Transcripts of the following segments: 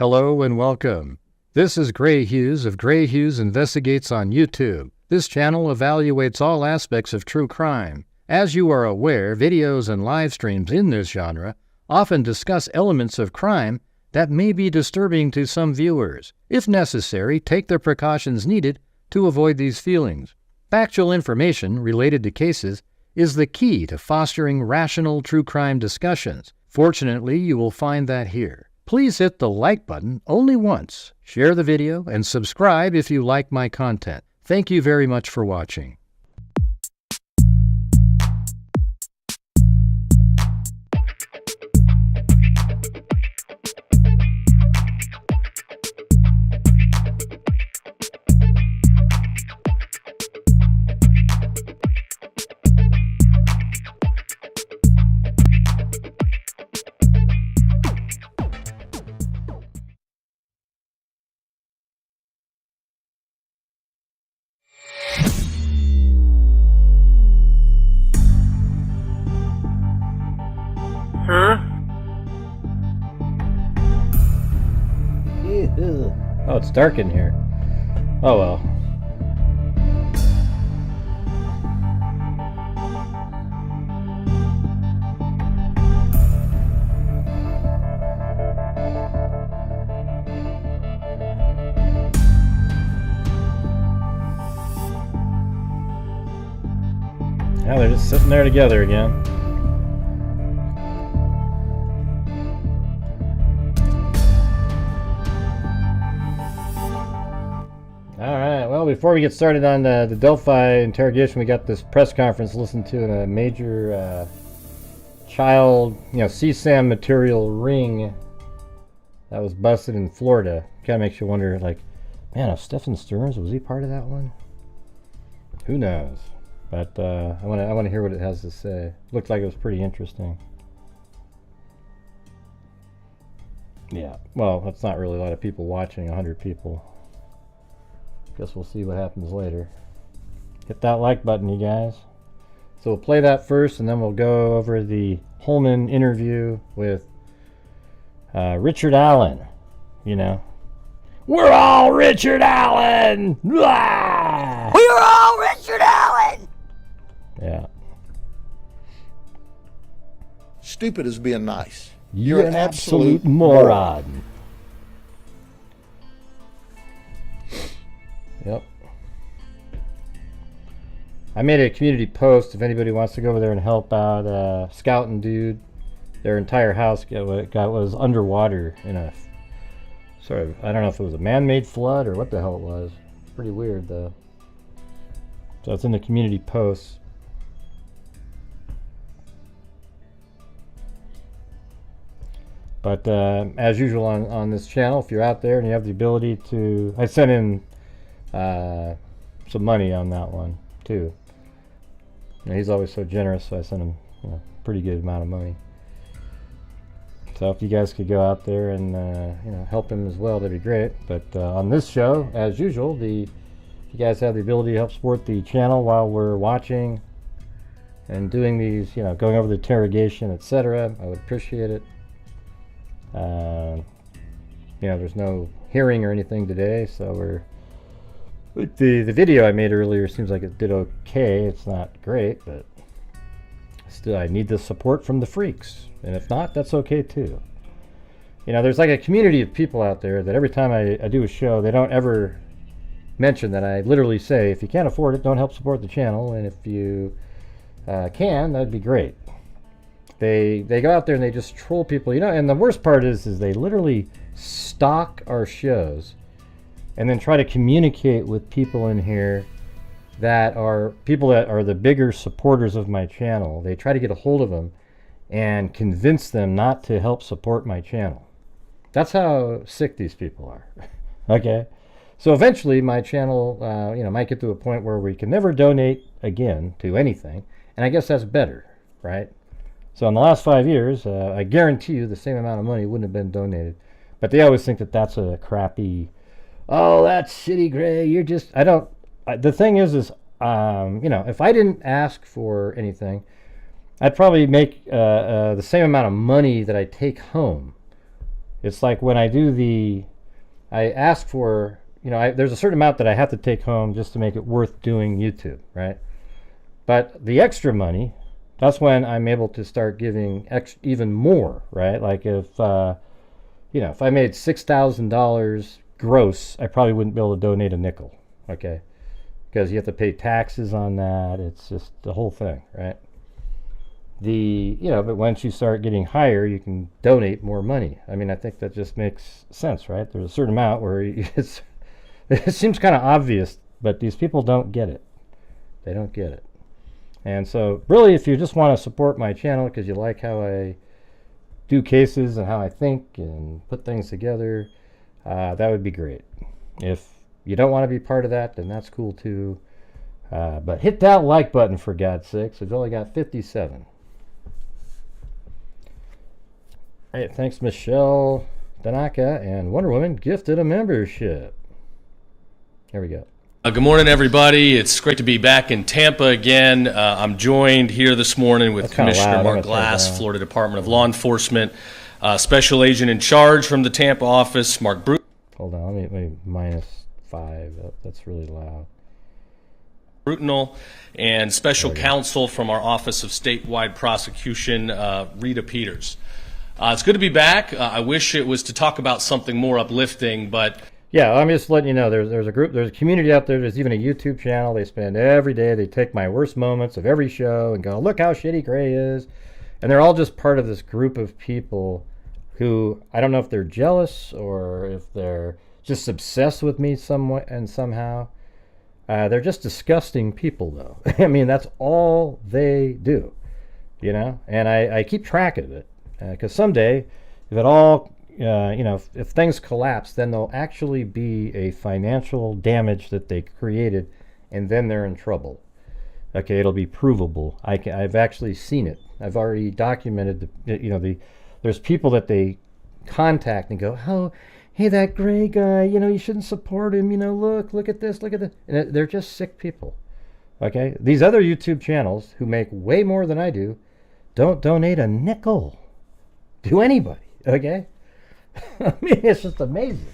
Hello and welcome. This is Grant Hughes of Grant Hughes Investigates on YouTube. This channel evaluates all aspects of true crime. As you are aware, videos and live streams in this genre often discuss elements of crime that may be disturbing to some viewers. If necessary, take the precautions needed to avoid these feelings. Factual information related to cases is the key to fostering rational true crime discussions. Fortunately, you will find that here. Please hit the like button only once, share the video, and subscribe if you like my content. Thank you very much for watching. Oh, it's dark in here. Oh well. Now they're just sitting there together again. Alright, well, before we get started on the Delphi interrogation, we got this press conference to listen to in a major child, CSAM material ring that was busted in Florida. Kind of makes you wonder, like, man, if Stephen Stearns, was he part of that one? Who knows? But I want to hear what it has to say. Looked like it was pretty interesting. Yeah, well, that's not really a lot of people watching, 100 people. Guess we'll see what happens later. Hit that like button, you guys. So we'll play that first, and then we'll go over the Holman interview with Richard Allen. We're all Richard Allen! Blah! We're all Richard Allen! Yeah. Stupid is being nice. You're an absolute moron. Yep. I made a community post if anybody wants to go over there and help out. Scouting dude, their entire house was underwater in a sort of, I don't know if it was a man-made flood or what the hell it was. Pretty weird though. So it's in the community post. But as usual on this channel, if you're out there and you have the ability to, I sent in some money on that one too. He's always so generous, so I sent him a pretty good amount of money. So if you guys could go out there and help him as well, that'd be great. But on this show, as usual, if you guys have the ability to help support the channel while we're watching and doing these, going over the interrogation, etc., I would appreciate it. There's no hearing or anything today, so the video I made earlier seems like it did okay. It's not great, but still I need the support from the freaks, and if not, that's okay too. There's like a community of people out there that every time I do a show, they don't ever mention that I literally say, if you can't afford it, don't help support the channel, and if you can, that'd be great. They go out there and they just troll people, and the worst part is they literally stalk our shows and then try to communicate with people in here that are the bigger supporters of my channel. They try to get a hold of them and convince them not to help support my channel. That's how sick these people are. Okay? So eventually my channel might get to a point where we can never donate again to anything, and I guess that's better, right? So in the last 5 years, I guarantee you the same amount of money wouldn't have been donated. But they always think that that's a crappy, oh, that's shitty, Gray. You're just, the thing is if I didn't ask for anything, I'd probably make the same amount of money that I take home It's like when I do I ask for, there's a certain amount that I have to take home just to make it worth doing YouTube, right? But the extra money, that's when I'm able to start giving even more, right? Like if, if I made $6,000 gross, I probably wouldn't be able to donate a nickel, okay? Because you have to pay taxes on that. It's just the whole thing, right? But once you start getting higher, you can donate more money. I mean, I think that just makes sense, right? There's a certain amount where it seems kind of obvious, but these people don't get it. They don't get it. And so really, if you just want to support my channel because you like how I do cases and how I think and put things together, that would be great. If you don't want to be part of that, then that's cool too. But hit that like button for God's sakes. We've only got 57. Hey, thanks Michelle Danaka and Wonder Woman gifted a membership. Here we go. Good morning, everybody. It's great to be back in Tampa again. I'm joined here this morning with Commissioner Mark Glass, Florida Department of Law Enforcement, Special Agent in Charge from the Tampa office, Mark Bruton. Hold on, let me -5. That's really loud. Brutinal, and Special Counsel from our Office of Statewide Prosecution, Rita Peters. It's good to be back. I wish it was to talk about something more uplifting, but yeah, I'm just letting you know there's a community out there. There's even a YouTube channel. They spend every day, they take my worst moments of every show and go, look how shitty Gray is. And they're all just part of this group of people who, I don't know if they're jealous or if they're just obsessed with me somewhat and somehow. They're just disgusting people, though. I mean, that's all they do, And I keep track of it because someday, if it all, if things collapse, then there'll actually be a financial damage that they created, and then they're in trouble. Okay, it'll be provable. I've actually seen it. I've already documented there's people that they contact and go, oh, hey, that Gray guy, you shouldn't support him. Look at this, look at this. And they're just sick people. Okay, these other YouTube channels who make way more than I do don't donate a nickel to anybody. Okay. I mean, it's just amazing.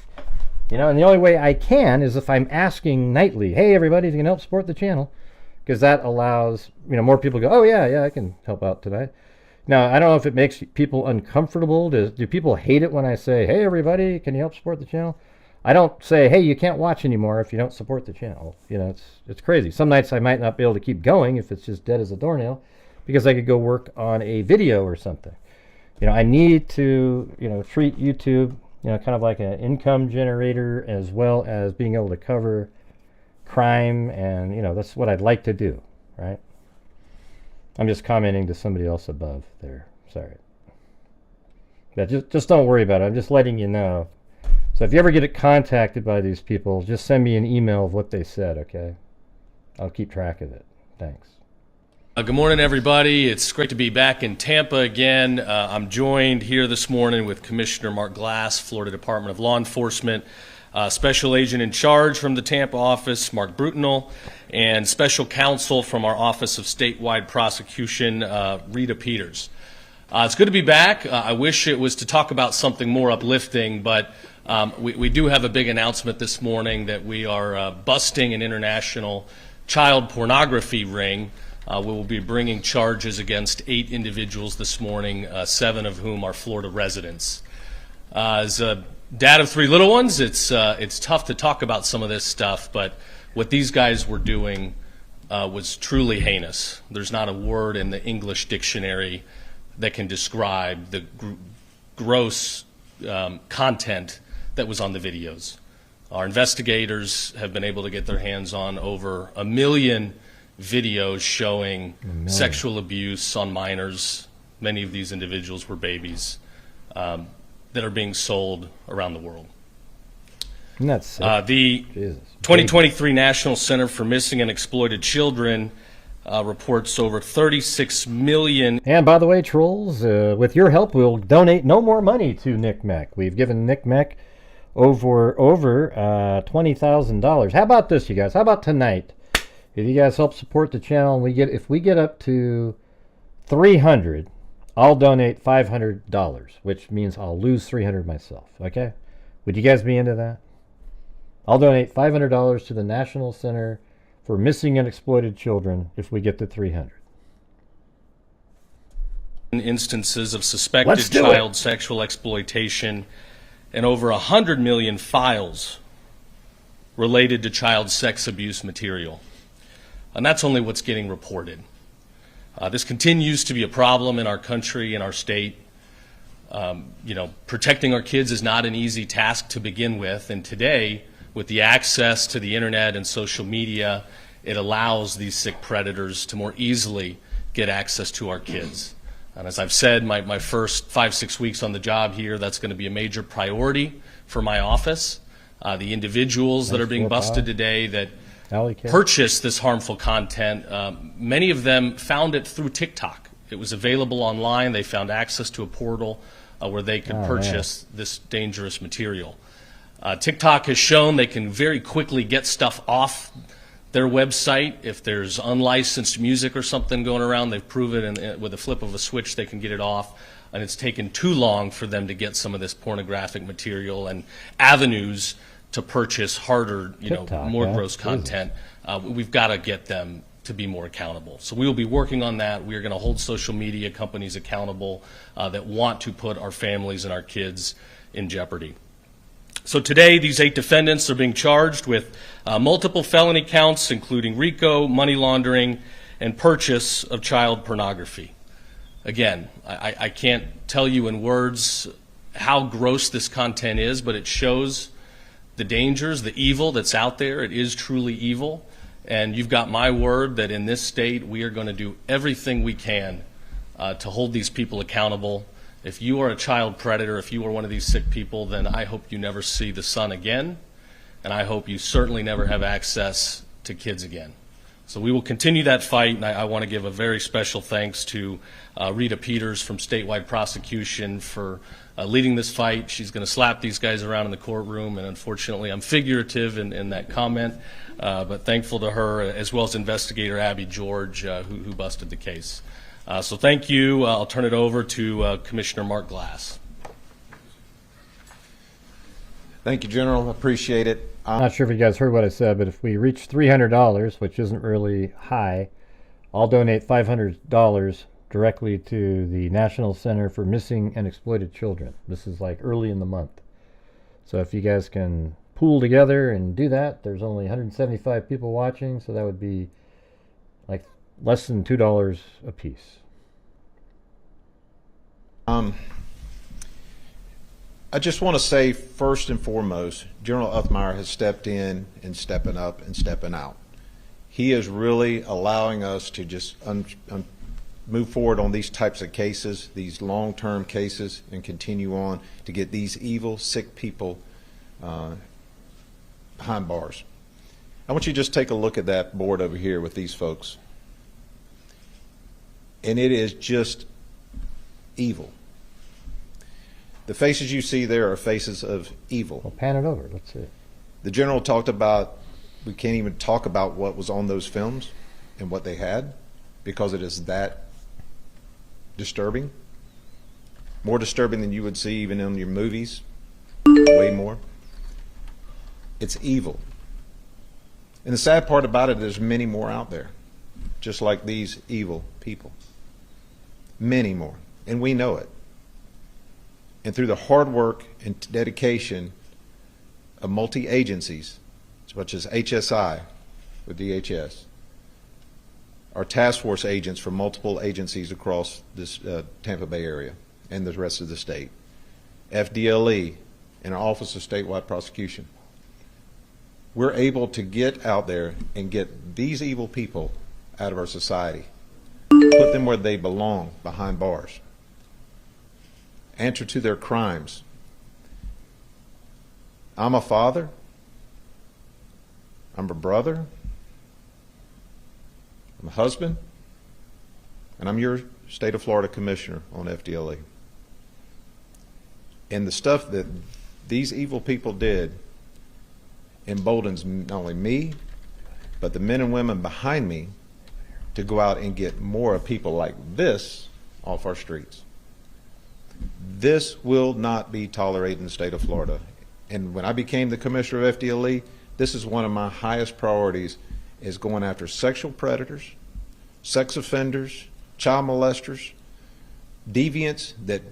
And the only way I can is if I'm asking nightly, hey, everybody, if you can help support the channel, because that allows, more people to go, oh, yeah, I can help out tonight. Now, I don't know if it makes people uncomfortable. Do people hate it when I say, hey, everybody, can you help support the channel? I don't say, hey, you can't watch anymore if you don't support the channel. It's crazy. Some nights I might not be able to keep going if it's just dead as a doornail because I could go work on a video or something. I need to, treat YouTube, kind of like an income generator as well as being able to cover crime. And, that's what I'd like to do, right? I'm just commenting to somebody else above there. Sorry. But just don't worry about it. I'm just letting you know. So if you ever get contacted by these people, just send me an email of what they said, okay? I'll keep track of it. Thanks. Good morning, everybody. It's great to be back in Tampa again. I'm joined here this morning with Commissioner Mark Glass, Florida Department of Law Enforcement, Special Agent in Charge from the Tampa office, Mark Brutinal, and Special Counsel from our Office of Statewide Prosecution, Rita Peters. It's good to be back. I wish it was to talk about something more uplifting, but we do have a big announcement this morning that we are busting an international child pornography ring. We will be bringing charges against 8 individuals this morning, 7 of whom are Florida residents. As a dad of 3 little ones, it's tough to talk about some of this stuff, but what these guys were doing was truly heinous. There's not a word in the English dictionary that can describe the gross content that was on the videos. Our investigators have been able to get their hands on over 1 million videos showing sexual abuse on minors. Many of these individuals were babies that are being sold around the world. That's the Jesus. 2023 National Center for Missing and Exploited Children reports over 36 million. And by the way, trolls, with your help, we'll donate no more money to Nick Meck. We've given Nick Meck over $20,000. How about this, you guys? How about tonight? If you guys help support the channel, and if we get up to 300, I'll donate $500, which means I'll lose $300 myself. Okay? Would you guys be into that? I'll donate $500 to the National Center for Missing and Exploited Children if we get to 300. Instances of suspected child sexual exploitation and over 100 million files related to child sex abuse material. And that's only what's getting reported. This continues to be a problem in our country, in our state. Protecting our kids is not an easy task to begin with, and today, with the access to the internet and social media, it allows these sick predators to more easily get access to our kids. And as I've said, my first 5-6 weeks on the job here, that's going to be a major priority for my office. The individuals that are being busted today that purchased this harmful content, many of them found it through TikTok. It was available online. They found access to a portal where they could purchase this dangerous material. TikTok has shown they can very quickly get stuff off their website. If there's unlicensed music or something going around, they've proven with a flip of a switch they can get it off. And it's taken too long for them to get some of this pornographic material and avenues to purchase harder, more gross content. We've got to get them to be more accountable. So we will be working on that. We are going to hold social media companies accountable that want to put our families and our kids in jeopardy. So today, these 8 defendants are being charged with multiple felony counts, including RICO, money laundering, and purchase of child pornography. Again, I can't tell you in words how gross this content is, but it shows the dangers, the evil that's out there. It is truly evil. And you've got my word that in this state, we are going to do everything we can to hold these people accountable. If you are a child predator, if you are one of these sick people, then I hope you never see the sun again, and I hope you certainly never have access to kids again. So we will continue that fight, and I want to give a very special thanks to Rita Peters from Statewide Prosecution for leading this fight. She's going to slap these guys around in the courtroom, and unfortunately I'm figurative in that comment, but thankful to her, as well as Investigator Abby George, who busted the case. So thank you. I'll turn it over to Commissioner Mark Glass. Thank you, General. Appreciate it. I'm not sure if you guys heard what I said, but if we reach $300, which isn't really high, I'll donate $500 directly to the National Center for Missing and Exploited Children. This is like early in the month. So if you guys can pool together and do that, there's only 175 people watching, so that would be like less than $2 a piece. I just want to say, first and foremost, General Uthmeyer has stepped in and stepping up and stepping out. He is really allowing us to just move forward on these types of cases, these long-term cases, and continue on to get these evil, sick people behind bars. I want you to just take a look at that board over here with these folks. And it is just evil. The faces you see there are faces of evil. Well, pan it over. Let's see. The General talked about, we can't even talk about what was on those films and what they had because it is that disturbing. More disturbing than you would see even in your movies. Way more. It's evil. And the sad part about it, there's many more out there, just like these evil people. Many more. And we know it. And through the hard work and dedication of multi-agencies, such as HSI with DHS, our task force agents from multiple agencies across this Tampa Bay area and the rest of the state, FDLE, and our Office of Statewide Prosecution, we're able to get out there and get these evil people out of our society, put them where they belong, behind bars, answer to their crimes. I'm a father, I'm a brother, I'm a husband, and I'm your state of Florida commissioner on FDLE. And the stuff that these evil people did emboldens not only me, but the men and women behind me to go out and get more people like this off our streets. This will not be tolerated in the state of Florida. And when I became the commissioner of FDLE, this is one of my highest priorities, is going after sexual predators, sex offenders, child molesters, deviants that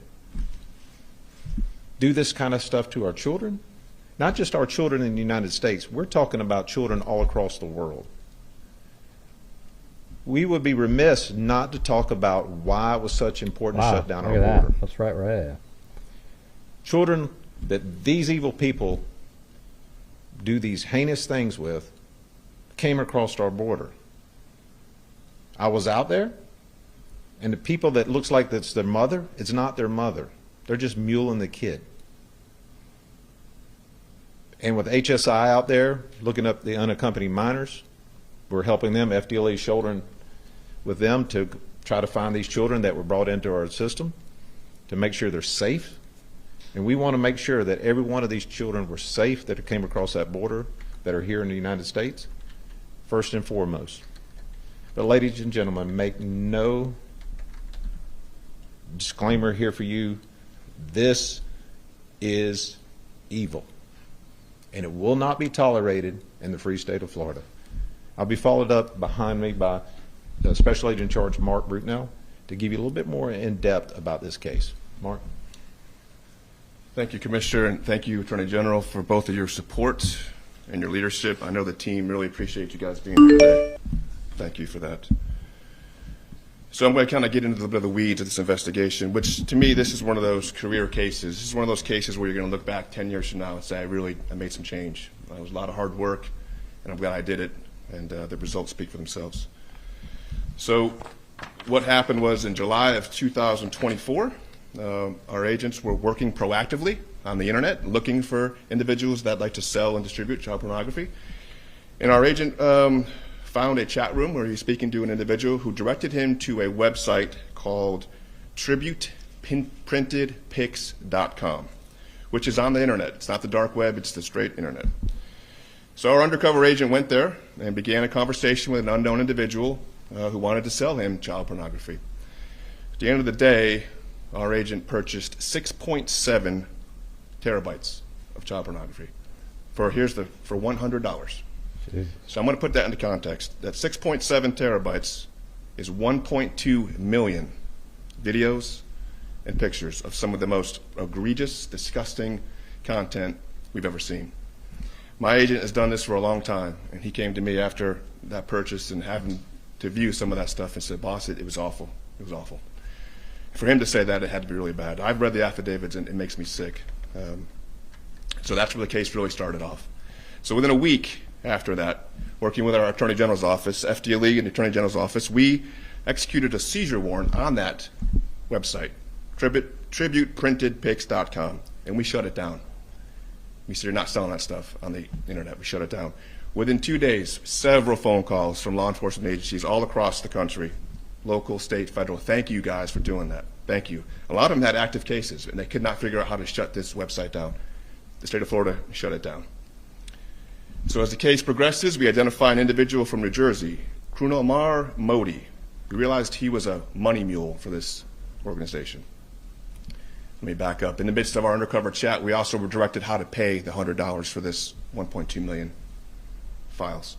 do this kind of stuff to our children. Not just our children in the United States, we're talking about children all across the world. We would be remiss not to talk about why it was such important to shut down our border. That's right. Children that these evil people do these heinous things with came across our border. I was out there, and the people that looks like that's their mother, it's not their mother. They're just muling the kid. And with HSI out there looking up the unaccompanied minors, we're helping them, FDLE shouldering with them to try to find these children that were brought into our system to make sure they're safe. And we want to make sure that every one of these children were safe that came across that border, that are here in the United States, first and foremost. But ladies and gentlemen, make no disclaimer here for you. This is evil, and it will not be tolerated in the free state of Florida. I'll be followed up behind me by the Special Agent in Charge, Mark Brutnell, to give you a little bit more in depth about this case. Mark. Thank you, Commissioner, and thank you, Attorney General, for both of your support and your leadership. I know the team really appreciates you guys being here today. Thank you for that. So I'm going to kind of get into a little bit of the weeds of this investigation, which to me, this is one of those career cases. This is one of those cases where you're going to look back 10 years from now and say, I made some change. It was a lot of hard work, and I'm glad I did it, and the results speak for themselves. So what happened was in July of 2024, our agents were working proactively on the internet, looking for individuals that like to sell and distribute child pornography. And our agent found a chat room where he was speaking to an individual who directed him to a website called tributeprintedpics.com, which is on the internet. It's not the dark web, it's the straight internet. So our undercover agent went there and began a conversation with an unknown individual who wanted to sell him child pornography. At the end of the day, our agent purchased 6.7 terabytes of child pornography for $100. Jeez. So I'm going to put that into context. That 6.7 terabytes is 1.2 million videos and pictures of some of the most egregious, disgusting content we've ever seen. My agent has done this for a long time, and he came to me after that purchase and having to view some of that stuff and said, boss, it was awful. It was awful. For him to say that, it had to be really bad. I've read the affidavits, and it makes me sick. So that's where the case really started off. So within a week after that, working with our Attorney General's office, FDLE and the Attorney General's office, we executed a seizure warrant on that website, tributeprintedpics.com, and we shut it down. We said, you're not selling that stuff on the internet. We shut it down. Within 2 days, several phone calls from law enforcement agencies all across the country, local, state, federal. Thank you guys for doing that. Thank you. A lot of them had active cases, and they could not figure out how to shut this website down. The state of Florida shut it down. So as the case progresses, we identify an individual from New Jersey, Krunamar Modi. We realized he was a money mule for this organization. Let me back up. In the midst of our undercover chat, we also were directed how to pay the $100 for this 1.2 million files.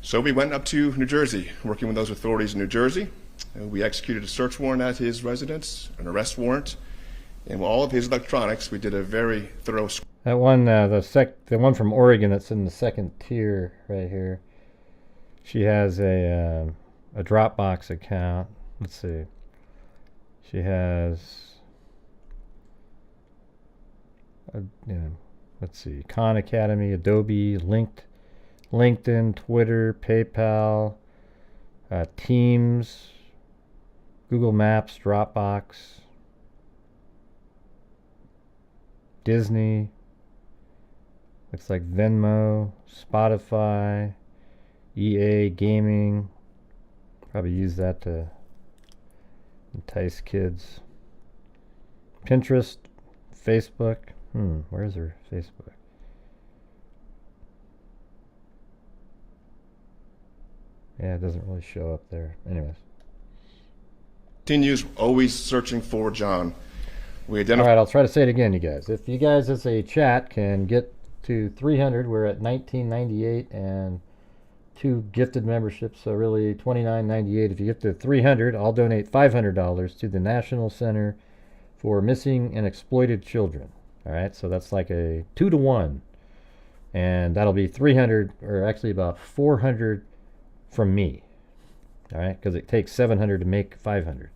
So we went up to New Jersey, working with those authorities in New Jersey. We executed a search warrant at his residence, an arrest warrant, and with all of his electronics, we did a very thorough. That one, the one from Oregon that's in the second tier right here. She has a Dropbox account. Let's see. She has, let's see, Khan Academy, Adobe, LinkedIn, Twitter, PayPal, Teams, Google Maps, Dropbox, Disney, looks like Venmo, Spotify, EA Gaming. Probably use that to entice kids. Pinterest, Facebook. Where's her Facebook? Yeah, it doesn't really show up there. Anyways. Continues always searching for John. We All identified. right, I'll try to say it again, you guys. If you guys as a chat can get to 300, we're at 1998 and 2 gifted memberships, so really 29.98. If you get to 300, I'll donate $500 to the National Center for Missing and Exploited Children. All right, so that's like a 2-to-1, and that'll be 300, or actually about 400 from me. All right, because it takes 700 to make 500.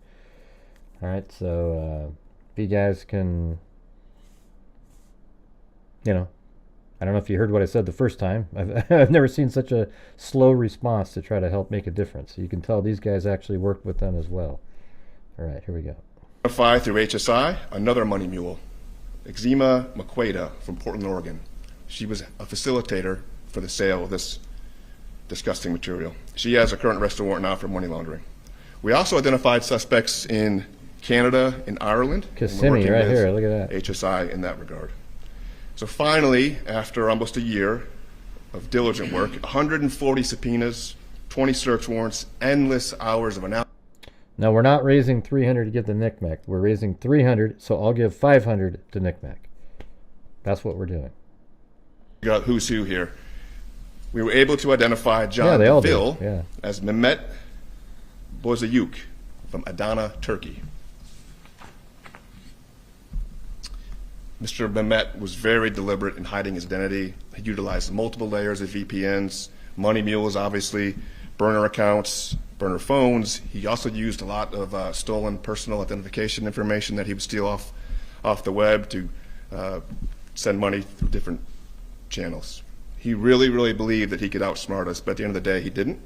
All right, so if you guys can, I don't know if you heard what I said the first time. I've never seen such a slow response to try to help make a difference. You can tell these guys actually worked with them as well. All right, here we go. Identified through HSI another money mule, Exima Maqueda from Portland, Oregon. She was a facilitator for the sale of this disgusting material. She has a current arrest warrant now for money laundering. We also identified suspects in Canada and Ireland. Kissimmee, right here, look at that. HSI in that regard. So finally, after almost a year of diligent work, 140 subpoenas, 20 search warrants, endless hours of analysis. Now, we're not raising 300 to get the NCMEC. We're raising 300, so I'll give 500 to NCMEC. That's what we're doing. We got who's who here. We were able to identify John Yeah, they all DeVille do, yeah. as Mehmet Bozayuk from Adana, Turkey. Mr. Mehmet was very deliberate in hiding his identity. He utilized multiple layers of VPNs, money mules, obviously, burner accounts, burner phones. He also used a lot of stolen personal identification information that he would steal off the web to send money through different channels. He really, really believed that he could outsmart us, but at the end of the day, he didn't.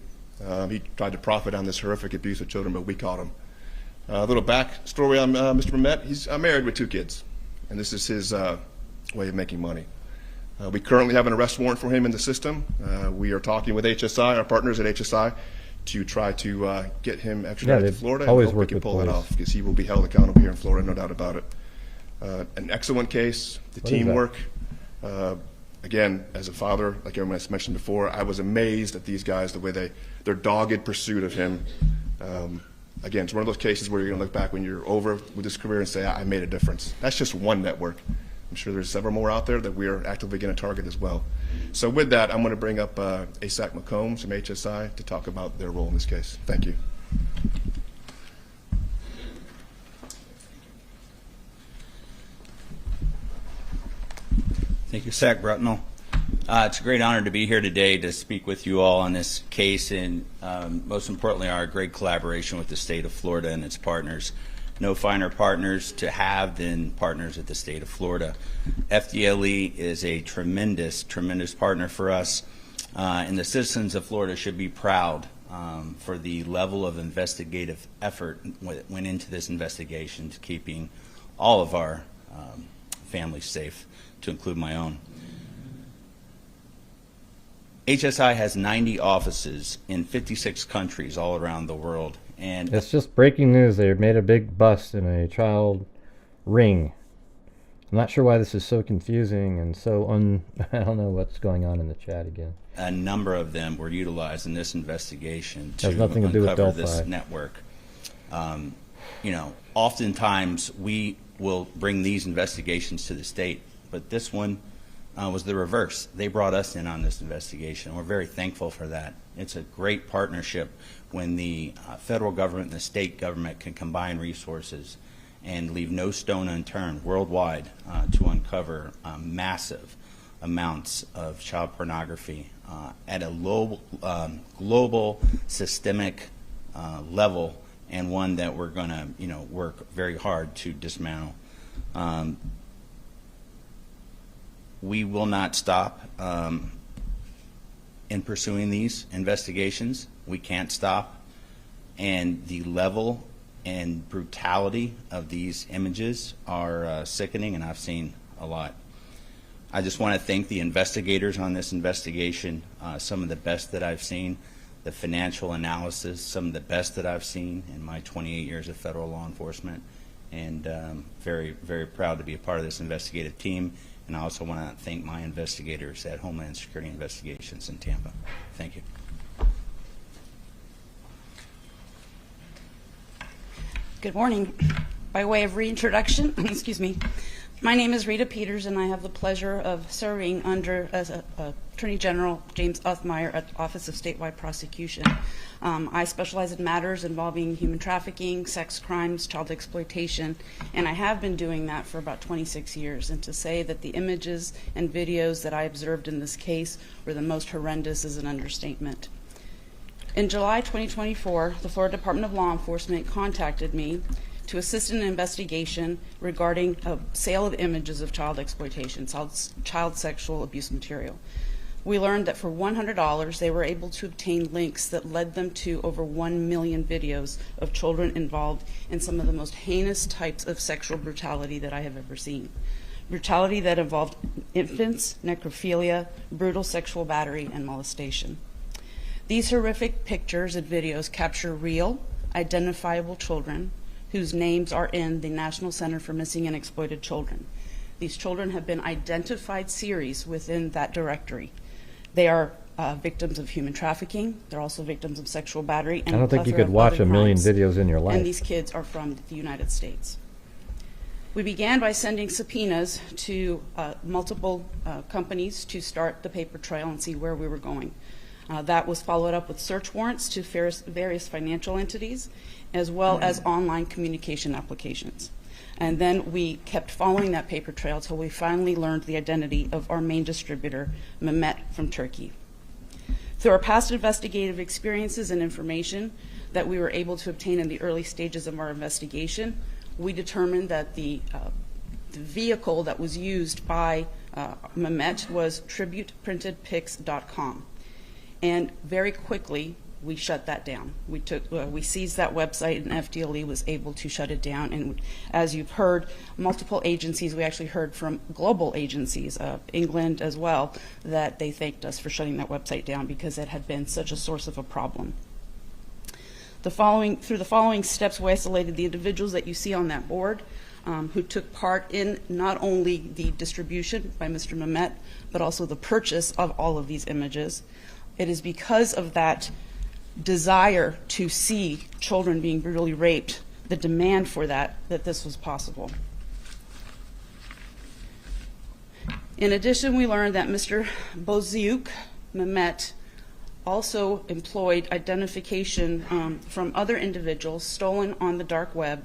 He tried to profit on this horrific abuse of children, but we caught him. A little back story on Mr. Mehmet. He's married with 2 kids, and this is his way of making money. We currently have an arrest warrant for him in the system. We are talking with HSI, our partners at HSI, to try to get him extradited to Florida, and always hope we work can with pull it police. off, because he will be held accountable here in Florida, no doubt about it. An excellent case, the What is teamwork. Again, as a father, like everyone has mentioned before, I was amazed at these guys, the way their dogged pursuit of him. Again, it's one of those cases where you're going to look back when you're over with this career and say, I made a difference. That's just one network. I'm sure there's several more out there that we are actively going to target as well. So with that, I'm going to bring up ASAC McCombs from HSI to talk about their role in this case. Thank you. Thank you, Zach Brutnell. It's a great honor to be here today to speak with you all on this case, and most importantly, our great collaboration with the state of Florida and its partners. No finer partners to have than partners at the state of Florida. FDLE is a tremendous, tremendous partner for us, and the citizens of Florida should be proud for the level of investigative effort that went into this investigation to keeping all of our families safe, to include my own. HSI has 90 offices in 56 countries all around the world. And It's just breaking news. They made a big bust in a child ring. I'm not sure why this is so confusing and so I don't know what's going on in the chat again. a number of them were utilized in this investigation to Has nothing to do with uncover Delphi. this network. Oftentimes we will bring these investigations to the state, but this one was the reverse. They brought us in on this investigation. We're very thankful for that. It's a great partnership when the federal government and the state government can combine resources and leave no stone unturned worldwide to uncover massive amounts of child pornography at a low, global, systemic level, and one that we're going to, work very hard to dismantle. We will not stop in pursuing these investigations. We can't stop. And the level and brutality of these images are sickening, and I've seen a lot. I just want to thank the investigators on this investigation, some of the best that I've seen, the financial analysis, some of the best that I've seen in my 28 years of federal law enforcement, and very, very proud to be a part of this investigative team. And I also want to thank my investigators at Homeland Security Investigations in Tampa. Thank you. Good morning. By way of reintroduction, excuse me, my name is Rita Peters, and I have the pleasure of serving under as Attorney General James Uthmeyer at the Office of Statewide Prosecution. I specialize in matters involving human trafficking, sex crimes, child exploitation, and I have been doing that for about 26 years. And to say that the images and videos that I observed in this case were the most horrendous is an understatement. In July 2024, the Florida Department of Law Enforcement contacted me to assist in an investigation regarding a sale of images of child exploitation, child sexual abuse material. We learned that for $100, they were able to obtain links that led them to over 1 million videos of children involved in some of the most heinous types of sexual brutality that I have ever seen. Brutality that involved infants, necrophilia, brutal sexual battery, and molestation. These horrific pictures and videos capture real, identifiable children whose names are in the National Center for Missing and Exploited Children. These children have been identified series within that directory. They are victims of human trafficking. They're also victims of sexual battery. And I don't think you could watch a million videos in your life. And these kids are from the United States. We began by sending subpoenas to multiple companies to start the paper trail and see where we were going. That was followed up with search warrants to various financial entities, as well as online communication applications. And then we kept following that paper trail until we finally learned the identity of our main distributor, Mehmet from Turkey. Through our past investigative experiences and information that we were able to obtain in the early stages of our investigation, we determined that the vehicle that was used by Mehmet was tributeprintedpics.com. And very quickly, we shut that down. We seized that website, and FDLE was able to shut it down. And as you've heard, multiple agencies, we actually heard from global agencies, England as well, that they thanked us for shutting that website down because it had been such a source of a problem. Through the following steps, we isolated the individuals that you see on that board who took part in not only the distribution by Mr. Mehmet, but also the purchase of all of these images. It is because of that desire to see children being brutally raped, the demand for that this was possible. In addition, we learned that Mr. Boziuk Mehmet also employed identification from other individuals stolen on the dark web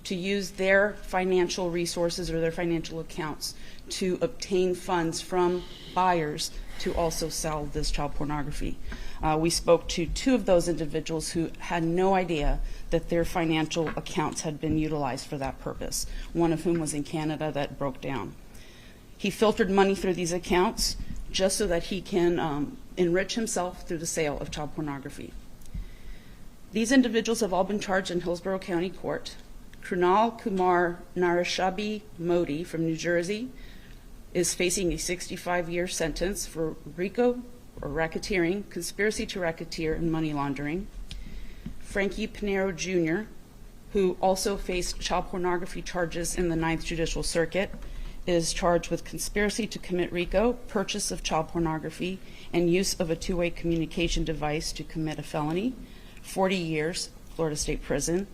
to use their financial resources or their financial accounts to obtain funds from buyers to also sell this child pornography. We spoke to 2 of those individuals who had no idea that their financial accounts had been utilized for that purpose, one of whom was in Canada that broke down. He filtered money through these accounts just so that he can enrich himself through the sale of child pornography. These individuals have all been charged in Hillsborough County Court. Krunal Kumar Narashabi Modi from New Jersey is facing a 65-year sentence for RICO, or racketeering, conspiracy to racketeer, and money laundering. Frankie Pinero Jr., who also faced child pornography charges in the 9th Judicial Circuit, is charged with conspiracy to commit RICO, purchase of child pornography, and use of a two-way communication device to commit a felony, 40 years, Florida State Prison.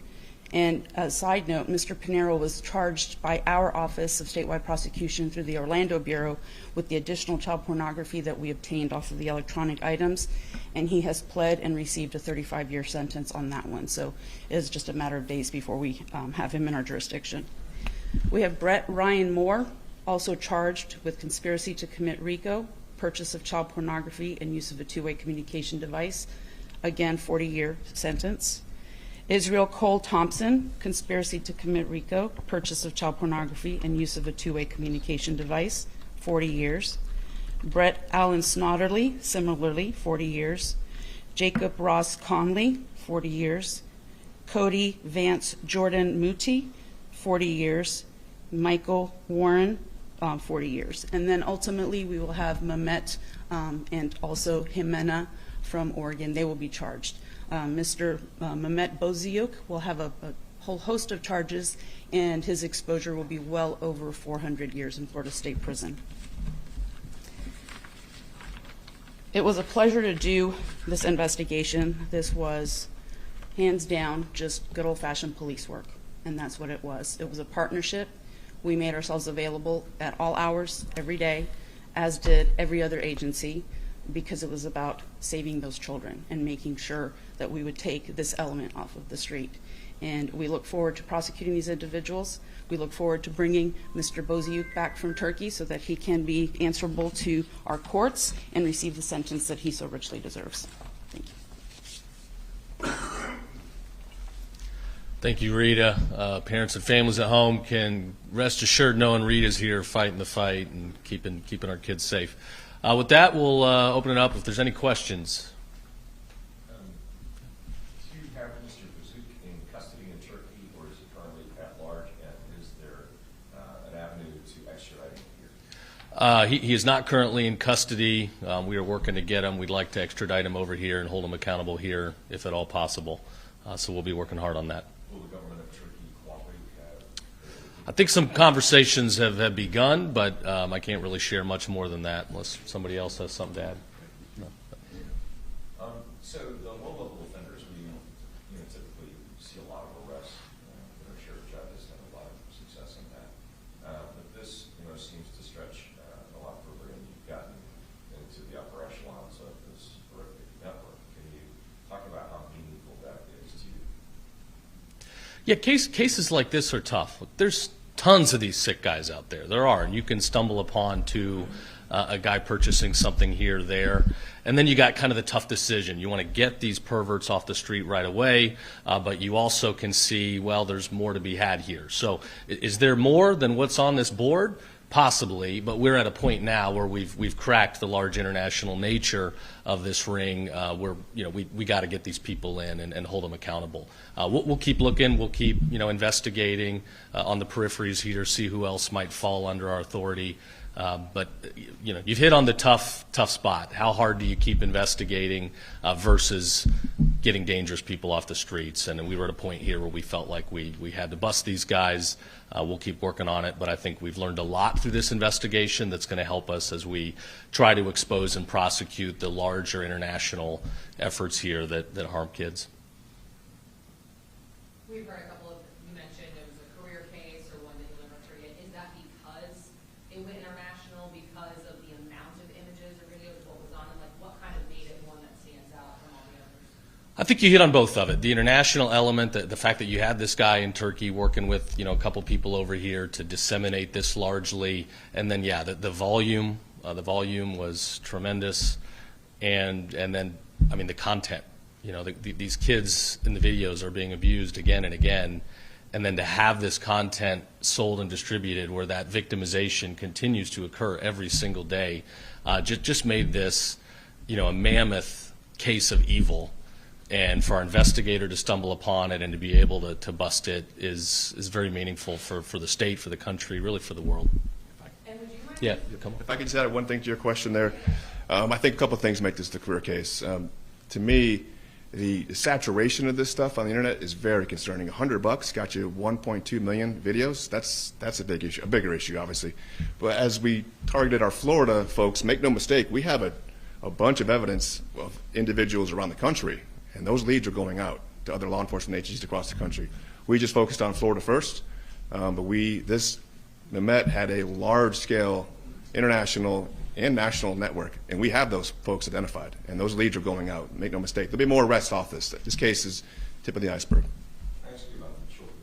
And a side note, Mr. Pinero was charged by our Office of Statewide Prosecution through the Orlando Bureau with the additional child pornography that we obtained off of the electronic items, and he has pled and received a 35-year sentence on that one. So it is just a matter of days before we have him in our jurisdiction. We have Brett Ryan Moore, also charged with conspiracy to commit RICO, purchase of child pornography, and use of a two-way communication device. Again, 40-year sentence. Israel Cole Thompson, conspiracy to commit RICO, purchase of child pornography, and use of a two-way communication device, 40 years. Brett Allen Snodderly, similarly, 40 years. Jacob Ross Conley, 40 years. Cody Vance Jordan Muti, 40 years. Michael Warren, 40 years. And then ultimately we will have Mehmet and also Jimena from Oregon. They will be charged. Mr. Mehmet Boziuk will have a whole host of charges, and his exposure will be well over 400 years in Florida State Prison. It was a pleasure to do this investigation. This was, hands down, just good old-fashioned police work. and that's what it was. It was a partnership. We made ourselves available at all hours, every day, as did every other agency, because it was about saving those children and making sure that we would take this element off of the street. And we look forward to prosecuting these individuals. We look forward to bringing Mr. Boziuk back from Turkey so that he can be answerable to our courts and receive the sentence that he so richly deserves. Thank you. Thank you, Rita. Parents and families at home can rest assured knowing Rita's here fighting the fight and keeping our kids safe. With that, we'll open it up if there's any questions. Do you have Mr. Boziuk in custody in Turkey, or is he currently at large, and is there an avenue to extradite him here? He is not currently in custody. We are working to get him. We'd like to extradite him over here and hold him accountable here, if at all possible. So we'll be working hard on that. Will the government of Turkey cooperate? I think some conversations have begun, but I can't really share much more than that unless somebody else has something to add. No. So the low-level offenders, we typically see a lot of arrests. Our sheriff judge has had a lot of success in that. But this, seems to stretch a lot further, and you've gotten into the upper echelons of this horrific network. Can you talk about how meaningful that is to you? Yeah, cases like this are tough. Look, there's tons of these sick guys out there. There are, and you can stumble upon a guy purchasing something here, there, and then you got kind of the tough decision. You want to get these perverts off the street right away, but you also can see, well, there's more to be had here. So is there more than what's on this board? Possibly, but we're at a point now where we've cracked the large international nature of this ring. Where we got to get these people in and hold them accountable. We'll keep looking. We'll keep investigating on the peripheries here, see who else might fall under our authority. But you've hit on the tough spot. How hard do you keep investigating versus getting dangerous people off the streets? And we were at a point here where we felt like we had to bust these guys. We'll keep working on it, but I think we've learned a lot through this investigation that's going to help us as we try to expose and prosecute the larger international efforts here that harm kids. We've heard a couple of, you mentioned it was a career case or one that you never forget. Is that because it went international, because of the amount of images or videos of what was on it? Like, what kind of made it one that stands out from all the others? I think you hit on both of it. The international element, the fact that you had this guy in Turkey working with a couple people over here to disseminate this largely, and then the volume was tremendous, and then the content. These kids in the videos are being abused again and again, and then to have this content sold and distributed where that victimization continues to occur every single day, just made this a mammoth case of evil. And for our investigator to stumble upon it and to be able to bust it is very meaningful for the state, for the country, really for the world. And would you mind? Yeah, come on. If I could just add one thing to your question there. I think a couple of things make this the career case. To me, the saturation of this stuff on the internet is very concerning. $100 got you 1.2 million videos. That's a big issue, a bigger issue, obviously. But as we targeted our Florida folks, make no mistake, we have a bunch of evidence of individuals around the country, and those leads are going out to other law enforcement agencies across the country. We just focused on Florida first, but the Met had a large-scale international and national network, and we have those folks identified, and those leads are going out. Make no mistake, there'll be more arrests off this. This case is tip of the iceberg. I ask you about the children,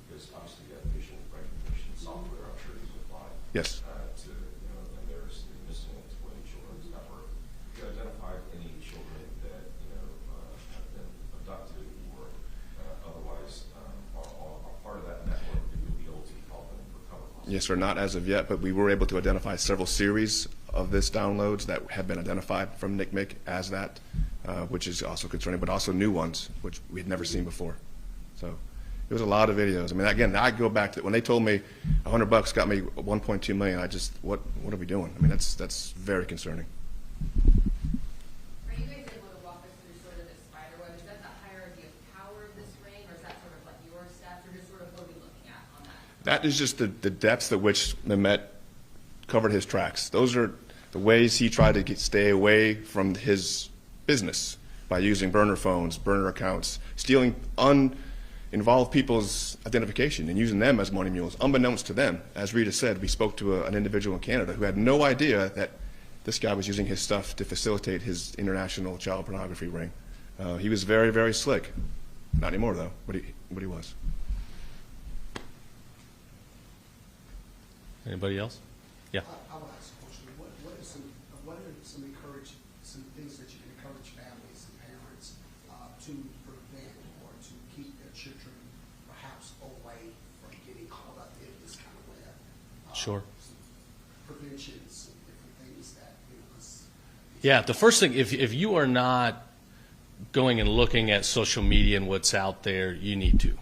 because obviously you have facial recognition software, I'm sure you supply. Yes. To, and there's the Missing and Exploited Children's Network. Have you identified any children that, have been abducted or otherwise are part of that network that you'll be able to help them recover? Yes, sir, not as of yet, but we were able to identify several series of this downloads that have been identified from NCMEC as that, which is also concerning, but also new ones, which we had never seen before. So it was a lot of videos. I mean, again, I go back to when they told me $100 got me 1.2 million. What are we doing? I mean, that's very concerning. Are you guys able to walk us through sort of the spider web? Is that the hierarchy of power of this ring, or is that sort of like your steps, or just sort of what are we looking at on that? That is just the depths at which Mehmet covered his tracks. Those are the ways he tried to stay away from his business by using burner phones, burner accounts, stealing involve people's identification and using them as money mules, unbeknownst to them. As Rita said, we spoke to an individual in Canada who had no idea that this guy was using his stuff to facilitate his international child pornography ring. He was very, very slick. Not anymore, though, but he was. Anybody else? Yeah. I will ask a question. What are some things that you can encourage families and parents to prevent or to keep their children perhaps away from getting caught up in this kind of web? Sure. Preventions and different things that, Yeah, the first thing, if you are not going and looking at social media and what's out there, you need to.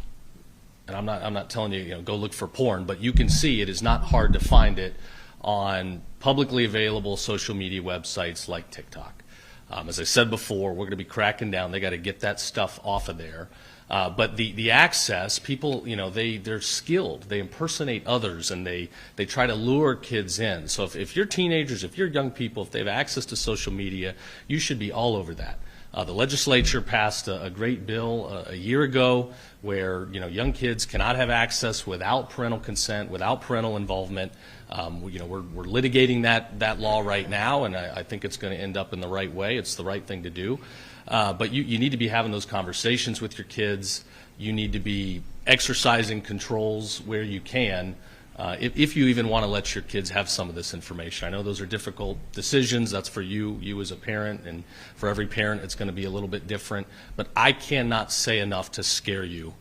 And I'm not telling you, go look for porn, but you can see it is not hard to find it on publicly available social media websites like TikTok. As I said before, we're going to be cracking down. They got to get that stuff off of there. But the access, people, they're skilled. They impersonate others, and they try to lure kids in. So if you're teenagers, if you're young people, if they have access to social media, you should be all over that. The legislature passed a great bill a year ago where young kids cannot have access without parental consent, without parental involvement. We're litigating that law right now, and I think it's going to end up in the right way. It's the right thing to do. But you need to be having those conversations with your kids. You need to be exercising controls where you can, if you even want to let your kids have some of this information. I know those are difficult decisions. That's for you as a parent, and for every parent it's going to be a little bit different. But I cannot say enough to scare you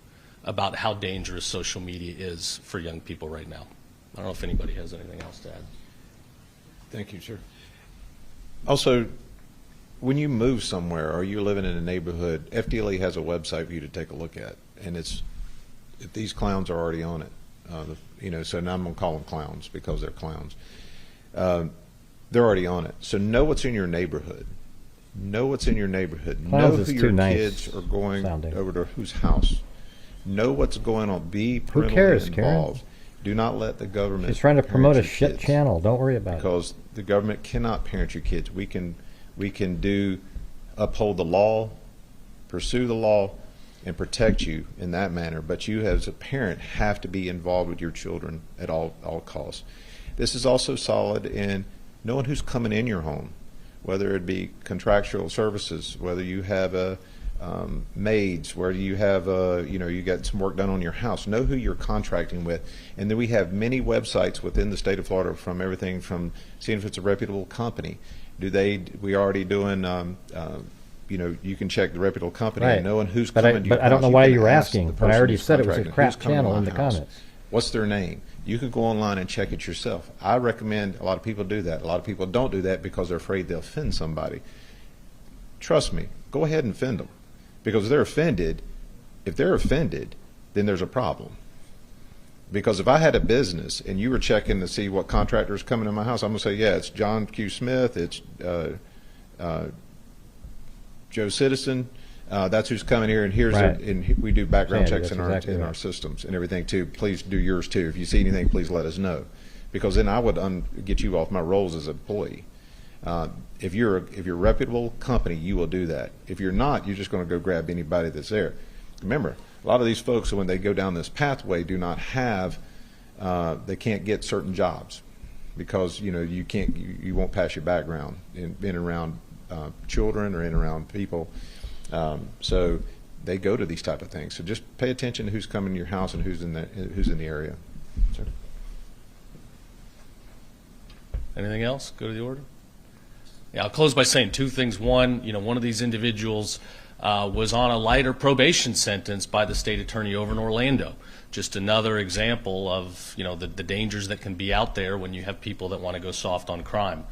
about how dangerous social media is for young people right now. I don't know if anybody has anything else to add. Thank you, sir. Also, when you move somewhere or you're living in a neighborhood, FDLE has a website for you to take a look at, and these clowns are already on it. So now I'm going to call them clowns because they're clowns. They're already on it. So know what's in your neighborhood. Know what's in your neighborhood. Clowns know who your kids are going over to whose house. Know what's going on. Be parentally involved. Karen? Do not let the government. She's trying to promote a shit channel. Don't worry about it. Because the government cannot parent your kids. We can uphold the law, pursue the law, and protect you in that manner. But you as a parent have to be involved with your children at all costs. This is also solid in knowing who's coming in your home, whether it be contractual services, whether you have maids, whether you have you got some work done on your house. Know who you're contracting with. And then we have many websites within the state of Florida, from everything from seeing if it's a reputable company. We already doing you can check the reputable company and knowing who's coming to your house. But I don't know why you were asking, but I already said it was a crap channel in the comments. What's their name? You can go online and check it yourself. I recommend a lot of people do that. A lot of people don't do that because they're afraid they'll offend somebody. Trust me, go ahead and offend them. Because if they're offended, then there's a problem. Because if I had a business and you were checking to see what contractors coming in my house, I'm going to say, yeah, it's John Q. Smith, it's Joe Citizen, that's who's coming here, and and we do background checks in our systems and everything too. Please do yours too. If you see anything, please let us know, because then I would get you off my rolls as an employee. If you're a reputable company, you will do that. If you're not, you're just going to go grab anybody that's there. Remember, a lot of these folks, when they go down this pathway, do not have, they can't get certain jobs because you won't pass your background in around children or in around people. So they go to these type of things. So just pay attention to who's coming to your house and who's in the area. Sir? Anything else? Go to the order. Yeah, I'll close by saying two things. One, one of these individuals was on a lighter probation sentence by the state attorney over in Orlando. Just another example of the dangers that can be out there when you have people that want to go soft on crime.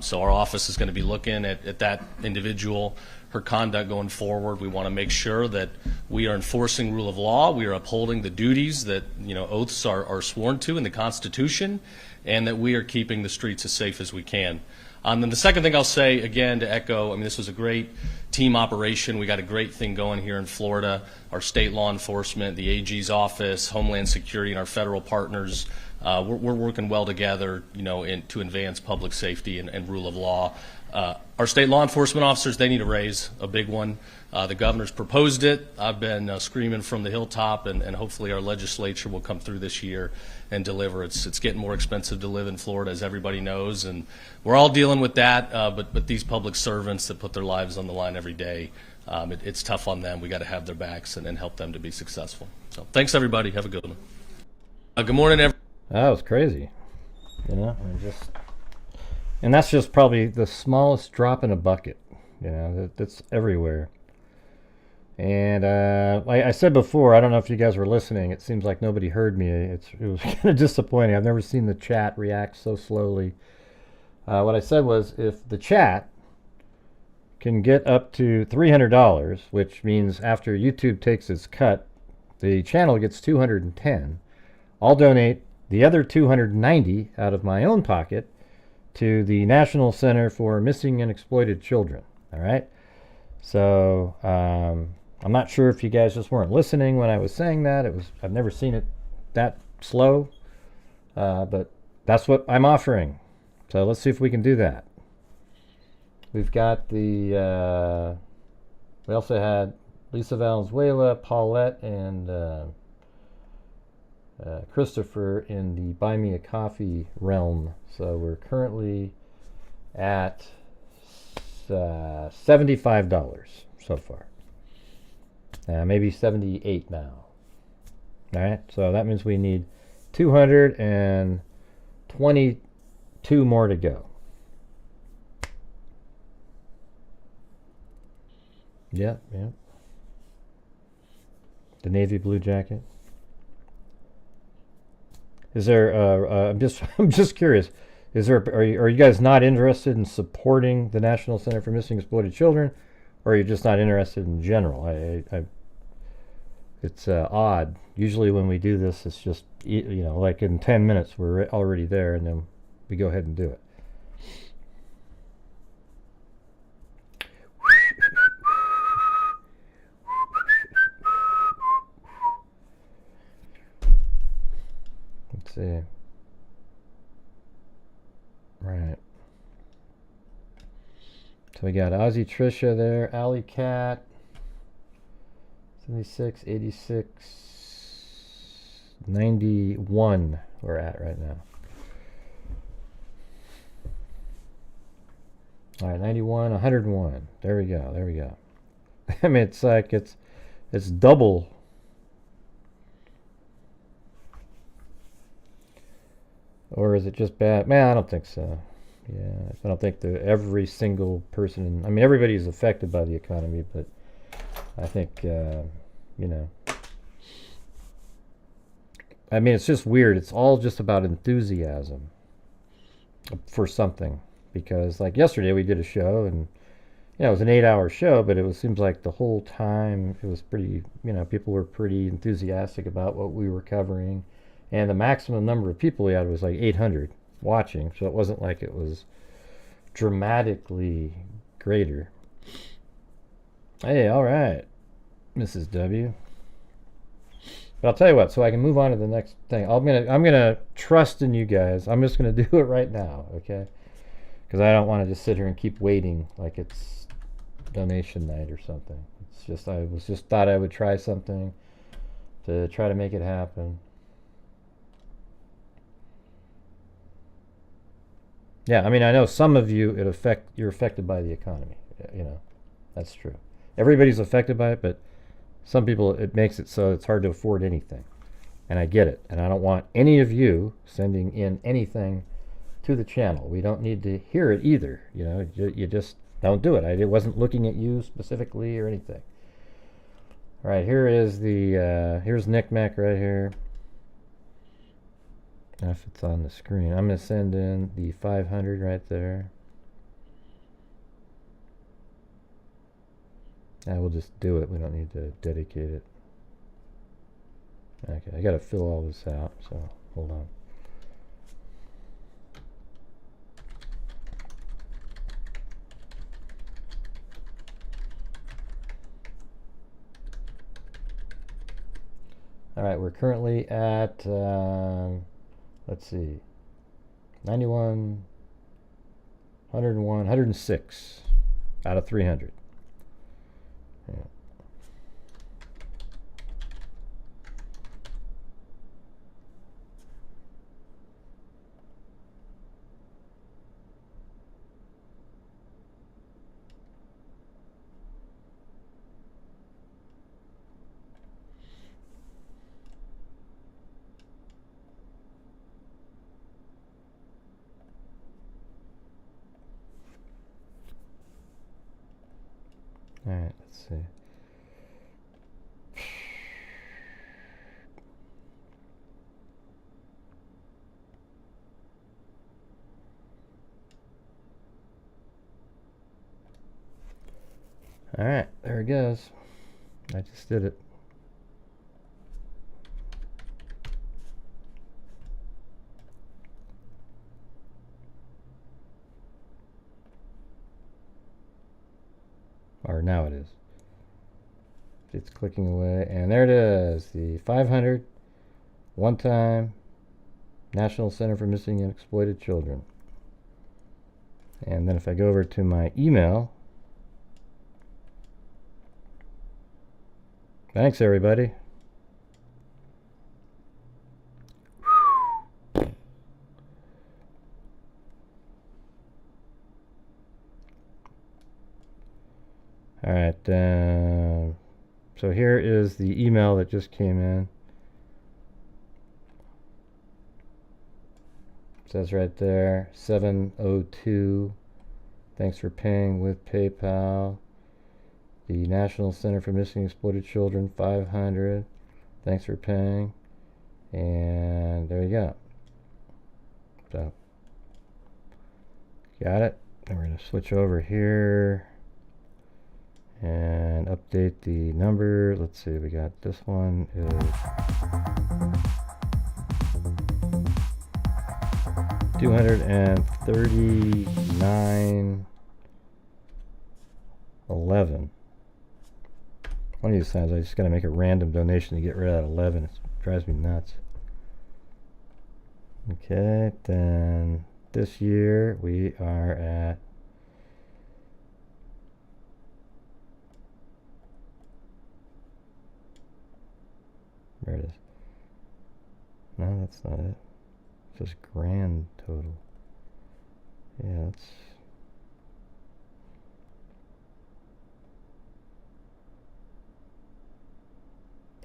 So our office is going to be looking at that individual, her conduct going forward. We want to make sure that we are enforcing rule of law, we are upholding the duties that oaths are sworn to in the Constitution, and that we are keeping the streets as safe as we can. And then the second thing I'll say, again, to echo, this was a great team operation. We got a great thing going here in Florida. Our state law enforcement, the AG's office, Homeland Security, and our federal partners, we're working well together, to advance public safety and rule of law. Our state law enforcement officers, they need a raise, a big one. The governor's proposed it. I've been screaming from the hilltop, and hopefully our legislature will come through this year and deliver. It's getting more expensive to live in Florida, as everybody knows, and we're all dealing with that. But these public servants that put their lives on the line every day, it's tough on them. We got to have their backs and help them to be successful. So thanks, everybody. Have a good one. Good morning, everyone. That was crazy. You know, and that's just probably the smallest drop in a bucket. You know, that's everywhere. And like I said before, I don't know if you guys were listening. It seems like nobody heard me. It was kind of disappointing. I've never seen the chat react so slowly. What I said was, if the chat can get up to $300, which means after YouTube takes its cut, the channel gets $210. I'll donate the other $290 out of my own pocket to the National Center for Missing and Exploited Children. All right. So I'm not sure if you guys just weren't listening when I was saying that. I've never seen it that slow, but that's what I'm offering. So let's see if we can do that. We've got the. We also had Lisa Valenzuela, Paulette, and Christopher in the Buy Me a Coffee realm. So we're currently at $75 so far. Maybe 78 now. All right, so that means we need 222 more to go. Yep. The navy blue jacket. Is there? I'm just curious. Is there? Are you guys not interested in supporting the National Center for Missing and Exploited Children, or are you just not interested in general? It's odd. Usually when we do this, it's just, you know, like in 10 minutes we're already there, and then we go ahead and do it. Let's see. Right. So we got Ozzy Trisha there, Alley Cat, 76, 86, 91 we're at right now. All right, 91, 101. There we go. I mean, it's like it's double. Or is it just bad? Man, I don't think so. Yeah, I don't think that every single person. I mean, everybody's affected by the economy, but I think you know. I mean, it's just weird. It's all just about enthusiasm for something. Because like yesterday, we did a show, and you know, it was an 8-hour show, but seems like the whole time it was pretty. You know, people were pretty enthusiastic about what we were covering. And the maximum number of people we had was like 800 watching, so it wasn't like it was dramatically greater. Hey, all right, Mrs. W. But I'll tell you what, so I can move on to the next thing. I'm gonna trust in you guys. I'm just gonna do it right now, okay? Because I don't want to just sit here and keep waiting like it's donation night or something. It's just I thought I would try something to try to make it happen. Yeah, I mean, I know some of you you're affected by the economy. You know, that's true. Everybody's affected by it, but some people, it makes it so it's hard to afford anything. And I get it. And I don't want any of you sending in anything to the channel. We don't need to hear it either. You know, you just don't do it. I wasn't looking at you specifically or anything. All right, here is here's Knickknack right here. If it's on the screen, I'm going to send in the 500 right there. I will just do it. We don't need to dedicate it. Okay, I got to fill all this out, so hold on. All right, we're currently at let's see, 91, 101, 106 out of 300. Yeah. All right, let's see. All right, there it goes. I just did it. Or now it is. It's clicking away, and there it is. The 500 one-time National Center for Missing and Exploited Children. And then if I go over to my email, thanks everybody. All right, so here is the email that just came in. It says right there, 702. Thanks for paying with PayPal. The National Center for Missing and Exploited Children, 500. Thanks for paying. And there you go. So, got it. And we're going to switch over here and update the number. Let's see, we got this one is 239.11. One of these times I just gotta make a random donation to get rid of that 11. It drives me nuts. Okay, then this year we are at there it is. No, that's not it. It's just grand total. Yeah, that's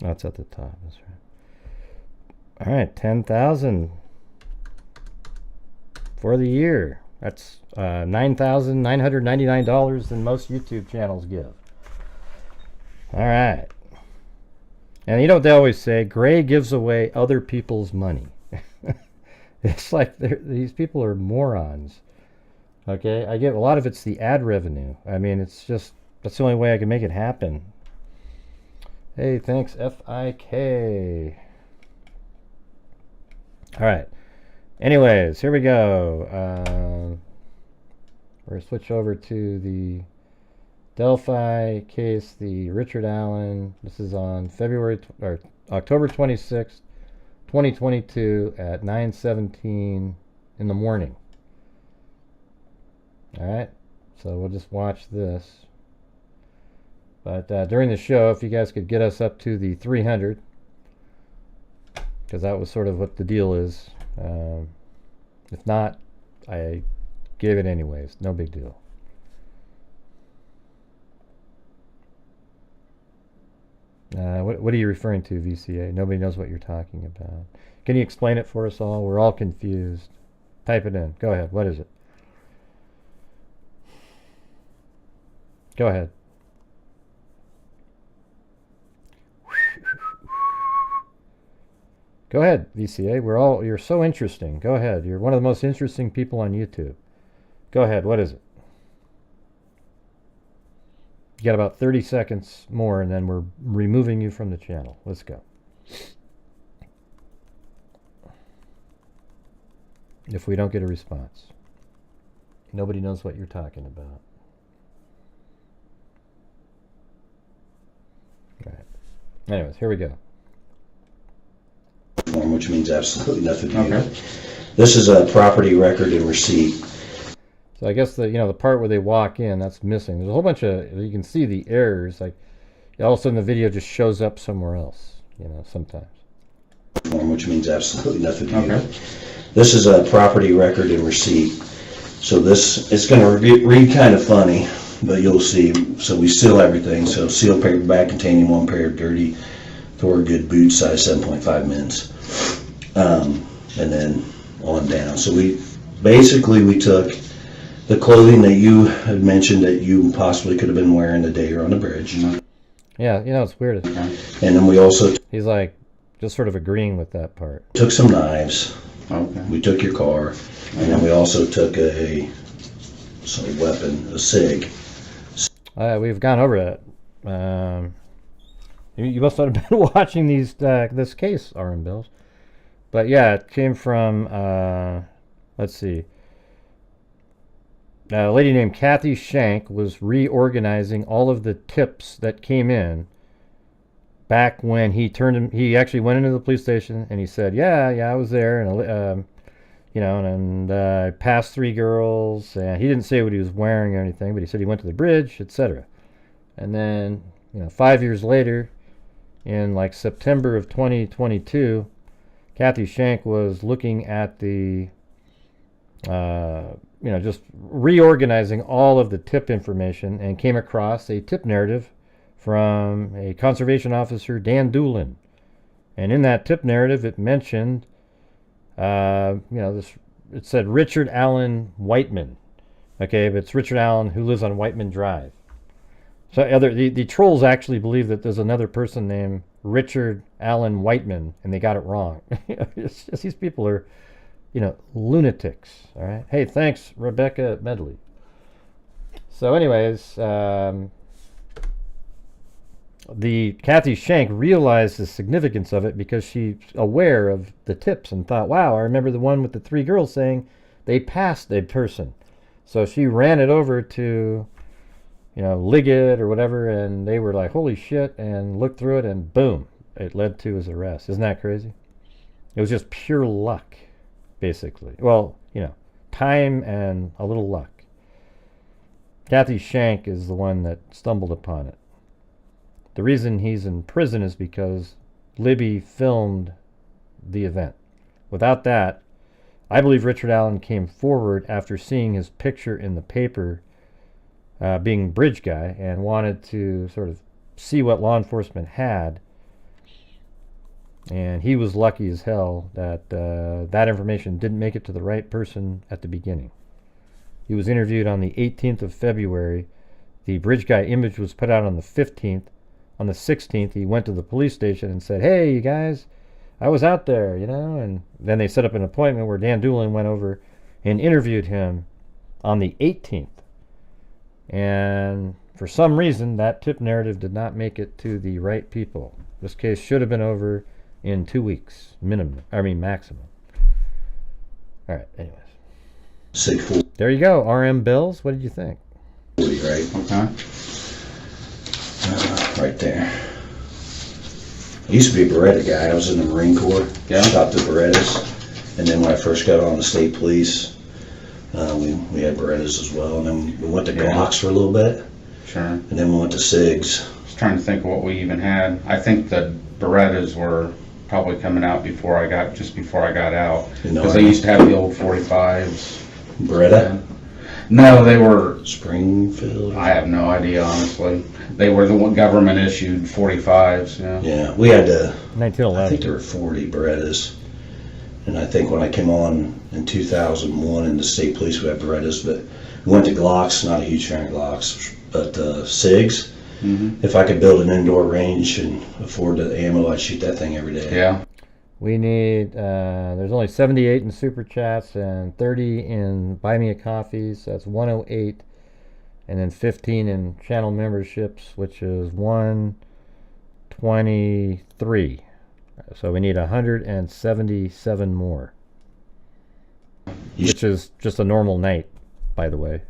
that's at the top. That's right. All right, 10,000 for the year. That's $9,999 than most YouTube channels give. All right. And you know what they always say? Gray gives away other people's money. It's like these people are morons. Okay, I get a lot of it's the ad revenue. I mean, it's just, that's the only way I can make it happen. Hey, thanks, FIK. All right. Anyways, here we go. We're going to switch over to the Delphi case, the Richard Allen. This is on October 26th, 2022 at 9:17 in the morning. All right, so we'll just watch this. But during the show, if you guys could get us up to the 300, because that was sort of what the deal is. If not, I gave it anyways. No big deal. What are you referring to, VCA? Nobody knows what you're talking about. Can you explain it for us all? We're all confused. Type it in. Go ahead. What is it? Go ahead. Go ahead, VCA. You're so interesting. Go ahead. You're one of the most interesting people on YouTube. Go ahead. What is it? You got about 30 seconds more, and then we're removing you from the channel. Let's go. If we don't get a response. Nobody knows what you're talking about. All right. Anyways, here we go. Which means absolutely nothing to you. This is a property record and receipt. So I guess the part where they walk in, that's missing. There's a whole bunch of, you can see the errors, like all of a sudden the video just shows up somewhere else, sometimes. Which means absolutely nothing to you. This is a property record and receipt. So this, it's going to read kind of funny, but you'll see. So we seal everything. So sealed paperback containing 1 pair of dirty Thorgood boots, size 7.5 mins. And then on down. So we took the clothing that you had mentioned that you possibly could have been wearing the day you're on the bridge. Yeah, it's weird. And then we also He's like just sort of agreeing with that part. took some knives. Okay. We took your car, and then we also took a weapon, a SIG. We've gone over that. You must not have been watching this case, RM Bills. But yeah, it came from, let's see. A lady named Kathy Shank was reorganizing all of the tips that came in back when he actually went into the police station and he said, yeah, I was there, and I passed 3 girls, and he didn't say what he was wearing or anything, but he said he went to the bridge, etc. And then, 5 years later, in like September of 2022, Kathy Shank was looking at the, just reorganizing all of the tip information and came across a tip narrative from a conservation officer, Dan Doolin. And in that tip narrative, it mentioned, it said Richard Allen Whiteman. Okay, but it's Richard Allen who lives on Whiteman Drive. So the trolls actually believe that there's another person named Richard Allen Whiteman, and they got it wrong. It's just, these people are, lunatics. All right. Hey, thanks, Rebecca Medley. So, anyways, the Kathy Shank realized the significance of it because she's aware of the tips and thought, wow, I remember the one with the 3 girls saying they passed a person. So she ran it over to, Liggett or whatever, and they were like, holy shit, and looked through it, and boom, it led to his arrest. Isn't that crazy? It was just pure luck, basically. Well, time and a little luck. Kathy Shank is the one that stumbled upon it. The reason he's in prison is because Libby filmed the event. Without that, I believe Richard Allen came forward after seeing his picture in the paper, being bridge guy, and wanted to sort of see what law enforcement had. And he was lucky as hell that that information didn't make it to the right person at the beginning. He was interviewed on the 18th of February. The bridge guy image was put out on the 15th. On the 16th, he went to the police station and said, hey, you guys, I was out there, and then they set up an appointment where Dan Doolin went over and interviewed him on the 18th. And for some reason, that tip narrative did not make it to the right people. This case should have been over in 2 weeks, maximum. All right, anyways. There you go, RM Bills. What did you think? Right. Okay. Right there. I used to be a Beretta guy. I was in the Marine Corps. Yeah. Shot the Berettas. And then when I first got on the state police, we had Berettas as well. And then we went to Glocks for a little bit. Sure. And then we went to SIGs. I was trying to think of what we even had. I think the Berettas were probably coming out before I got out. Because they used to have the old 45s. Beretta? No, they were Springfield. I have no idea, honestly. They were the one government issued 45s. Yeah, we had 1911. I think there were 40 Berettas. And I think when I came on in 2001 in the state police, we had Berettas, but we went to Glocks. Not a huge fan of Glocks, but SIGs. Mm-hmm. If I could build an indoor range and afford the ammo, I'd shoot that thing every day. Yeah. We need, there's only 78 in Super Chats and 30 in Buy Me a Coffee, so that's 108. And then 15 in channel memberships, which is 123. So we need 177 more. Which is just a normal night, by the way.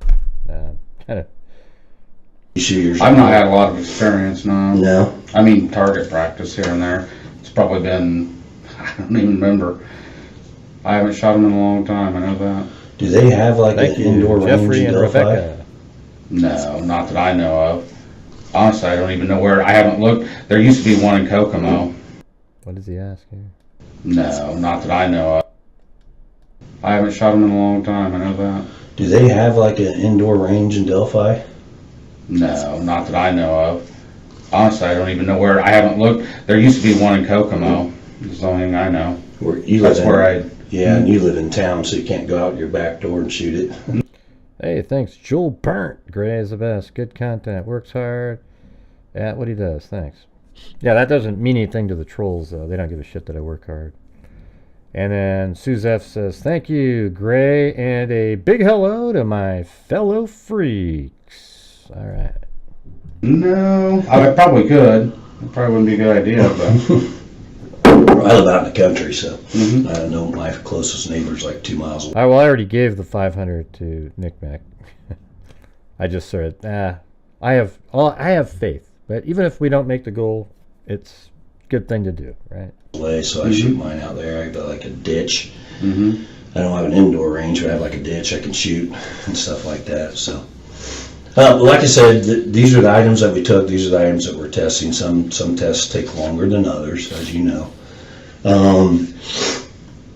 Kind of. I've not had a lot of experience, no. No? I mean, target practice here and there. It's probably been, I don't even remember. I haven't shot them in a long time, I know that. Do they have like Thank an you, indoor range Jeffrey in and Delphi? Rebecca. No, not that I know of. Honestly, I don't even know where. I haven't looked. There used to be one in Kokomo. What does he ask here? No, not that I know of. I haven't shot them in a long time, I know that. Do they have like an indoor range in Delphi? No, not that I know of. Honestly, I don't even know where. I haven't looked. There used to be one in Kokomo. That's the only thing I know. Where you That's live where in, Yeah, and you live in town, so you can't go out your back door and shoot it. Hey, thanks, Joel Burnt. Gray is the best. Good content. Works hard at what he does. Thanks. Yeah, that doesn't mean anything to the trolls, though. They don't give a shit that I work hard. And then Suzette says, thank you, Gray, and a big hello to my fellow freaks. All right. No, I probably could. It probably wouldn't be a good idea, but... I live out in the country, so I know my closest neighbor's like 2 miles away. All right, well, I already gave the 500 to Nick Mac. I just said, I have faith. But even if we don't make the goal, it's a good thing to do, right? So I shoot mine out there. I got like a ditch. I don't have an indoor range, but I have like a ditch I can shoot and stuff like that. So, like I said, these are the items that we took. These are the items that we're testing. Some tests take longer than others, as you know.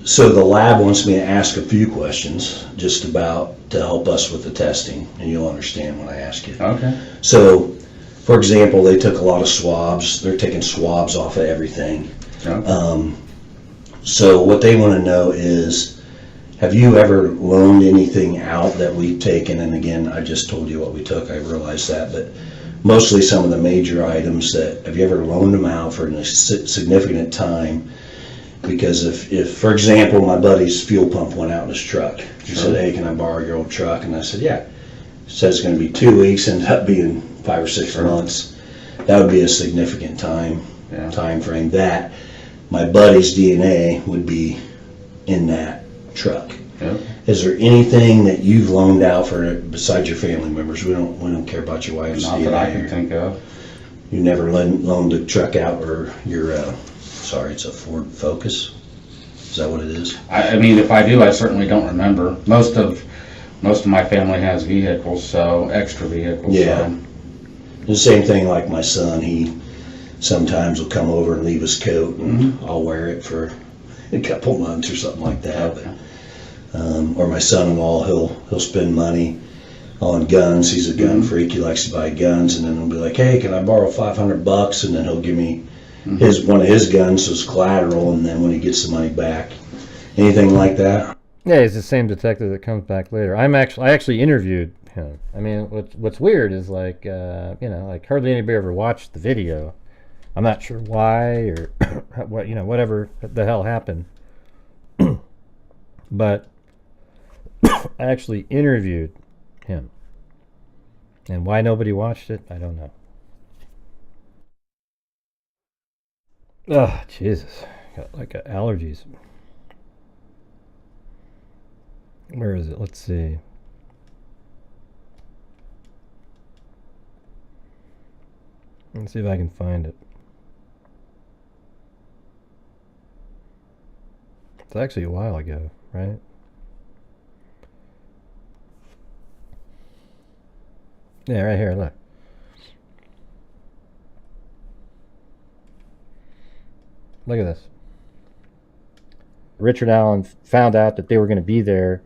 So the lab wants me to ask a few questions just about to help us with the testing, and you'll understand when I ask you. Okay. So, for example, they took a lot of swabs. They're taking swabs off of everything. Okay. So what they want to know is, have you ever loaned anything out that we've taken? And again, I just told you what we took. I realized that, but mostly some of the major items that, have you ever loaned them out for a significant time? Because if for example, my buddy's fuel pump went out in his truck. He said, hey, can I borrow your old truck? And I said, yeah. He said it's going to be 2 weeks, ended up being 5 or 6 months. That would be a significant time frame. That my buddy's DNA would be in that truck. Yeah. Is there anything that you've loaned out for besides your family members? We don't care about your wife's Not DNA. that I can think of. You never loaned a truck out, or your sorry, it's a Ford Focus. Is that what it is? I mean, if I do, I certainly don't remember. Most of my family has vehicles, so extra vehicles. Yeah. So. The same thing like my son. He sometimes will come over and leave his coat, and I'll wear it for a couple months or something like that. Okay. Or my son-in-law, he'll spend money on guns. He's a gun freak. He likes to buy guns, and then he'll be like, "Hey, can I borrow $500?" And then he'll give me one of his guns as collateral, and then when he gets the money back, anything like that. Yeah, he's the same detective that comes back later. I actually interviewed him. I mean, what's weird is like like hardly anybody ever watched the video. I'm not sure why or what whatever the hell happened. But I actually interviewed him. And why nobody watched it, I don't know. Oh, Jesus. Got like allergies. Where is it? Let's see. Let's see if I can find it. It's actually a while ago, right? Yeah, right here, look. Look at this. Richard Allen found out that they were going to be there,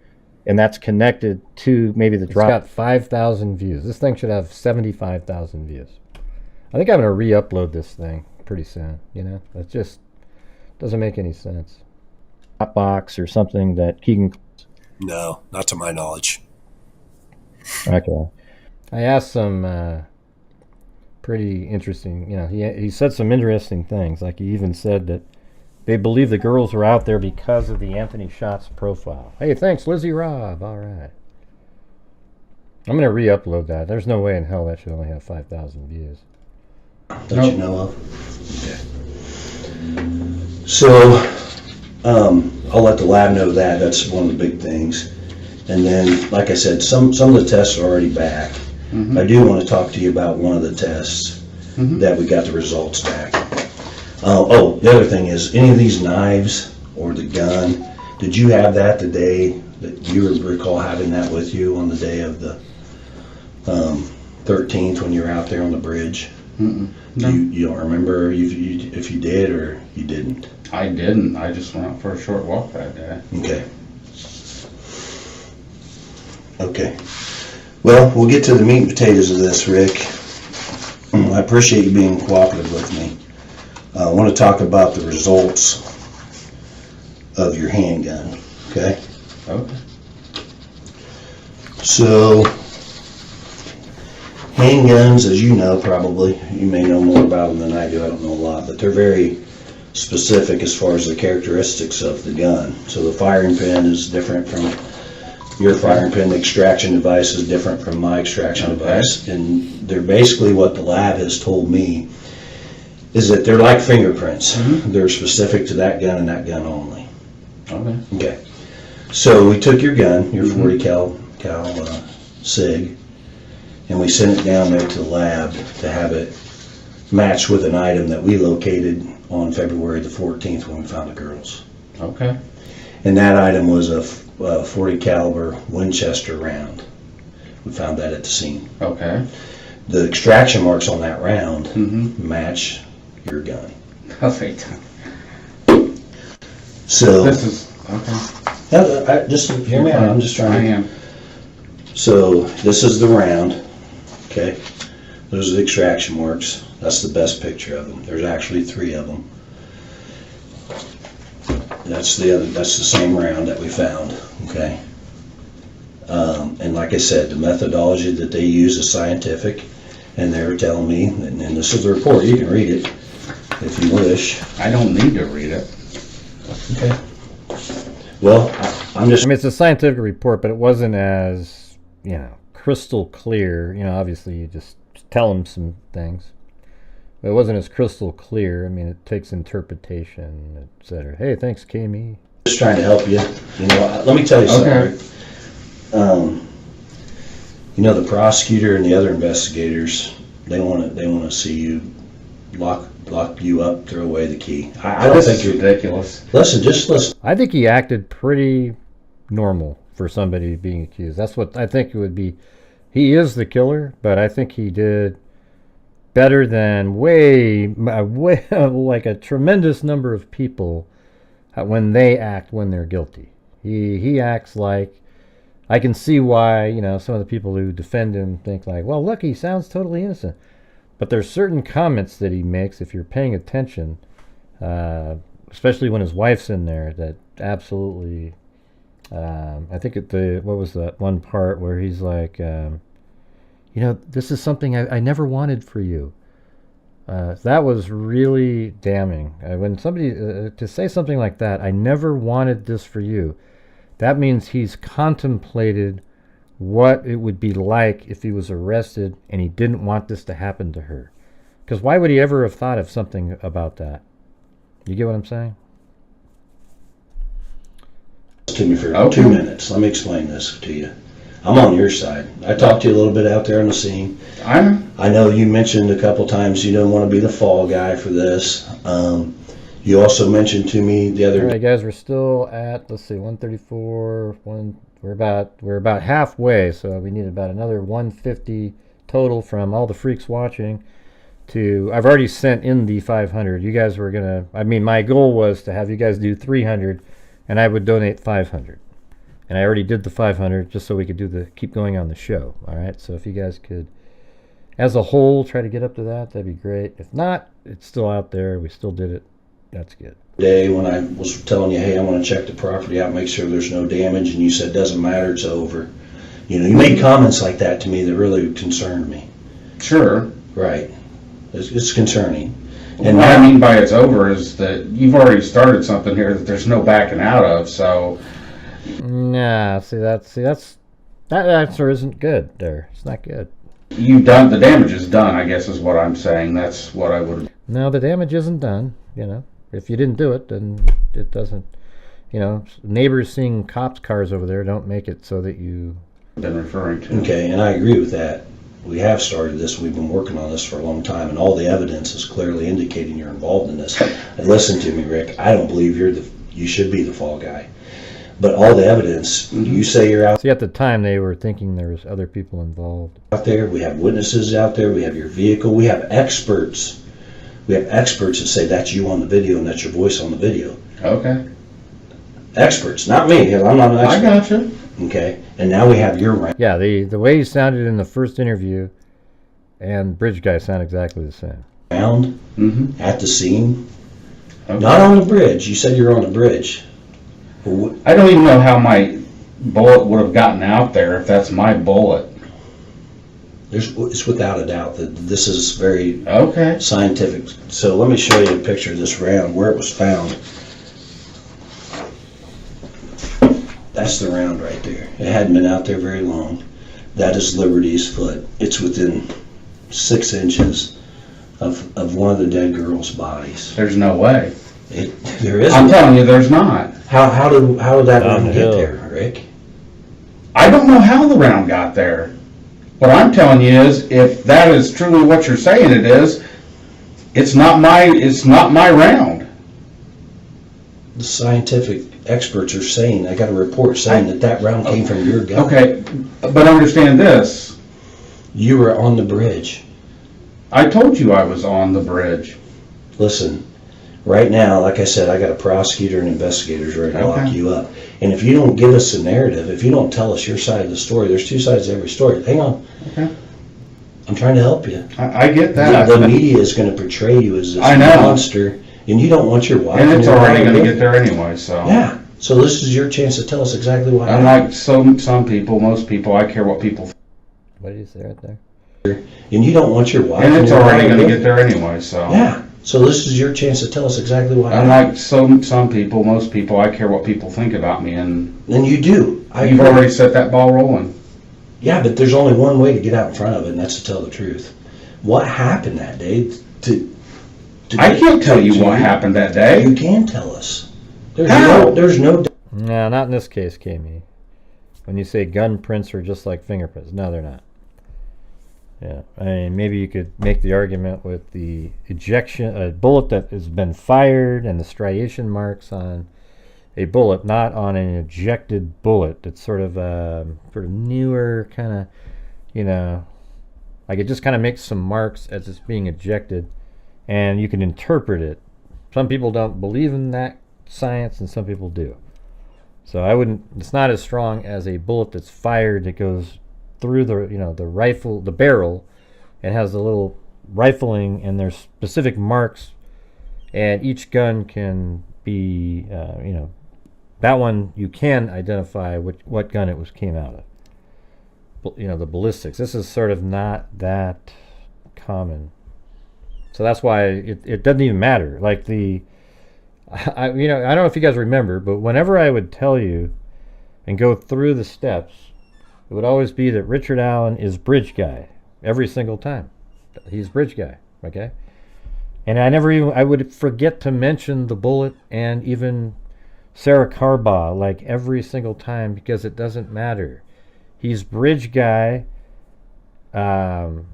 and that's connected to maybe the drop. It's got 5,000 views. This thing should have 75,000 views. I think I'm going to re-upload this thing pretty soon, It just doesn't make any sense. Box or something that Keegan... No, not to my knowledge. Okay. I asked some pretty interesting, he said some interesting things. Like he even said that they believe the girls were out there because of the Anthony Shots profile. Hey, thanks, Lizzie Robb. All right. I'm going to re-upload that. There's no way in hell that should only have 5,000 views. That you know of? Okay. So, I'll let the lab know that. That's one of the big things. And then, like I said, some of the tests are already back. I do want to talk to you about one of the tests that we got the results back. The other thing is, any of these knives or the gun, did you have that the day You recall having that with you on the day of the 13th when you were out there on the bridge? No. You don't remember if you did or you didn't? I didn't. I just went out for a short walk that day. Okay. Okay. Well, we'll get to the meat and potatoes of this, Rick. I appreciate you being cooperative with me. I want to talk about the results of your handgun, okay? Okay. So, handguns, as you know probably, you may know more about them than I do, I don't know a lot, but they're very specific as far as the characteristics of the gun. So the firing pin is different from your firing pin, the extraction device is different from my extraction device, and they're basically what the lab has told me is that they're like fingerprints. They're specific to that gun and that gun only. Okay. So we took your gun, your 40 cal SIG, and we sent it down there to the lab to have it matched with an item that we located on February the 14th when we found the girls. Okay. And that item was a 40 caliber Winchester round. We found that at the scene. Okay. The extraction marks on that round match your gun. Perfect. So this is okay. Just hear me out. I'm just trying. I am. So this is the round. Okay. Those are the extraction marks. That's the best picture of them. There's actually 3 of them. That's the same round that we found. Okay. And like I said, the methodology that they use is scientific, and they were telling me, and this is the report. You can read it if you wish. I don't need to read it. Okay. Well, I'm just. I mean, it's a scientific report, but it wasn't as, crystal clear. Obviously, you just tell them some things. But it wasn't as crystal clear. I mean, it takes interpretation, etc. Hey, thanks, Kami. Just trying to help you. Let me tell you something. The prosecutor and the other investigators, they want to see you lock you up, throw away the key. I don't think you're ridiculous. Listen. I think he acted pretty normal for somebody being accused. That's what I think it would be. He is the killer, but I think he did better than way like a tremendous number of people when they act when they're guilty. He acts like, I can see why, some of the people who defend him think like, well, look, he sounds totally innocent. But there's certain comments that he makes, if you're paying attention, especially when his wife's in there, that absolutely, I think what was that one part where he's like, this is something I never wanted for you. That was really damning. When somebody, to say something like that, I never wanted this for you, that means he's contemplated what it would be like if he was arrested and he didn't want this to happen to her. Because why would he ever have thought of something about that? You get what I'm saying? To me for 2 minutes. Let me explain this to you. I'm on your side. I talked to you a little bit out there on the scene. I know you mentioned a couple times you don't want to be the fall guy for this. You also mentioned to me the other. All right, guys, we're still at 134. We're about halfway, so we need about another 150 total from all the freaks watching. I've already sent in the 500. You guys were gonna. My goal was to have you guys do 300, and I would donate 500. And I already did the 500 just so we could keep going on the show. All right, so if you guys could, as a whole, try to get up to that, that'd be great. If not, it's still out there. We still did it. That's good. Day when I was telling you, hey, I want to check the property out, make sure there's no damage, and you said, doesn't matter, it's over. You made comments like that to me that really concerned me. Sure. Right. It's concerning. And what I mean by it's over is that you've already started something here that there's no backing out of, so. Nah, that answer isn't good there. It's not good. The damage is done, I guess is what I'm saying. That's what I would. No, the damage isn't done, If you didn't do it, then it doesn't, neighbors seeing cops' cars over there don't make it so that you. Been referring to. Okay, and I agree with that. We have started this. We've been working on this for a long time, and all the evidence is clearly indicating you're involved in this. And listen to me, Rick. I don't believe you should be the fall guy. But all the evidence, you say you're out See, at the time, they were thinking there was other people involved. there, we have witnesses out there, we have your vehicle, we have experts. We have experts that say that's you on the video and that's your voice on the video. Okay. Experts, not me, because I'm not an expert. I gotcha. Okay, and now we have your rank. Yeah, the way he sounded in the first interview and Bridge Guy sound exactly the same. Round Mm-hmm. at the scene, Okay. not on the bridge. You said you're on the bridge. I don't even know how my bullet would have gotten out there if that's my bullet. It's without a doubt that this is very Okay. scientific. So let me show you a picture of this round, where it was found. That's the round right there. It hadn't been out there very long. That is Liberty's foot. It's within 6 inches of one of the dead girls' bodies. There's no way. There isn't. I'm telling you, there's not. How did that Down round the get hill. there, Rick? I don't know how the round got there. What I'm telling you is, if that is truly what you're saying it is, it's not my round. The scientific experts are saying, I got a report saying that round came from your gun. Okay, but understand this. You were on the bridge. I told you I was on the bridge. Listen, right now, like I said, I got a prosecutor and investigators ready to Okay. lock you up. And if you don't give us a narrative, if you don't tell us your side of the story, there's 2 sides to every story. Hang on. Okay. I'm trying to help you. I get that. The media is going to portray you as this I know. monster, and you don't want your wife. And it's your already daughter going to to get there anyway, so. Yeah. So this is your chance to tell us exactly what happened. Unlike some people, most people, I care what people think. What did you say right there? And you don't want your wife. And it's your already daughter going to get there anyway, so. Yeah. So this is your chance to tell us exactly what happened. Unlike some people, most people, I care what people think about me, and And you do. you've already set that ball rolling. Yeah, but there's only one way to get out in front of it, and that's to tell the truth. What happened that day? I can't tell you what happened that day. You can tell us. How? There's no. No, not in this case, Kami. When you say gun prints are just like fingerprints. No, they're not. Yeah, I mean, maybe you could make the argument with the ejection, a bullet that has been fired and the striation marks on a bullet, not on an ejected bullet. It's sort of newer, kind of, like it just kind of makes some marks as it's being ejected, and you can interpret it. Some people don't believe in that science, and some people do. So I wouldn't. It's not as strong as a bullet that's fired that goes through the rifle, the barrel, and has a little rifling, and there's specific marks, and each gun can be, that one you can identify what gun it came out of. The ballistics. This is sort of not that common, so that's why it doesn't even matter. Like I don't know if you guys remember, but whenever I would tell you and go through the steps, it would always be that Richard Allen is Bridge Guy every single time. He's Bridge Guy, okay? And I would forget to mention the bullet and even Sarah Carbaugh like every single time, because it doesn't matter. He's Bridge Guy, all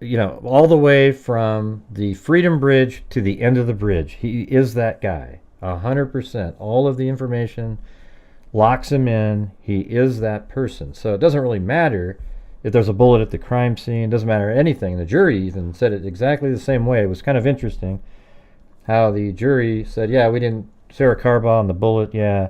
the way from the Freedom Bridge to the end of the bridge. He is that guy, 100%. All of the information locks him in. He is that person. So it doesn't really matter if there's a bullet at the crime scene. It doesn't matter anything. The jury even said it exactly the same way. It was kind of interesting how the jury said, yeah, we didn't, Sarah Carbaugh on the bullet, yeah,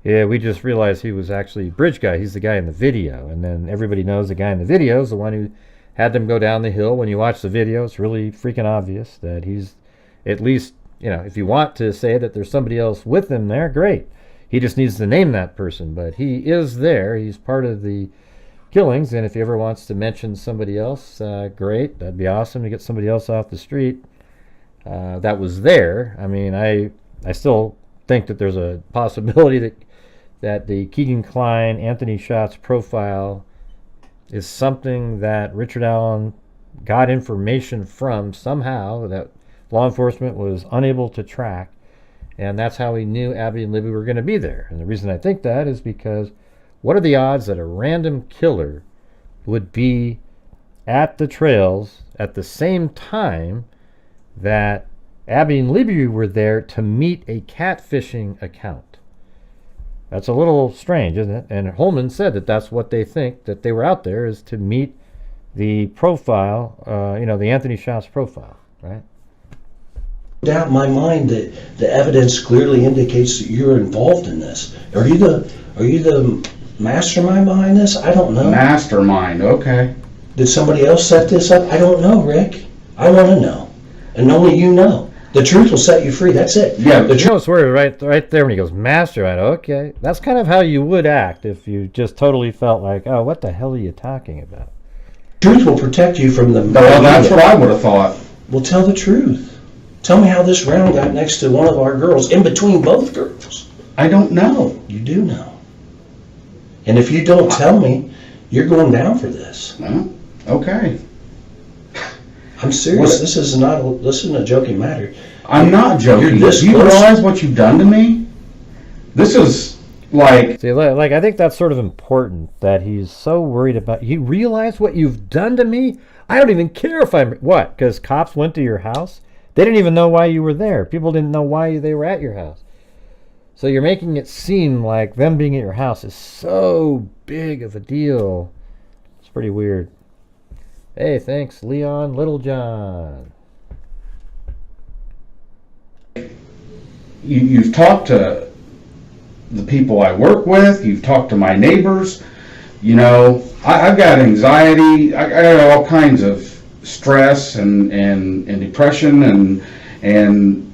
we just realized he was actually Bridge Guy. He's the guy in the video. And then everybody knows the guy in the video is the one who had them go down the hill. When you watch the video, it's really freaking obvious that he's, at least, if you want to say that there's somebody else with him there, great. He just needs to name that person, but he is there. He's part of the killings, and if he ever wants to mention somebody else, great. That'd be awesome to get somebody else off the street that was there. I mean, I still think that there's a possibility that the Keegan Kline, Anthony Schatz profile is something that Richard Allen got information from somehow that law enforcement was unable to track. And that's how he knew Abby and Libby were going to be there. And the reason I think that is because what are the odds that a random killer would be at the trails at the same time that Abby and Libby were there to meet a catfishing account? That's a little strange, isn't it? And Holman said that that's what they think, that they were out there, is to meet the profile, the Anthony Schaaf's profile, right? Doubt in my mind that the evidence clearly indicates that you're involved in this. Are you the mastermind behind this? I don't know. Mastermind, okay. Did somebody else set this up? I don't know, Rick. I want to know. And only you know. The truth will set you free. That's it. Yeah, the truth word right there when he goes, mastermind. Okay, that's kind of how you would act if you just totally felt like, oh, what the hell are you talking about? Truth will protect you from the... Well, that's what I would have thought. Well, tell the truth. Tell me how this round got next to one of our girls, in between both girls. I don't know. You do know. And if you don't tell me, you're going down for this. Well, okay. I'm serious. This isn't a joking matter. I'm not joking. Do you realize what you've done to me? This is like... See, like, I think that's sort of important, that he's so worried about... You realize what you've done to me? I don't even care if I'm... What? Because cops went to your house? They didn't even know why you were there. People didn't know why they were at your house. So you're making it seem like them being at your house is so big of a deal. It's pretty weird. Hey, thanks, Leon Littlejohn. You've talked to the people I work with. You've talked to my neighbors. You know, I've got anxiety. I got all kinds of stress and depression. And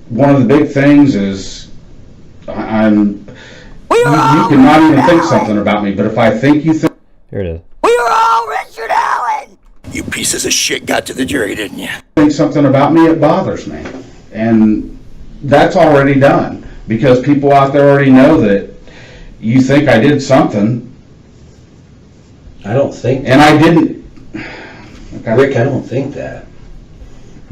one of the big things is you cannot even think something about me. But if I think you think... Here it is. We were all Richard Allen! You pieces of shit got to the jury, didn't you? Think something about me, it bothers me. And that's already done, because people out there already know that you think I did something. I don't think... And I didn't... Okay. Rick, I don't think that.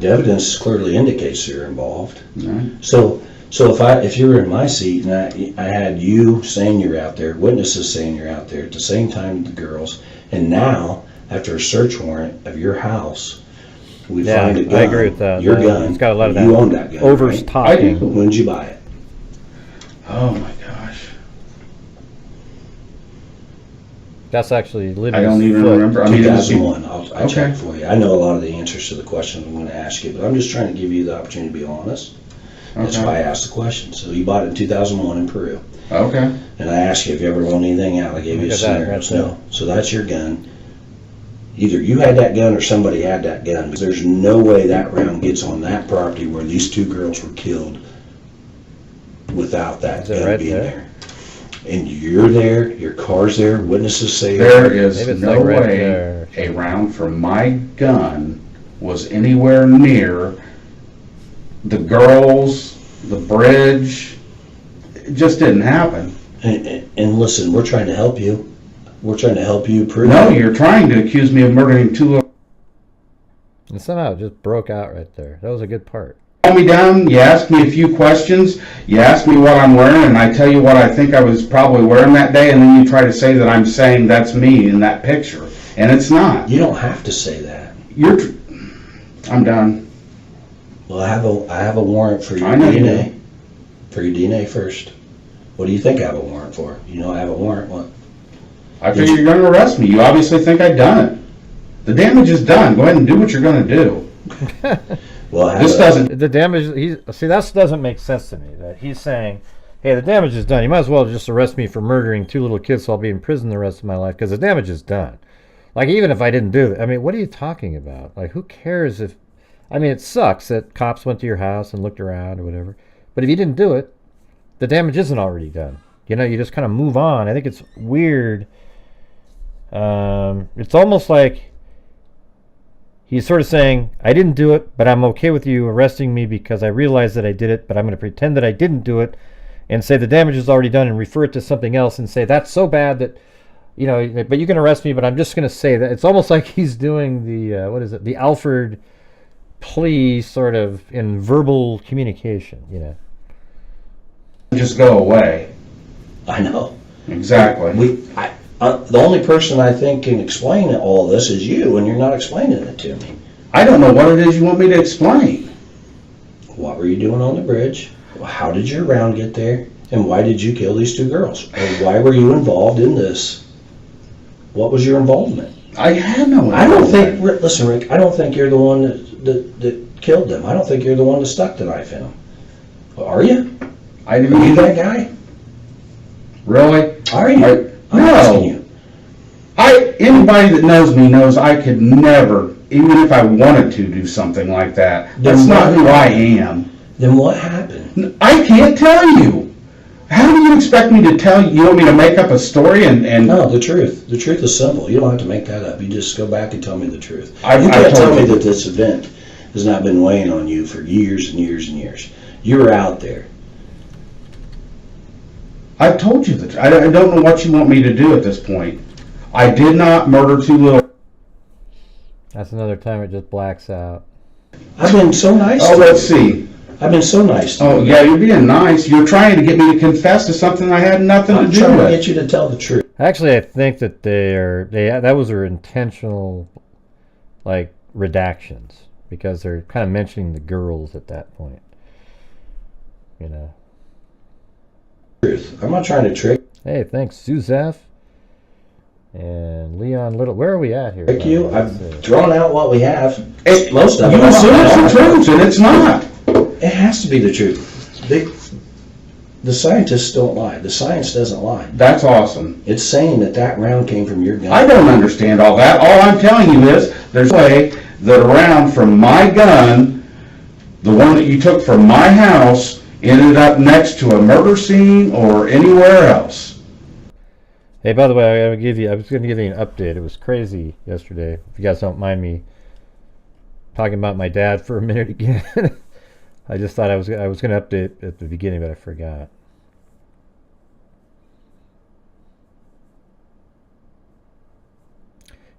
The evidence clearly indicates you're involved. Right. So if you were in my seat and I had you saying you're out there, witnesses saying you're out there at the same time with the girls, and now, after a search warrant of your house, we find a gun. I agree with that. Your gun. It's got a lot of that. You own that gun, Over's right? talking. When did you buy it? Oh my gosh. That's actually Libby's I don't even foot. remember. 2001. I'll Okay. check for you. I know a lot of the answers to the questions I'm going to ask you, but I'm just trying to give you the opportunity to be honest. That's Okay. why I asked the question. So you bought it in 2001 in Peru. Okay. And I asked you if you ever loaned anything out. I gave you a Look at that, scenario. right there. No. So that's your gun. Either you had that gun or somebody had that gun. Because there's no way that round gets on that property where these two girls were killed without that Is it gun right being there? there. And you're there, your car's there, witnesses say There is Maybe it's no like right way there. a round from my gun was anywhere near the girls, the bridge. It just didn't happen. And listen, we're trying to help you. We're trying to help you prove No, it. you're trying to accuse me of murdering two little... And somehow it just broke out right there. That was a good part. Calm me down, you ask me a few questions, you ask me what I'm wearing, and I tell you what I think I was probably wearing that day, and then you try to say that I'm saying that's me in that picture. And it's not. You don't have to say that. I'm done. Well, I have a warrant for your I know you DNA. For your DNA first. What do you think I have a warrant for? You know I have a warrant. What? I figure you're going to arrest me. You obviously think I've done it. The damage is done. Go ahead and do what you're going to do. Well, this doesn't... The damage, that doesn't make sense to me. That he's saying, hey, the damage is done. You might as well just arrest me for murdering two little kids so I'll be in prison the rest of my life, because the damage is done. Like, even if I didn't do it, I mean, what are you talking about? Like, who cares if... I mean, it sucks that cops went to your house and looked around or whatever. But if you didn't do it, the damage isn't already done. You know, you just kind of move on. I think it's weird. It's almost like he's sort of saying, I didn't do it, but I'm okay with you arresting me because I realize that I did it, but I'm going to pretend that I didn't do it and say the damage is already done and refer it to something else and say that's so bad that, you know, but you can arrest me, but I'm just going to say that. It's almost like he's doing the, the Alfred plea sort of in verbal communication, you know. Just go away. I know. Exactly. The only person I think can explain all this is you, and you're not explaining it to me. I don't know what it is you want me to explain. What were you doing on the bridge? How did your round get there? And why did you kill these two girls? Or why were you involved in this? What was your involvement? I had no involvement. I don't think, listen, Rick, I don't think you're the one that killed them. I don't think you're the one that stuck the knife in them. Are you? I didn't. Are you that guy? Really? Are you? I'm asking you. Anybody that knows me knows I could never, even if I wanted to, do something like that. That's not who I am. Then what happened? I can't tell you. How do you expect me to tell you? You want me to make up a story and... No, the truth. The truth is simple. You don't have to make that up. You just go back and tell me the truth. You I can't tell me that this event has not been weighing on you for years and years and years. You were out there. I've told you that. I don't know what you want me to do at this point. I did not murder two little... That's another time it just blacks out. I've been so nice to you. Let's see. I've been so nice to you. Oh, yeah, you're being nice. You're trying to get me to confess to something I had nothing to do with. I'm trying to get you to tell the truth. Actually, I think that that was their intentional, like, redactions, because they're kind of mentioning the girls at that point. You know. I'm not trying to trick. Hey, thanks, Suzef. And Leon Little. Where are we at here? Trick you? I've drawn out what we have. Most of it. You assume it's the truth, and it's not. It has to be the truth. The scientists don't lie. The science doesn't lie. That's awesome. It's saying that round came from your gun. I don't understand all that. All I'm telling you is there's a way that a round from my gun, the one that you took from my house, ended up next to a murder scene or anywhere else. Hey, by the way, I was going to give you an update. It was crazy yesterday. If you guys don't mind me talking about my dad for a minute again. I just thought I was going to update at the beginning, but I forgot.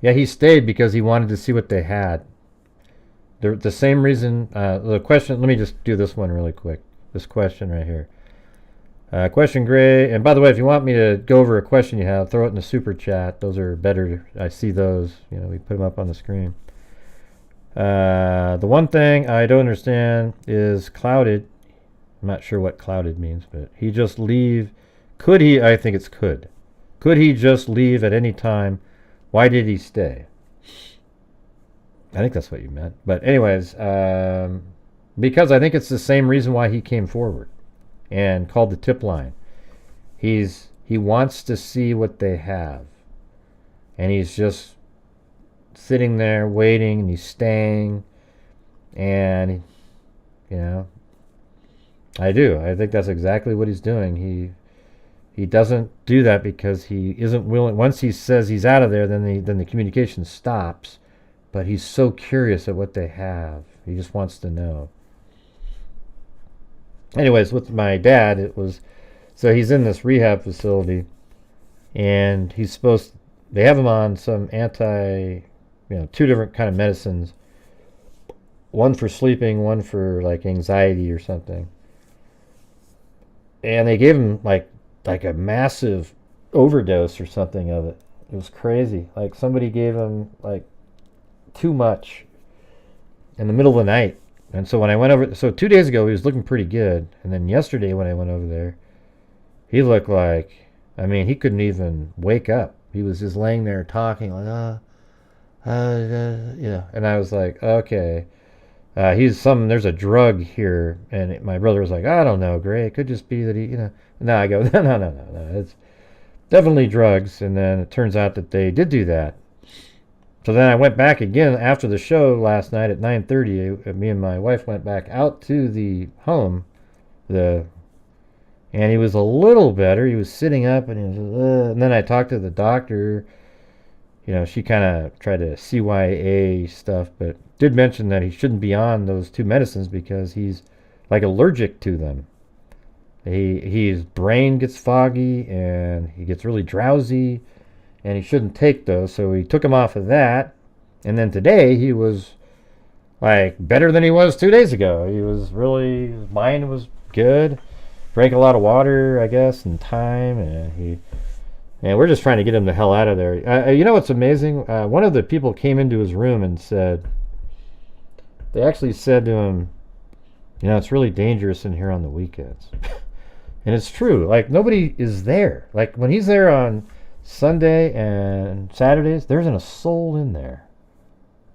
Yeah, he stayed because he wanted to see what they had. The same reason. The question. Let me just do this one really quick. This question right here. Question Gray, and by the way, if you want me to go over a question you have, throw it in the super chat. Those are better. I see those. You know, we put them up on the screen. The one thing I don't understand is clouded. I'm not sure what clouded means, but he just leave. Could he? I think it's could. Could he just leave at any time? Why did he stay? I think that's what you meant. But anyways, because I think it's the same reason why he came forward and called the tip line. He wants to see what they have, and he's just sitting there waiting, and he's staying, and you know, I think that's exactly what he's doing. He doesn't do that because he isn't willing. Once he says he's out of there, then the communication stops, but he's so curious at what they have. He just wants to know. Anyways, with my dad, it was, so he's in this rehab facility, and they have him on some two different kind of medicines, one for sleeping, one for like anxiety or something. And they gave him like a massive overdose or something of it. It was crazy. Like somebody gave him like too much in the middle of the night. And so when I went over, so 2 days ago he was looking pretty good, and then yesterday when I went over there, he looked like, I mean, he couldn't even wake up. He was just laying there talking like, and I was like, okay, there's a drug here, and my brother was like, I don't know, Gray, it could just be that he, No, I go, no, it's definitely drugs, and then it turns out that they did do that. So then I went back again after the show last night at 9:30. Me and my wife went back out to the home, and he was a little better. He was sitting up, and he was, and then I talked to the doctor. She kind of tried to CYA stuff, but did mention that he shouldn't be on those two medicines because he's like allergic to them. His brain gets foggy, and he gets really drowsy. And he shouldn't take those, so we took him off of that. And then today he was like better than he was 2 days ago. His mind was good. Drank a lot of water, I guess, and time. And we're just trying to get him the hell out of there. You know what's amazing? One of the people came into his room and they actually said to him, it's really dangerous in here on the weekends. And it's true. Like, nobody is there. Like, when he's there on Sunday and Saturdays, there isn't a soul in there.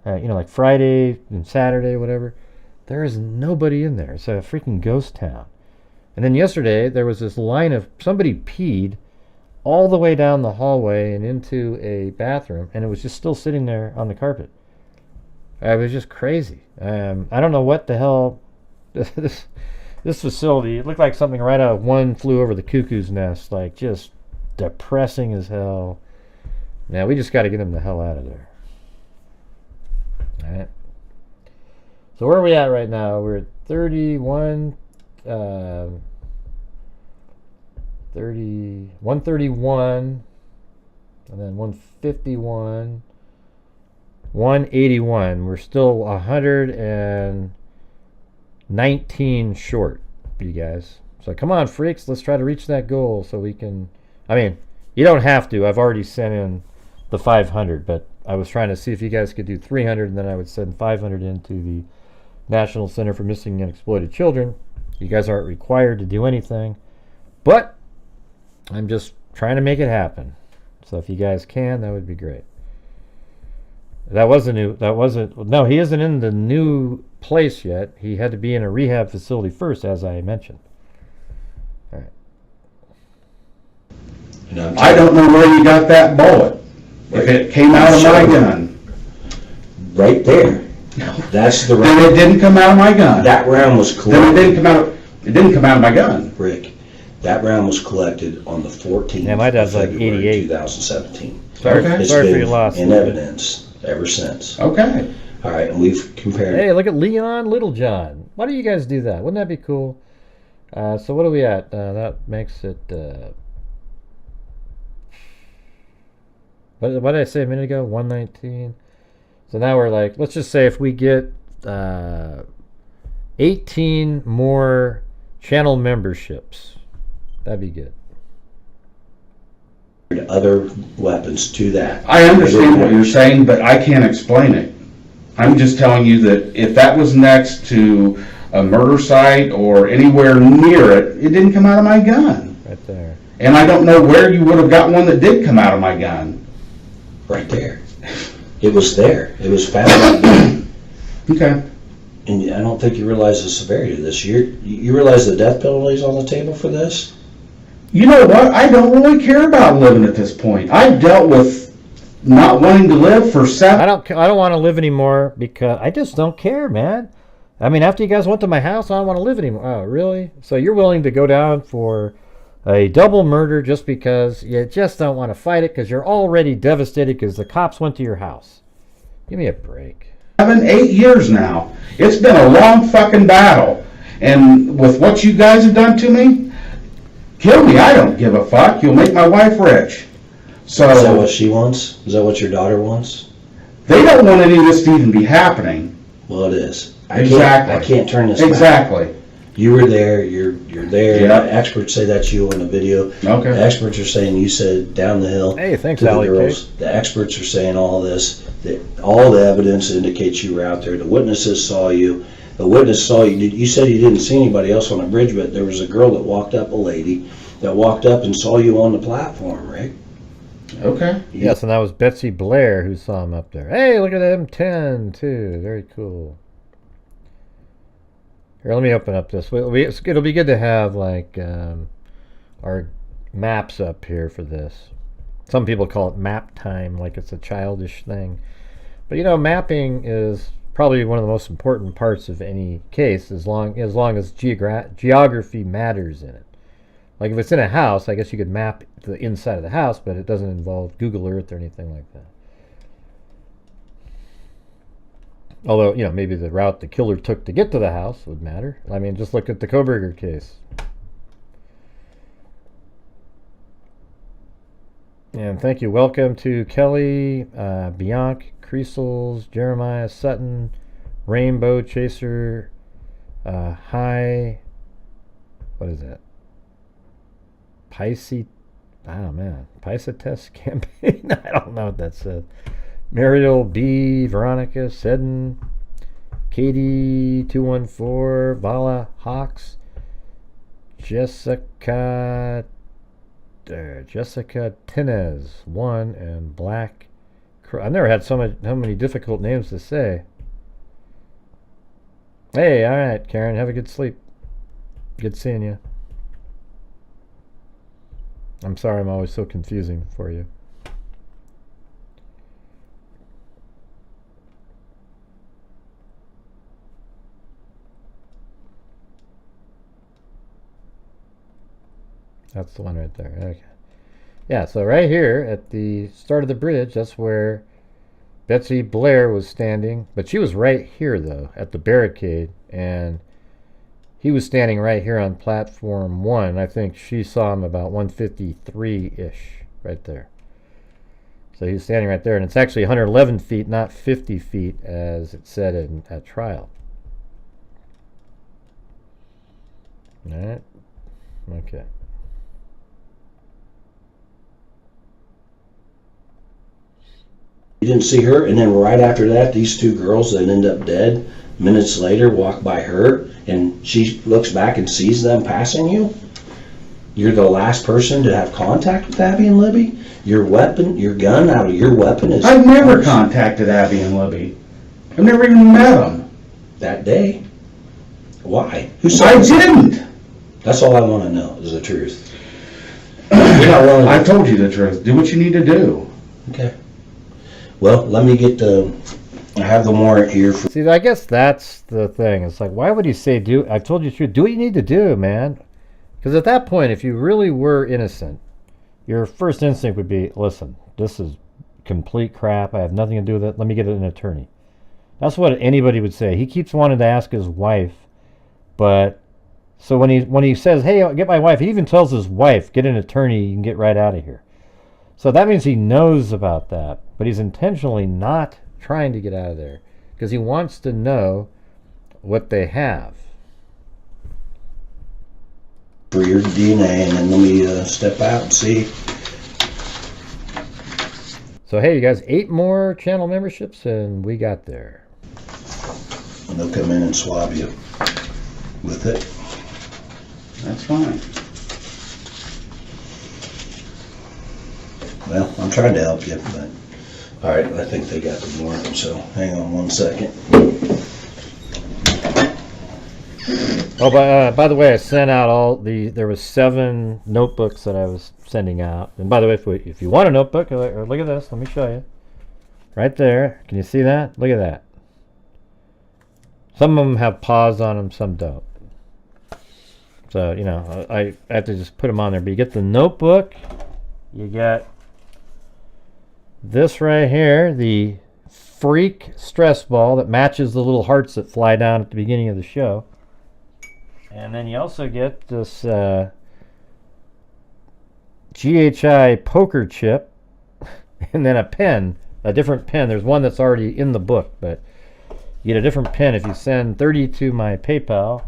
Like Friday and Saturday, whatever. There is nobody in there. It's a freaking ghost town. And then yesterday, there was this line of somebody peed all the way down the hallway and into a bathroom, and it was just still sitting there on the carpet. It was just crazy. I don't know what the hell this facility. It looked like something right out of One Flew Over the Cuckoo's Nest. Like, just depressing as hell. Now we just got to get them the hell out of there. All right. So where are we at right now? We're at 31. 131, and then 151, 181. We're still 119 short, you guys. So come on, freaks, let's try to reach that goal so we can. I mean, you don't have to. I've already sent in the 500, but I was trying to see if you guys could do 300, and then I would send 500 into the National Center for Missing and Exploited Children. You guys aren't required to do anything, but I'm just trying to make it happen. So if you guys can, that would be great. No, he isn't in the new place yet. He had to be in a rehab facility first, as I mentioned. All right. I don't know where you got that bullet. If it came out of my gun. Right there. That's the round. Then it didn't come out of my gun. That round was collected. Then it didn't come out of my gun. Rick, that round was collected on the 14th Yeah, my dad's of like February 88. 2017. Okay. It's Sorry for been your loss. in evidence ever since. Okay. All right, and we've compared. Hey, look at Leon Littlejohn. Why do you guys do that? Wouldn't that be cool? So what are we at? That makes it... what did I say a minute ago? 119. So now we're like, let's just say if we get 18 more channel memberships, that'd be good. Other weapons to that. I understand what you're saying, but I can't explain it. I'm just telling you that if that was next to a murder site or anywhere near it, it didn't come out of my gun. Right there. And I don't know where you would have got one that did come out of my gun. Right there. It was there. It was found. Okay. And I don't think you realize the severity of this. You realize the death penalty is on the table for this? You know what? I don't really care about living at this point. I've dealt with not wanting to live for 7. I don't want to live anymore because I just don't care, man. I mean, after you guys went to my house, I don't want to live anymore. Oh, really? So you're willing to go down for a double murder just because you just don't want to fight it because you're already devastated because the cops went to your house? Give me a break. 8 years now. It's been a long fucking battle. And with what you guys have done to me, kill me, I don't give a fuck. You'll make my wife rich. So Is that what she wants? Is that what your daughter wants? They don't want any of this to even be happening. Well, it is. Exactly. I can't turn this back. Exactly. You were there. You're there. Yeah. Experts say that's you in the video. Okay. The experts are saying you said down the hill. Hey, thanks, to the Allie girls. Kate. The experts are saying all this. That all the evidence indicates you were out there. The witnesses saw you. The witness saw you. You said you didn't see anybody else on the bridge, but there was a girl that walked up, a lady that walked up and saw you on the platform, Rick. Okay. Yes, and that was Betsy Blair who saw him up there. Hey, look at M10 too. Very cool. Here, let me open up this. It'll be good to have like our maps up here for this. Some people call it map time, like it's a childish thing. But you know, mapping is probably one of the most important parts of any case, as long as geography matters in it. Like if it's in a house, I guess you could map the inside of the house, but it doesn't involve Google Earth or anything like that. Although, you know, maybe the route the killer took to get to the house would matter. I mean, just look at the Koberger case. And thank you. Welcome to Kelly, Bianc, Creasels, Jeremiah, Sutton, Rainbow Chaser, Hi, what is that? Pisces Test Campaign? I don't know what that says. Mariel B, Veronica, Seddon, Katie 214, Vala Hawks, Jessica Tinez 1 and Black. I've never had so many difficult names to say. Hey, all right, Karen, have a good sleep. Good seeing you. I'm sorry I'm always so confusing for you. That's the one right there. Okay. Yeah, so right here at the start of the bridge, that's where Betsy Blair was standing. But she was right here, though, at the barricade. And he was standing right here on platform 1. I think she saw him about 153-ish right there. So he was standing right there. And it's actually 111 feet, not 50 feet, as it said at trial. All right. Okay. You didn't see her, and then right after that, these two girls that end up dead, minutes later, walk by her, and she looks back and sees them passing you? You're the last person to have contact with Abby and Libby? Your weapon, your gun out of your weapon is... I've never contacted Abby and Libby. I've never even met them. That day? Why? Who I didn't! That's all I want to know, is the truth. You're not willing to... I told you the truth. Do what you need to do. Okay. Well, let me get I have the warrant here for... See, I guess that's the thing. It's like, why would he say, I've told you the truth. Do what you need to do, man. Because at that point, if you really were innocent, your first instinct would be, listen, this is complete crap. I have nothing to do with it. Let me get an attorney. That's what anybody would say. He keeps wanting to ask his wife, but... So when he says, hey, I'll get my wife, he even tells his wife, get an attorney, you can get right out of here. So that means he knows about that, but he's intentionally not trying to get out of there because he wants to know what they have. For your DNA, and then let me step out and see. So hey, you guys, 8 more channel memberships, and we got there. And they'll come in and swab you with it. That's fine. Well, I'm trying to help you, but... All right, I think they got the warrant, so hang on one second. Oh, by the way, I sent out there was 7 notebooks that I was sending out. And by the way, if you want a notebook, look at this. Let me show you. Right there. Can you see that? Look at that. Some of them have paws on them, some don't. So, you know, I have to just put them on there. But you get the notebook. You get this right here, the freak stress ball that matches the little hearts that fly down at the beginning of the show. And then you also get this GHI poker chip, and then a pen, a different pen. There's one that's already in the book, but you get a different pen. If you send 30 to my PayPal,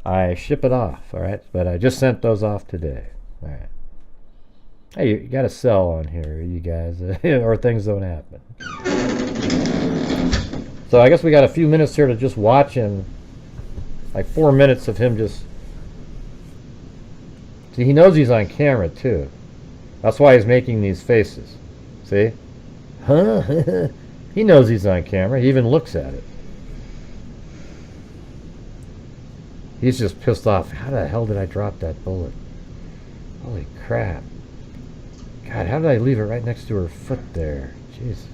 I ship it off, all right? But I just sent those off today, all right? Hey, you got to sell on here, you guys, or things don't happen. So I guess we got a few minutes here to just watch him. Like 4 minutes of him just... See, he knows he's on camera, too. That's why he's making these faces. See? Huh? He knows he's on camera. He even looks at it. He's just pissed off. How the hell did I drop that bullet? Holy crap. God, how did I leave it right next to her foot there? Jesus.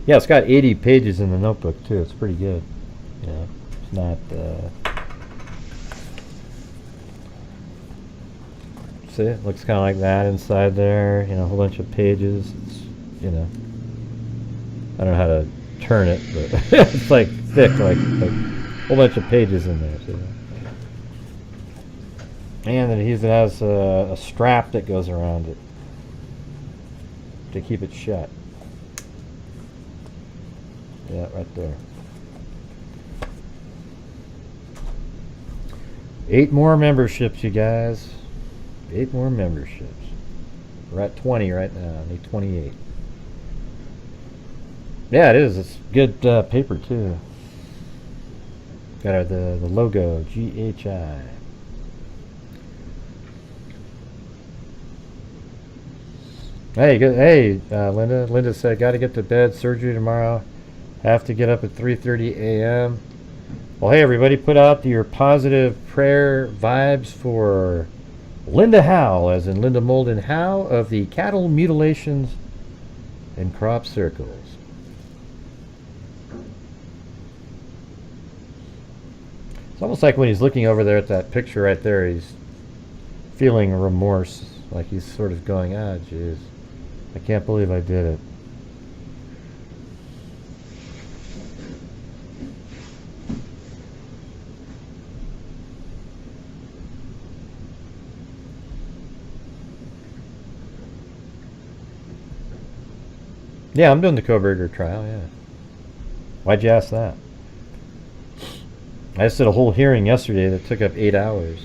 Yeah, it's got 80 pages in the notebook, too. It's pretty good. You know, it's not... See, it looks kind of like that inside there. You know, a whole bunch of pages. It's, you know... I don't know how to turn it, but it's like thick, like a whole bunch of pages in there. See? And then it has a strap that goes around it to keep it shut. Yeah, right there. 8 more memberships, you guys. 8 more memberships. We're at 20 right now. I need 28. Yeah, it is. It's good paper too. Got the logo, GHI. Hey, good. Hey, Linda. Linda said, got to get to bed. Surgery tomorrow. Have to get up at 3:30 a.m. Well, hey, everybody, put out your positive prayer vibes for Linda Howe, as in Linda Molden Howe of the Cattle Mutilations and Crop Circles. It's almost like when he's looking over there at that picture right there, he's feeling remorse, like he's sort of going, ah, jeez, I can't believe I did it. Yeah, I'm doing the Koberger trial, yeah. Why'd you ask that? I just did a whole hearing yesterday that took up 8 hours.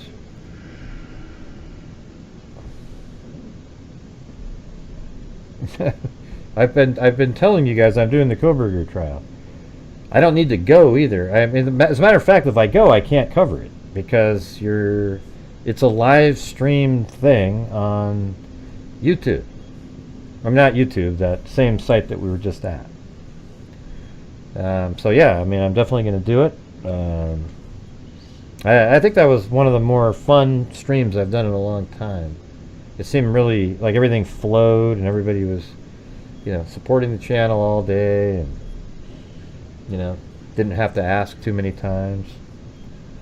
I've been telling you guys I'm doing the Koberger trial. I don't need to go either. I mean, as a matter of fact, if I go, I can't cover it because it's a live stream thing on YouTube. I'm not YouTube, that same site that we were just at. So yeah, I mean, I'm definitely going to do it. I think that was one of the more fun streams I've done in a long time. It seemed really like everything flowed and everybody was, supporting the channel all day and, didn't have to ask too many times.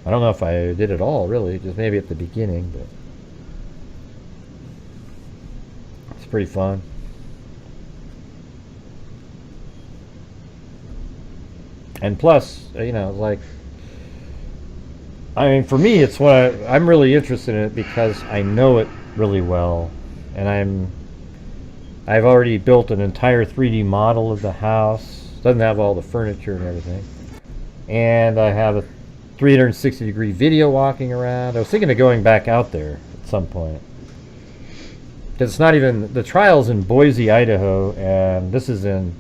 I don't know if I did it all, really, just maybe at the beginning, but it's pretty fun. And plus, like, I mean, for me, it's what I'm really interested in it because I know it really well, and I've already built an entire 3D model of the house. Doesn't have all the furniture and everything, and I have a 360-degree video walking around. I was thinking of going back out there at some point because it's not even the trial's in Boise, Idaho, and this is in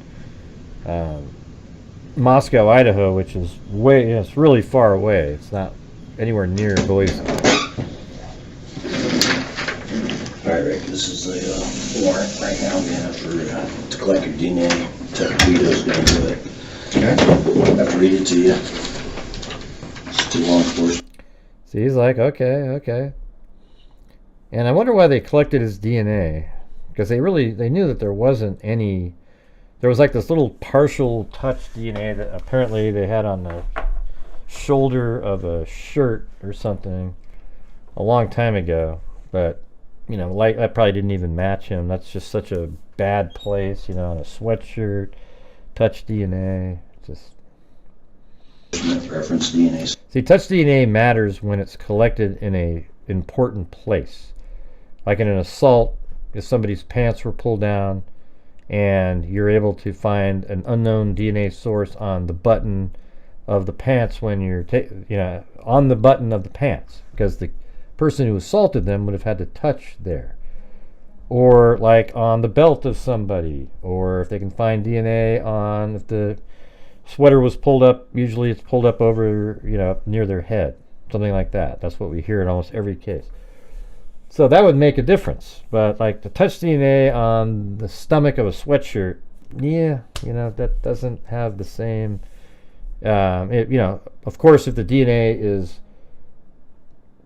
Moscow, Idaho, which is it's really far away. It's not anywhere near Boise. Alright, Rick, this is the warrant right now we have for to collect your DNA. Guido's going to do it. Okay. I have to read it to you. It's to law enforcement. See, he's like, okay. And I wonder why they collected his DNA. Because they knew that there wasn't any. There was like this little partial touch DNA that apparently they had on the shoulder of a shirt or something a long time ago. But, like that probably didn't even match him. That's just such a bad place, on a sweatshirt, touch DNA. Just reference DNA. See, touch DNA matters when it's collected in a important place. Like in an assault, if somebody's pants were pulled down, and you're able to find an unknown DNA source on the button of the pants when you're, on the button of the pants, because the person who assaulted them would have had to touch there. Or like on the belt of somebody, or if they can find DNA on, if the sweater was pulled up, usually it's pulled up over, near their head, something like that. That's what we hear in almost every case. So that would make a difference. But like the touch DNA on the stomach of a sweatshirt, yeah, that doesn't have the same, of course, if the DNA is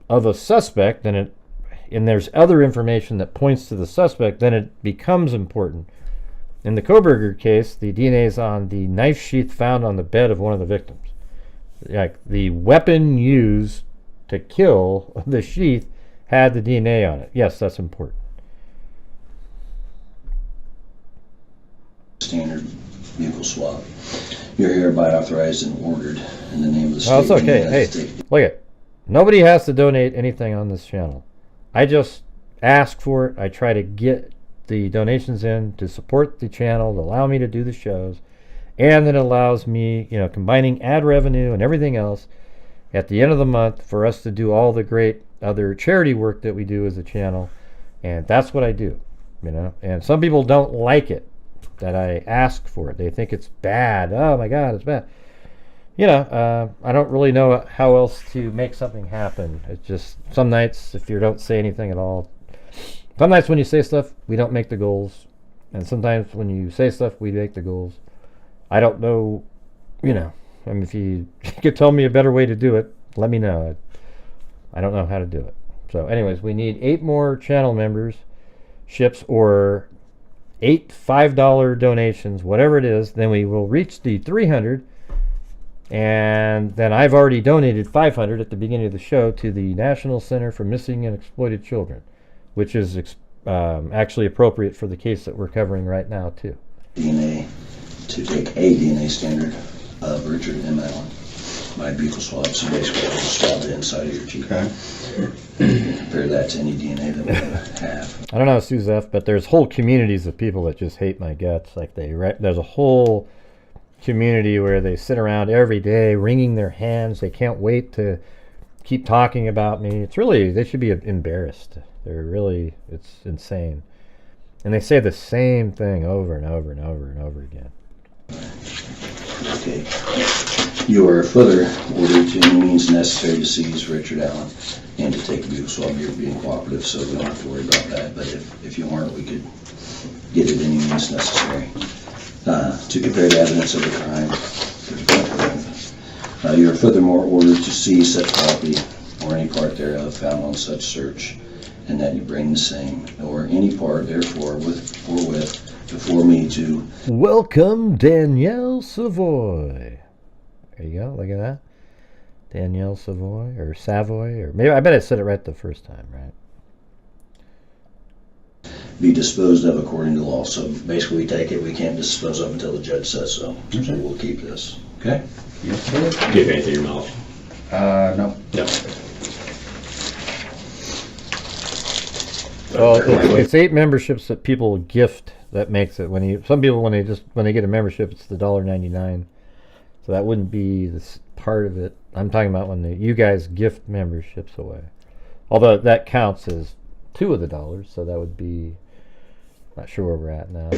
of a suspect, then and there's other information that points to the suspect, then it becomes important. In the Koberger case, the DNA is on the knife sheath found on the bed of one of the victims. Like the weapon used to kill, the sheath had the DNA on it. Yes, that's important. Standard vehicle swap. You're hereby authorized and ordered in the name of the state. Oh, it's okay. Hey, look at. Nobody has to donate anything on this channel. I just ask for it. I try to get the donations in to support the channel, to allow me to do the shows, and it allows me, combining ad revenue and everything else at the end of the month for us to do all the great other charity work that we do as a channel. And that's what I do, And some people don't like it, that I ask for it. They think it's bad. Oh my God, it's bad. You know, I don't really know how else to make something happen. It's just some nights if you don't say anything at all. Some nights when you say stuff, we don't make the goals. And sometimes when you say stuff, we make the goals. I don't know, you know. I mean, if you could tell me a better way to do it, let me know. I don't know how to do it. So anyways, we need 8 more channel memberships or 8 $5 donations, whatever it is. Then we will reach the 300. And then I've already donated 500 at the beginning of the show to the National Center for Missing and Exploited Children, which is actually appropriate for the case that we're covering right now, too. DNA to take a DNA standard of Richard M. Allen. My buccal swab, so basically I'll just swab the inside of your cheek. Okay. Compare that to any DNA that we have. I don't know, Suzette, but there's whole communities of people that just hate my guts. Like there's a whole community where they sit around every day wringing their hands. They can't wait to keep talking about me. It's really, they should be embarrassed. They're really, it's insane. And they say the same thing over and over and over and over again. Okay. You are further ordered to any means necessary to seize Richard Allen and to take a buccal swab. You're being cooperative, so we don't have to worry about that. But if you weren't, we could get it any means necessary. To compare the evidence of the crime. You are furthermore ordered to seize such property or any part thereof found on such search, and that you bring the same or any part therefore with before me to welcome Danielle Savoy. There you go, look at that. Danielle Savoy or Savoy, or maybe I bet I said it right the first time, right? Be disposed of according to law. So basically we take it, we can't dispose of until the judge says so. Okay. So we'll keep this. Okay? Yes, sir. Do you have anything in your mouth? No. No. Well, it's 8 memberships that people gift that makes it. Some people when they get a membership, it's the $1.99. So that wouldn't be this part of it. I'm talking about when you guys gift memberships away. Although that counts as 2 of the dollars, so that would be. Not sure where we're at now.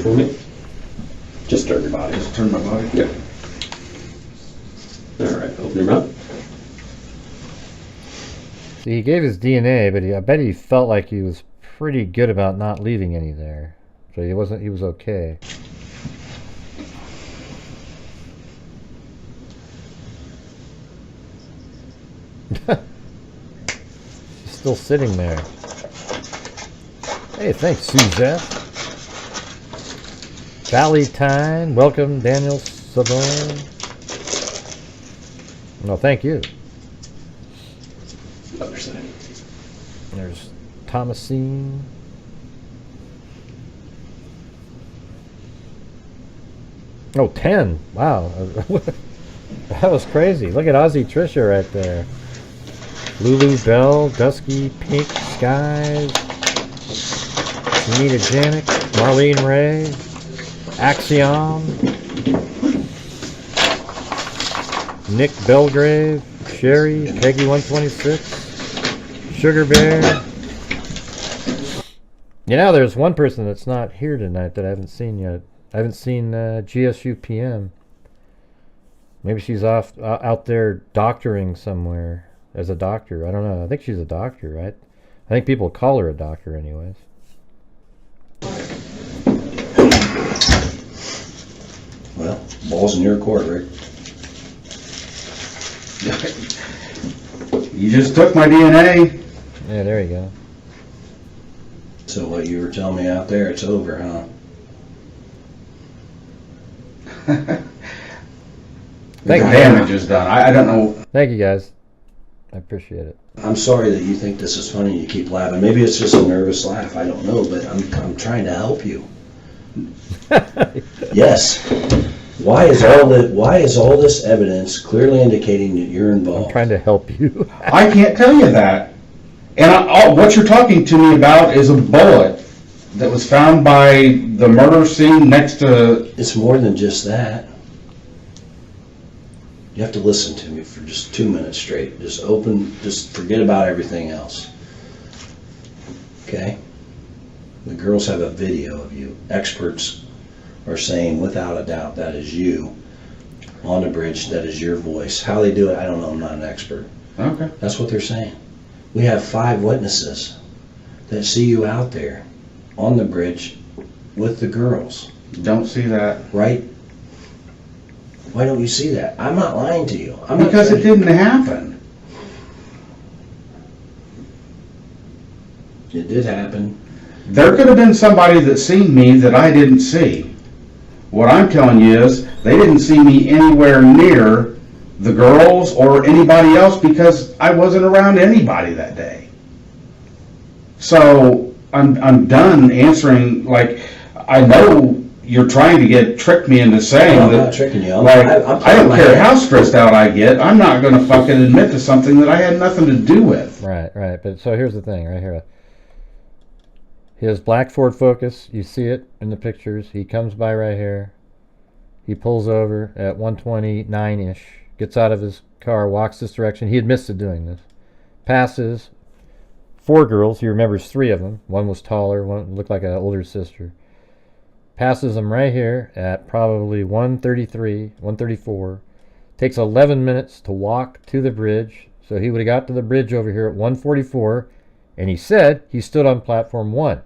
Just turn your body. Just turn my body? Yeah. All right, open your mouth. See, he gave his DNA, but I bet he felt like he was pretty good about not leaving any there. So he was okay. He's still sitting there. Hey, thanks, Suzette. Valley Time. Welcome, Daniel Savone. No, thank you. Other side. There's Thomasine. Oh, 10. Wow. That was crazy. Look at Ozzy Trisha right there. Lulu Bell, Dusky, Pink Skies, Anita Janik, Marlene Ray, Axiom, Nick Belgrave, Sherry, Peggy 126, Sugar Bear. You know, there's one person that's not here tonight that I haven't seen yet. I haven't seen GSU PM. Maybe she's out there doctoring somewhere as a doctor. I don't know. I think she's a doctor, right? I think people call her a doctor anyways. Well, ball's in your court, Rick. You just took my DNA. Yeah, there you go. So what you were telling me out there, it's over, huh? The damage is done. I don't know. Thank you, guys. I appreciate it. I'm sorry that you think this is funny and you keep laughing. Maybe it's just a nervous laugh. I don't know, but I'm trying to help you. Yes. Why is all this evidence clearly indicating that you're involved? I'm trying to help you. I can't tell you that. And what you're talking to me about is a bullet that was found by the murder scene next to... It's more than just that. You have to listen to me for just 2 minutes straight. Just forget about everything else. Okay? The girls have a video of you. Experts are saying without a doubt that is you on the bridge, that is your voice. How they do it, I don't know, I'm not an expert. Okay. That's what they're saying. We have 5 witnesses that see you out there on the bridge with the girls. Don't see that. Right? Why don't you see that? I'm not lying to you. Because it didn't happen. It did happen. There could have been somebody that seen me that I didn't see. What I'm telling you is they didn't see me anywhere near the girls or anybody else because I wasn't around anybody that day. So I'm done answering. Like, I know you're trying to trick me into saying No, I'm that. not tricking you. I don't care how stressed out I get. I'm not going to fucking admit to something that I had nothing to do with. Right. But so here's the thing right here. His black Ford Focus, you see it in the pictures. He comes by right here. He pulls over at 129-ish, gets out of his car, walks this direction. He admits to doing this. Passes 4 girls. He remembers 3 of them. One was taller, one looked like an older sister. Passes them right here at probably 133, 134. Takes 11 minutes to walk to the bridge. So he would have got to the bridge over here at 144, and he said he stood on platform 1.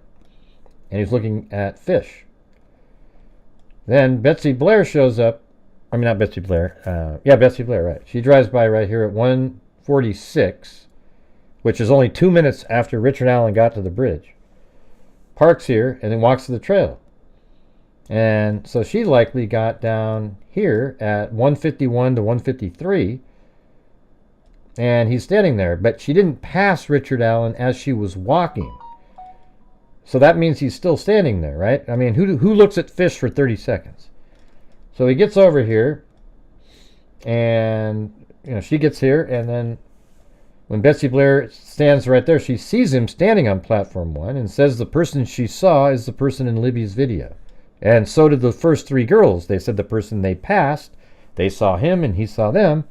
And he's looking at fish. Then Betsy Blair shows up. I mean, not Betsy Blair. Betsy Blair, right. She drives by right here at 146, which is only 2 minutes after Richard Allen got to the bridge. Parks here and then walks to the trail. And so she likely got down here at 151 to 153. And he's standing there. But she didn't pass Richard Allen as she was walking. So that means he's still standing there, right? I mean, who looks at fish for 30 seconds? So he gets over here, and she gets here, and then when Betsy Blair stands right there, she sees him standing on platform 1 and says the person she saw is the person in Libby's video. And so did the first 3 girls. They said the person they passed, they saw him and he saw them.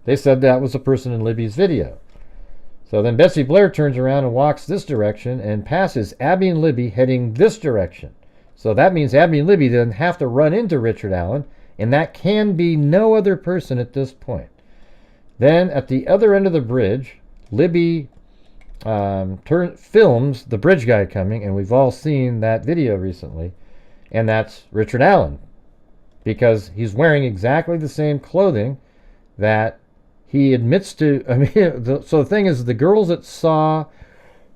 They said that was the person in Libby's video. So then Betsy Blair turns around and walks this direction and passes Abby and Libby heading this direction. So that means Abby and Libby then have to run into Richard Allen, and that can be no other person at this point. Then at the other end of the bridge, Libby films the bridge guy coming, and we've all seen that video recently, and that's Richard Allen, because he's wearing exactly the same clothing that he admits to. I mean, so the thing is, the girls that saw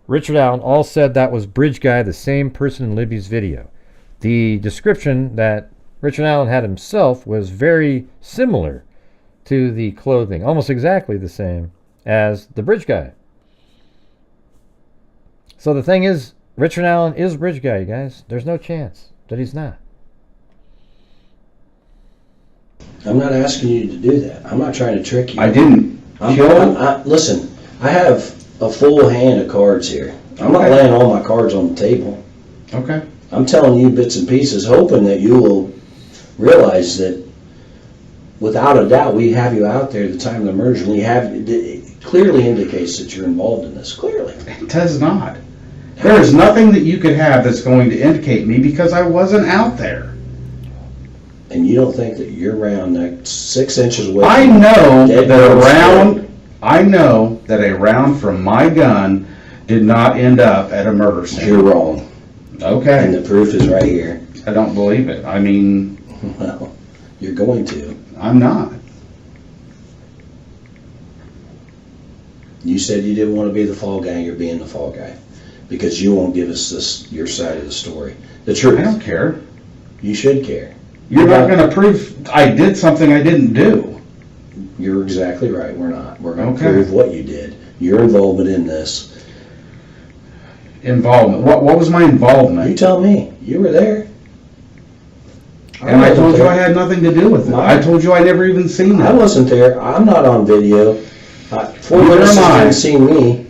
Richard Allen all said that was bridge guy, the same person in Libby's video. The description that Richard Allen had himself was very similar to the clothing, almost exactly the same as the bridge guy. So the thing is, Richard Allen is bridge guy, you guys. There's no chance that he's not. I'm not asking you to do that. I'm not trying to trick you. I didn't. Listen, I have a full hand of cards here. I'm not laying all my cards on the table. Okay. I'm telling you bits and pieces, hoping that you will realize that without a doubt we have you out there at the time of the merger. It clearly indicates that you're involved in this. Clearly. It does not. There is nothing that you could have that's going to indicate me because I wasn't out there. And you don't think that you're around like 6 inches away? I know that a round from my gun did not end up at a murder scene. You're wrong. Okay. And the proof is right here. I don't believe it. I mean... Well, you're going to. I'm not. You said you didn't want to be the fall guy. You're being the fall guy. Because you won't give us your side of the story. The truth. I don't care. You should care. You're not going to prove I did something I didn't do. You're exactly right. We're not. We're going to prove what you did. Your involvement in this. Involvement? What was my involvement? You tell me. You were there. And I told you I had nothing to do with it. I told you I never even seen that. I wasn't there. I'm not on video. 4 witnesses didn't see me.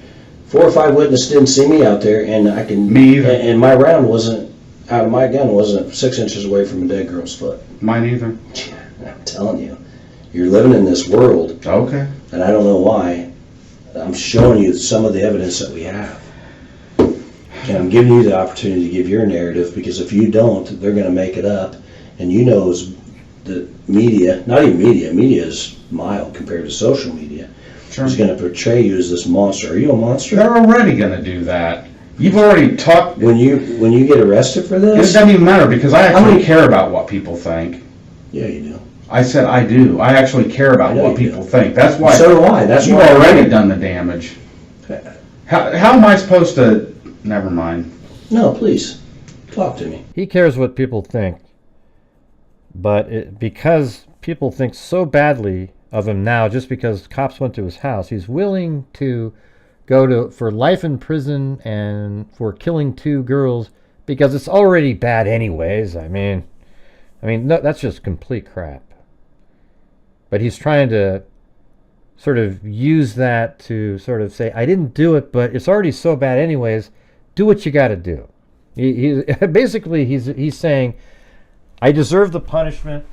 4 or 5 witnesses didn't see me out there, and I can. Me either. And my round wasn't out of my gun. Wasn't 6 inches away from a dead girl's foot. Mine either. I'm telling you, you're living in this world. Okay. And I don't know why. I'm showing you some of the evidence that we have. And I'm giving you the opportunity to give your narrative, because if you don't, they're going to make it up. And you know the media, not even media is mild compared to social media, is going to portray you as this monster. Are you a monster? They're already going to do that. You've already talked. When you get arrested for this? It doesn't even matter because I actually care about what people think. Yeah, you do. I said I do. I actually care about what people think. That's why. So do I. That's you've why already done the damage. How am I supposed to? Never mind. No, please talk to me. He cares what people think, but because people think so badly of him now, just because cops went to his house, he's willing to go for life in prison and for killing 2 girls because it's already bad anyways. I mean, no, that's just complete crap. But he's trying to sort of use that to sort of say, I didn't do it, but it's already so bad anyways. Do what you got to do. Basically, he's saying, I deserve the punishment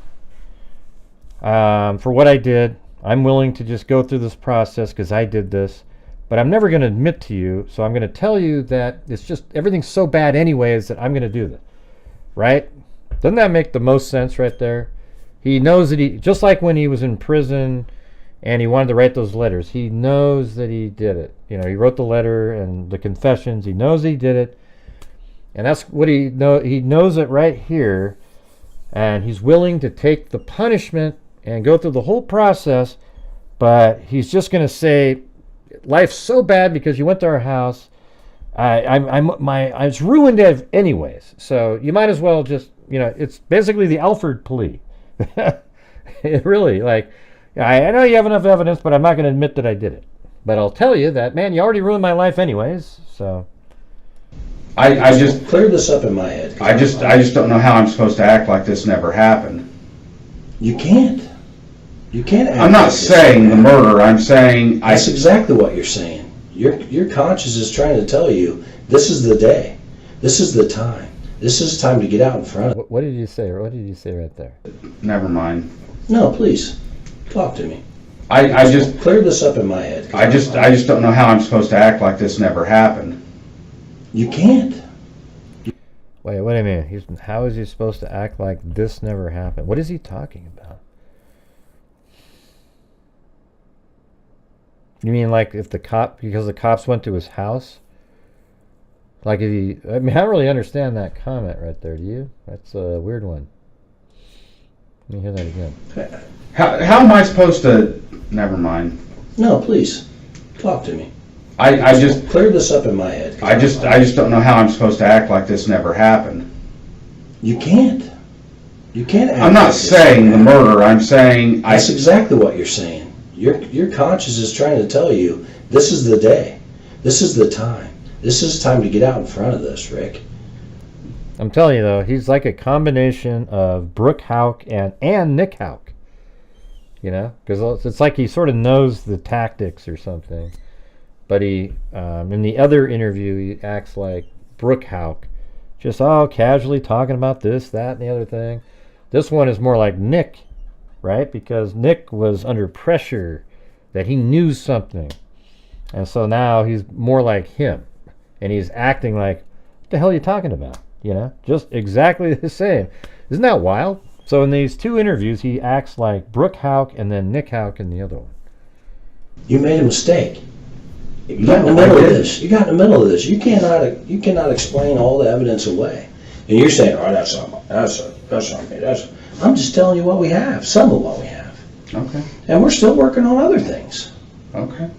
for what I did. I'm willing to just go through this process because I did this. But I'm never going to admit to you, so I'm going to tell you that it's just everything's so bad anyways that I'm going to do this. Right? Doesn't that make the most sense right there? He knows that just like when he was in prison and he wanted to write those letters, he knows that he did it. You know, he wrote the letter and the confessions. He knows he did it. And that's what he knows it right here. And he's willing to take the punishment and go through the whole process, but he's just going to say, life's so bad because you went to our house. It's ruined anyways. So you might as well just, it's basically the Alford plea. It really, I know you have enough evidence, but I'm not going to admit that I did it. But I'll tell you that, man, you already ruined my life anyways. So I just cleared this up in my head. I just don't know how I'm supposed to act like this never happened. You can't. You can't act I'm not like saying the murder. I'm saying that's exactly what you're saying. Your conscience is trying to tell you this is the day. This is the time. This is time to get out in front of. What did you say? What did you say right there? Never mind. No, please talk to me. I just cleared this up in my head. I just don't know how I'm supposed to act like this never happened. You can't. Wait a minute. How is he supposed to act like this never happened? What is he talking about? You mean like if because the cops went to his house? Like I don't really understand that comment right there, do you? That's a weird one. Let me hear that again. How am I supposed to? Never mind. No, please talk to me. I just cleared this up in my head. I just don't know how I'm supposed to act like this never happened. You can't. You can't act I'm not like this saying the murder. I'm saying that's exactly what you're saying. Your conscience is trying to tell you this is the day. This is the time. This is time to get out in front of this, Rick. I'm telling you though, he's like a combination of Brooke Houck and Nick Houck. Because it's like he sort of knows the tactics or something. But he, in the other interview, he acts like Brooke Houck, just casually talking about this, that, and the other thing. This one is more like Nick, right? Because Nick was under pressure that he knew something. And so now he's more like him. And he's acting like, what the hell are you talking about? Just exactly the same. Isn't that wild? So in these 2 interviews, he acts like Brooke Houck and then Nick Houck in the other one. You made a mistake. You got in the middle of this. You got in the middle of this. You cannot explain all the evidence away. And you're saying, that's not me. I'm just telling you what we have. Some of what we have. Okay. And we're still working on other things. Okay.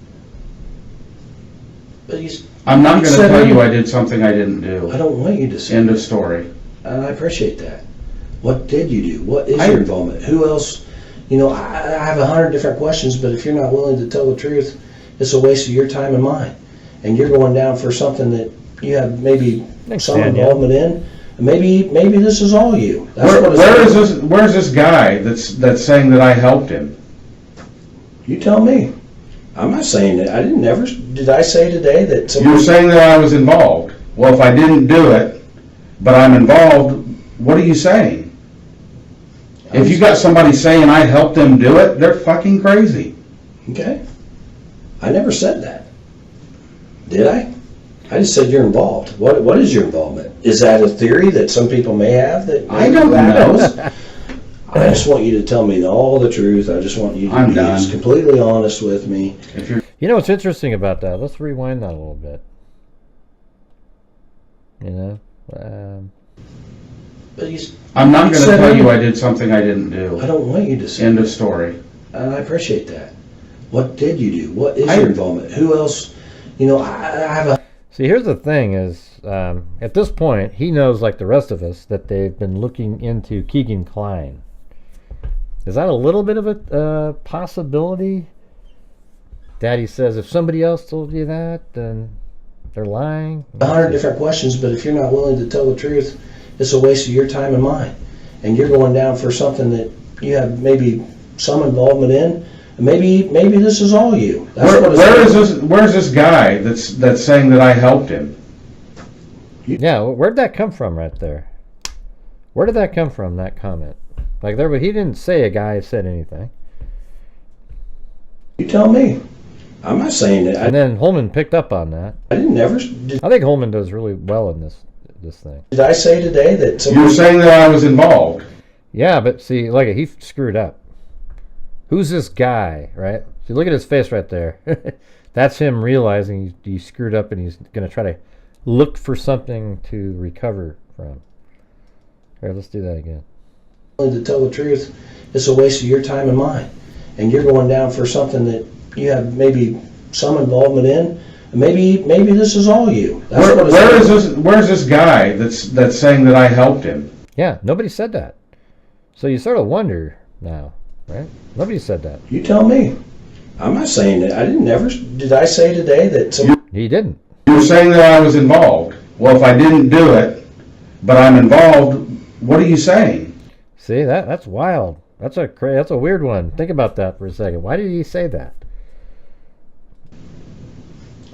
But I'm not going to tell you I did something I didn't do. I don't want you to say. End of story. And I appreciate that. What did you do? What is your involvement? Who else? I have 100 different questions, but if you're not willing to tell the truth, it's a waste of your time and mine. And you're going down for something that you have maybe some involvement in. And maybe this is all you. Where's this guy that's saying that I helped him? You tell me. I'm not saying that. Did I say today that You're saying that I was involved. Well, if I didn't do it, but I'm involved, what are you saying? If you got somebody saying I helped them do it, they're fucking crazy. Okay. I never said that. Did I? I just said you're involved. What is your involvement? Is that a theory that some people may have that I don't know. I just want you to tell me all the truth. I just want you to be just completely honest with me. You know what's interesting about that? Let's rewind that a little bit. You know? But I'm not going to tell you I did something I didn't do. I don't want you to say. End of story. And I appreciate that. What did you do? What is your involvement? Who else? You know, I have a... See, here's the thing is, at this point, he knows, like the rest of us, that they've been looking into Keegan Kline. Is that a little bit of a possibility? Daddy says, if somebody else told you that, then they're lying. 100 different questions, but if you're not willing to tell the truth, it's a waste of your time and mine. And you're going down for something that you have maybe some involvement in. And maybe this is all you. Where's this guy that's saying that I helped him? Yeah, where'd that come from right there? Where did that come from, that comment? Like, he didn't say a guy said anything. You tell me. I'm not saying that. And then Holman picked up on that. I think Holman does really well in this thing. Did I say today that You're saying that I was involved. Yeah, but see, like, he screwed up. Who's this guy, right? See, look at his face right there. That's him realizing he screwed up and he's going to try to look for something to recover from. Here, let's do that again. To tell the truth, it's a waste of your time and mine. And you're going down for something that you have maybe some involvement in. And maybe this is all you. Where's this guy that's saying that I helped him? Yeah, nobody said that. So you sort of wonder now, right? Nobody said that. You tell me. I'm not saying that. Did I say today that He didn't. You're saying that I was involved. Well, if I didn't do it, but I'm involved, what are you saying? See, that's wild. That's a weird one. Think about that for a second. Why did he say that?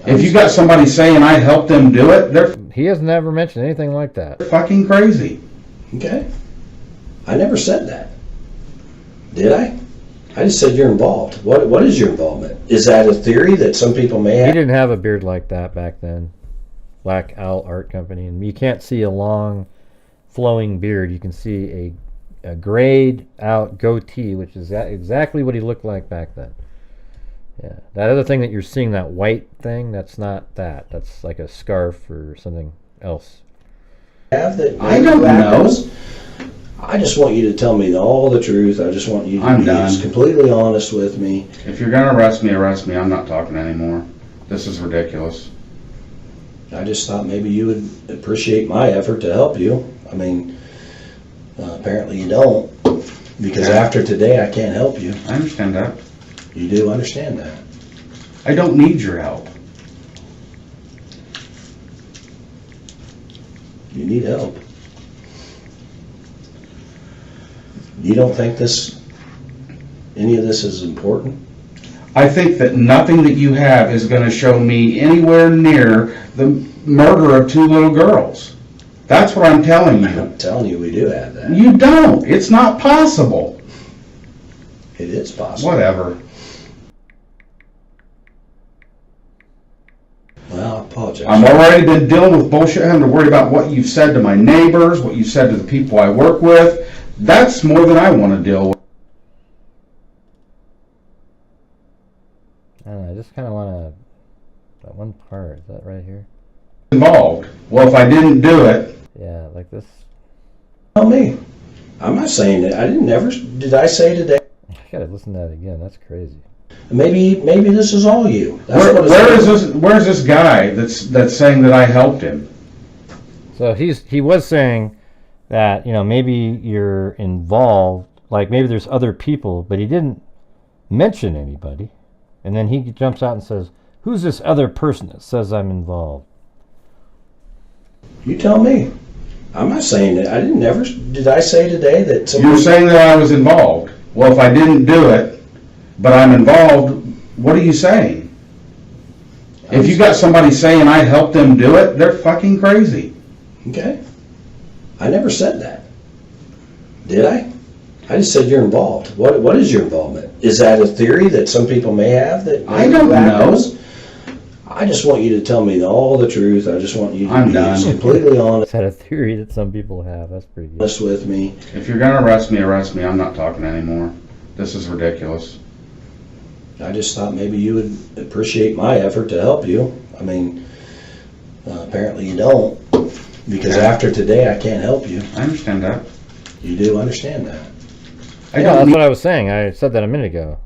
If you got somebody saying I helped them do it, he has never mentioned anything like that. They're fucking crazy. Okay. I never said that. Did I? I just said you're involved. What is your involvement? Is that a theory that some people may have? He didn't have a beard like that back then. Black Owl Art Company. And you can't see a long, flowing beard. You can see a grayed out goatee, which is exactly what he looked like back then. Yeah. That other thing that you're seeing, that white thing, that's not that. That's like a scarf or something else. I don't know. I just want you to tell me all the truth. I just want you to be just completely honest with me. If you're going to arrest me, arrest me. I'm not talking anymore. This is ridiculous. I just thought maybe you would appreciate my effort to help you. I mean, apparently you don't, because after today I can't help you. I understand that. You do understand that. I don't need your help. You need help. You don't think any of this is important? I think that nothing that you have is going to show me anywhere near the murder of 2 little girls. That's what I'm telling you. I'm telling you we do have that. You don't. It's not possible. It is possible. Whatever. Well, I apologize. I've already been dealing with bullshit, having to worry about what you've said to my neighbors, what you've said to the people I work with. That's more than I want to deal with. I don't know, I just kind of want to... That one part, is that right here? Involved. Well, if I didn't do it... Yeah, like this. Tell me. I'm not saying that. Did I say today? I gotta listen to that again. That's crazy. Maybe this is all you. Where's this guy that's saying that I helped him? So he was saying that, you know, maybe you're involved, like maybe there's other people, but he didn't mention anybody. And then he jumps out and says, who's this other person that says I'm involved? You tell me. I'm not saying that. Did I say today that You're saying that I was involved. Well, if I didn't do it, but I'm involved, what are you saying? If you got somebody saying I helped them do it, they're fucking crazy. Okay. I never said that. Did I? I just said you're involved. What is your involvement? Is that a theory that some people may have that I don't know. I just want you to tell me all the truth. I just want you to be done. completely honest Is that a theory that some people have? That's pretty good. with me. If you're gonna arrest me, arrest me. I'm not talking anymore. This is ridiculous. I just thought maybe you would appreciate my effort to help you. I mean, apparently you don't, because after today I can't help you. I understand that. You do understand that. Yeah, that's what I was saying. I said that a minute ago.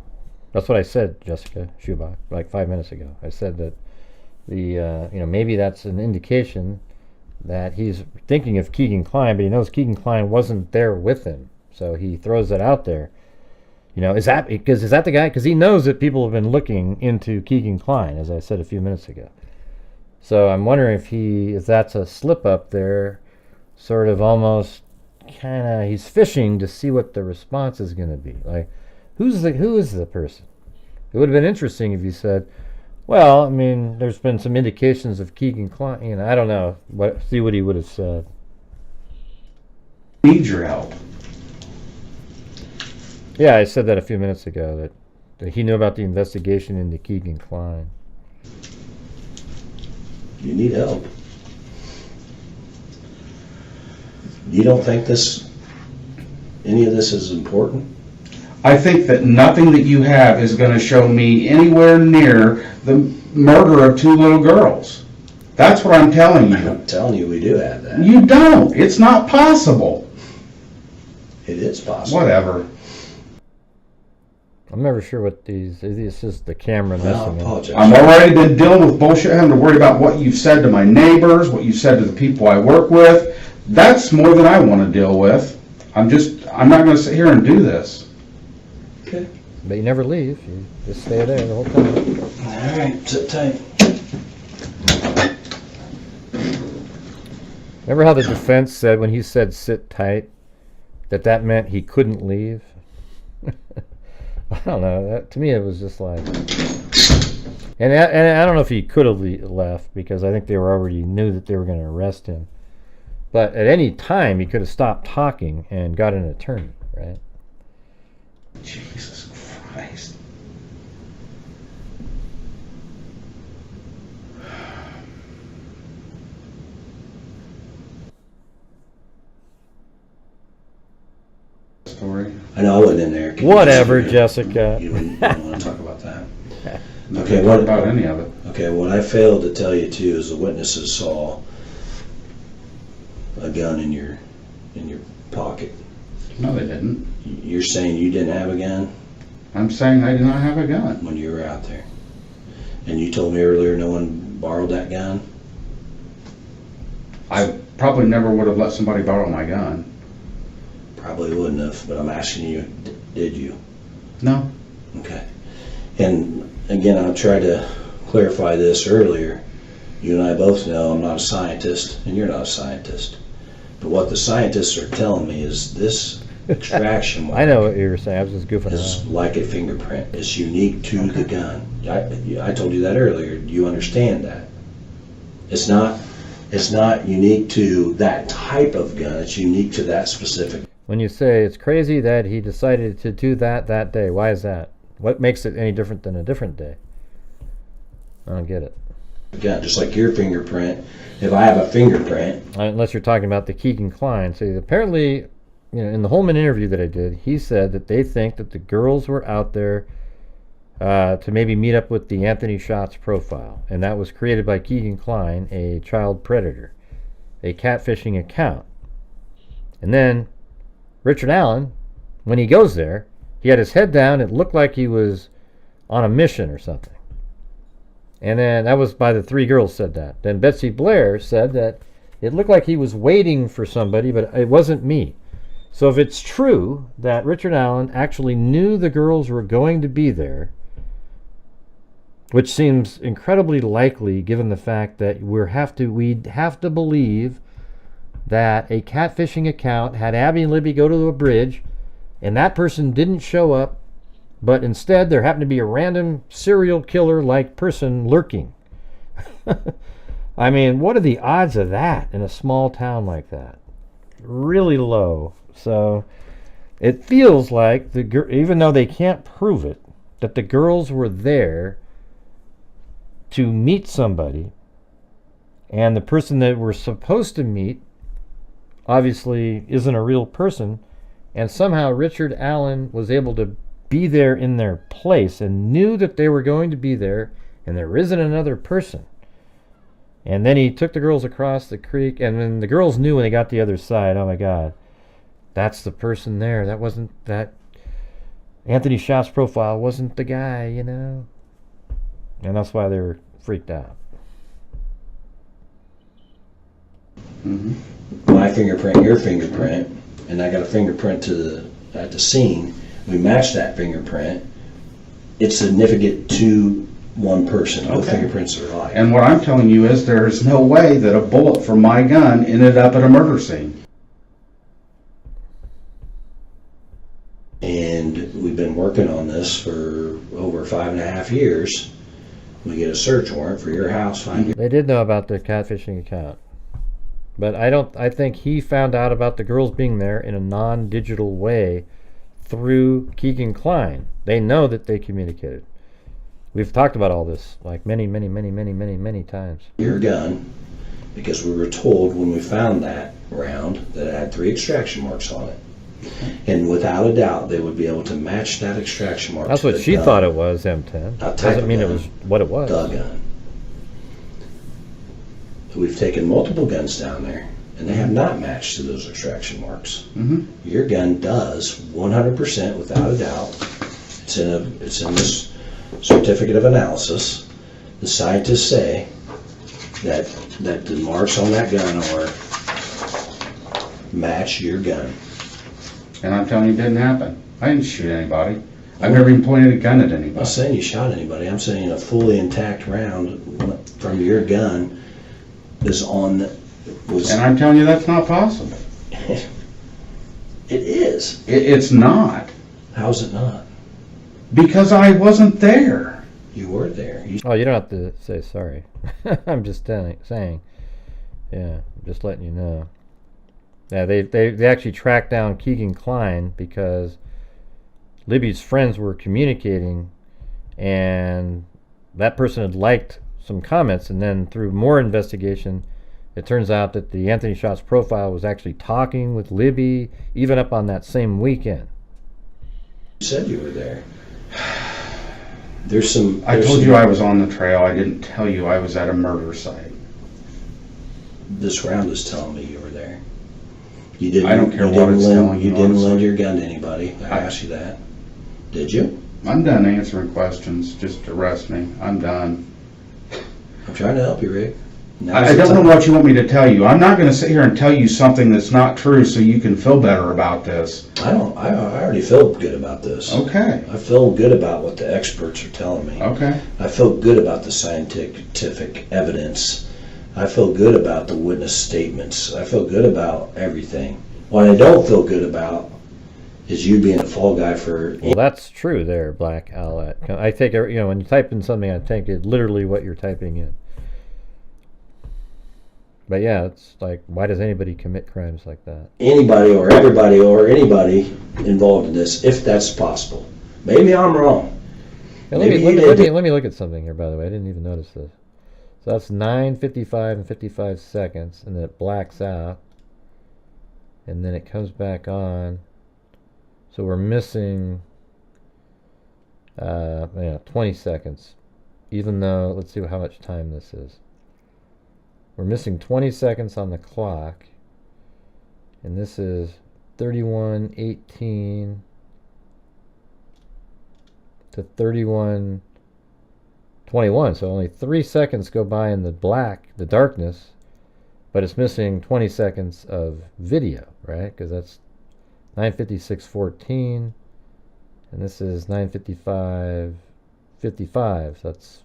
That's what I said, Jessica Schubach, like 5 minutes ago. I said that maybe that's an indication that he's thinking of Keegan Kline, but he knows Keegan Kline wasn't there with him, so he throws it out there. Is that the guy? Because he knows that people have been looking into Keegan Kline, as I said a few minutes ago. So I'm wondering if that's a slip up there, sort of almost kind of he's fishing to see what the response is going to be. Like, who is the person? It would have been interesting if you said, well, I mean, there's been some indications of Keegan Kline. I don't know. See what he would have said. Need your help. Yeah, I said that a few minutes ago, that he knew about the investigation into Keegan Kline. You need help. You don't think any of this is important? I think that nothing that you have is going to show me anywhere near the murder of 2 little girls. That's what I'm telling you. I'm telling you we do have that. You don't. It's not possible. It is possible. Whatever. I'm never sure what this is the camera messing up. I'm already been dealing with bullshit, having to worry about what you've said to my neighbors, what you've said to the people I work with. That's more than I want to deal with. I'm not going to sit here and do this. Okay. But you never leave. You just stay there the whole time. All right, sit tight. Remember how the defense said when he said sit tight, that meant he couldn't leave? I don't know. To me, it was just like... And I don't know if he could have left, because I think they already knew that they were going to arrest him. But at any time, he could have stopped talking and got an attorney, right? Jesus Christ. Story. I know I wasn't in there. Whatever, Jessica. You don't want to talk about that. Okay, what about any of it? Okay, what I failed to tell you too is the witnesses saw a gun in your pocket. No, they didn't. You're saying you didn't have a gun? I'm saying I did not have a gun. When you were out there. And you told me earlier no one borrowed that gun? I probably never would have let somebody borrow my gun. Probably wouldn't have, but I'm asking you, did you? No. Okay. And again, I tried to clarify this earlier. You and I both know I'm not a scientist, and you're not a scientist. But what the scientists are telling me is this extraction mark I know what you were saying. I was just goofing is around. like a fingerprint. It's unique to the gun. I told you that earlier. Do you understand that? It's not unique to that type of gun. It's unique to that specific. When you say it's crazy that he decided to do that day, why is that? What makes it any different than a different day? I don't get it. Gun, just like your fingerprint. If I have a fingerprint, unless you're talking about the Keegan Kline. So apparently, in the Holman interview that I did, he said that they think that the girls were out there to maybe meet up with the Anthony Schatz profile, and that was created by Keegan Kline, a child predator, a catfishing account. And then Richard Allen, when he goes there, he had his head down. It looked like he was on a mission or something. And then that was by the 3 girls said that. Then Betsy Blair said that it looked like he was waiting for somebody, but it wasn't me. So if it's true that Richard Allen actually knew the girls were going to be there, which seems incredibly likely given the fact that we'd have to believe that a catfishing account had Abby and Libby go to a bridge, and that person didn't show up, but instead there happened to be a random serial killer-like person lurking. I mean, what are the odds of that in a small town like that? Really low. So it feels like, even though they can't prove it, that the girls were there to meet somebody, and the person that we're supposed to meet obviously isn't a real person, and somehow Richard Allen was able to be there in their place and knew that they were going to be there and there isn't another person. And then he took the girls across the creek, and then the girls knew when they got to the other side, oh my God, that's the person there. That wasn't that. Anthony Schaaf's profile wasn't the guy, you know. And that's why they were freaked out. My fingerprint, your fingerprint, and I got a fingerprint at the scene. We matched that fingerprint. It's significant to one person. Both fingerprints are alike. And what I'm telling you is there's no way that a bullet from my gun ended up at a murder scene. And we've been working on this for over 5.5 years. We get a search warrant for your house. They did know about the catfishing account. But I think he found out about the girls being there in a non-digital way through Keegan Kline. They know that they communicated. We've talked about all this like many times. Your gun, because we were told when we found that round that it had 3 extraction marks on it. And without a doubt, they would be able to match that extraction mark. That's what she thought it was, M10. Doesn't mean it was what it was. The gun. We've taken multiple guns down there, and they have not matched to those extraction marks. Your gun does, 100% without a doubt. It's in this certificate of analysis. The scientists say that the marks on that gun match your gun. And I'm telling you, it didn't happen. I didn't shoot anybody. I've never even pointed a gun at anybody. I'm not saying you shot anybody. I'm saying a fully intact round from your gun is on. And I'm telling you, that's not possible. It is. It's not. How's it not? Because I wasn't there. You were there. Oh, you don't have to say sorry. I'm just saying. Yeah, just letting you know. Yeah, they actually tracked down Keegan Kline because Libby's friends were communicating, and that person had liked some comments, and then through more investigation, it turns out that the Anthony Schaaf's profile was actually talking with Libby, even up on that same weekend. You said you were there. I told you I was on the trail. I didn't tell you I was at a murder site. This round is telling me you were there. You didn't. I don't care what it's telling you. You didn't lend your gun to anybody. I asked you that. Did you? I'm done answering questions. Just arrest me. I'm done. I'm trying to help you, Rick. I don't know what you want me to tell you. I'm not going to sit here and tell you something that's not true so you can feel better about this. I already feel good about this. Okay. I feel good about what the experts are telling me. Okay. I feel good about the scientific evidence. I feel good about the witness statements. I feel good about everything. What I don't feel good about is you being a fall guy for... Well, that's true there, Black Owlet. I take it, when you type in something, I take it literally what you're typing in. But yeah, it's like, why does anybody commit crimes like that? Anybody or everybody or anybody involved in this, if that's possible. Maybe I'm wrong. Hey, let me look at something here, by the way. I didn't even notice this. So that's 9:55 and 55 seconds, and then it blacks out. And then it comes back on. So we're missing 20 seconds. Even though, let's see how much time this is. We're missing 20 seconds on the clock. And this is 31:18 to 31:21. So only 3 seconds go by in the darkness, but it's missing 20 seconds of video, right? Because that's 9:56:14, and this is 9:55:55. So that's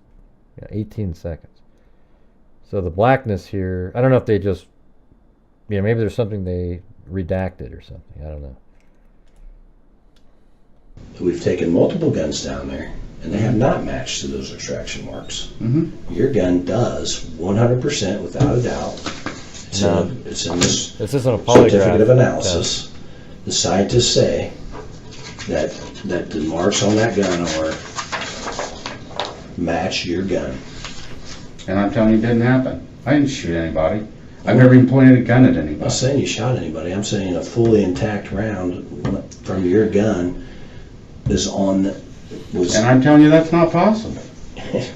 18 seconds. So the blackness here, I don't know if they just, maybe there's something they redacted or something. I don't know. We've taken multiple guns down there, and they have not matched to those extraction marks. Your gun does, 100% without a doubt. It's in this isn't a certificate of analysis. Test. The scientists say that the marks on that gun match your gun. And I'm telling you, it didn't happen. I didn't shoot anybody. I've never even pointed a gun at anybody. I'm not saying you shot anybody. I'm saying a fully intact round from your gun is on. And I'm telling you, that's not possible. It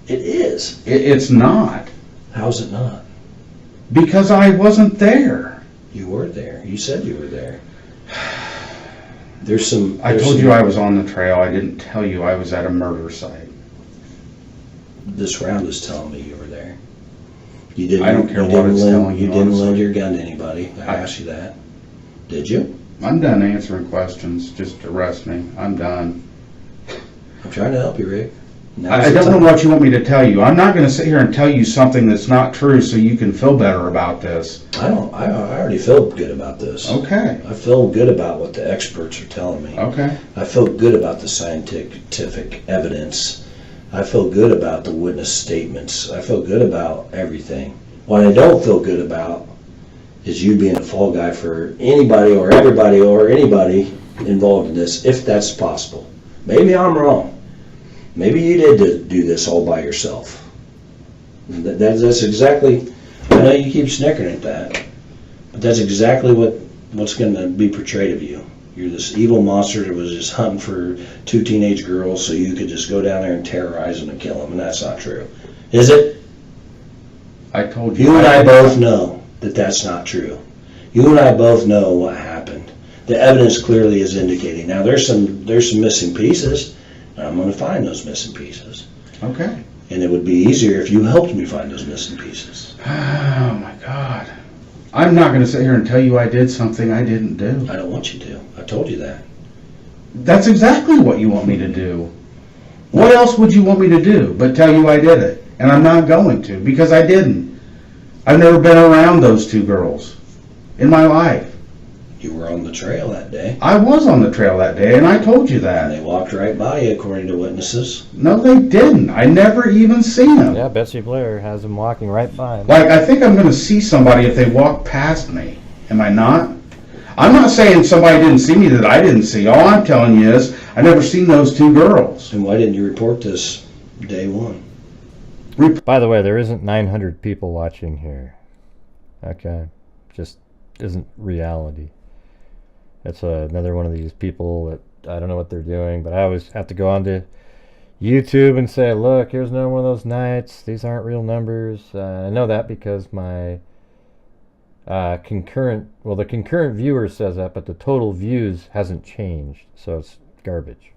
is. It's not. How's it not? Because I wasn't there. You were there. You said you were there. There's some. I told you I was on the trail. I didn't tell you I was at a murder site. This round is telling me you were there. You didn't. I don't care what it's telling you. You didn't lend your gun to anybody. I asked you that. Did you? I'm done answering questions. Just arrest me. I'm done. I'm trying to help you, Rick. I don't know what you want me to tell you. I'm not going to sit here and tell you something that's not true so you can feel better about this. I already feel good about this. Okay. I feel good about what the experts are telling me. Okay. I feel good about the scientific evidence. I feel good about the witness statements. I feel good about everything. What I don't feel good about is you being a fall guy for anybody or everybody or anybody involved in this, if that's possible. Maybe I'm wrong. Maybe you did do this all by yourself. That's exactly, I know you keep snickering at that, but that's exactly what's going to be portrayed of you. You're this evil monster that was just hunting for 2 teenage girls so you could just go down there and terrorize them and kill them, and that's not true. Is it? I told you. You and I both know that that's not true. You and I both know what happened. The evidence clearly is indicating. Now there's some missing pieces, and I'm going to find those missing pieces. Okay. And it would be easier if you helped me find those missing pieces. Oh my God. I'm not going to sit here and tell you I did something I didn't do. I don't want you to. I told you that. That's exactly what you want me to do. What else would you want me to do but tell you I did it? And I'm not going to, because I didn't. I've never been around those 2 girls in my life. You were on the trail that day. I was on the trail that day, and I told you that. And they walked right by you, according to witnesses. No, they didn't. I never even seen them. Yeah, Betsy Blair has them walking right by him. Like, I think I'm going to see somebody if they walk past me. Am I not? I'm not saying somebody didn't see me that I didn't see. All I'm telling you is I never seen those 2 girls. And why didn't you report this day 1? By the way, there isn't 900 people watching here. Okay. Just isn't reality. It's another one of these people that I don't know what they're doing, but I always have to go onto YouTube and say, look, here's another one of those nights. These aren't real numbers. I know that because my the concurrent viewer says that, but the total views hasn't changed, so it's garbage.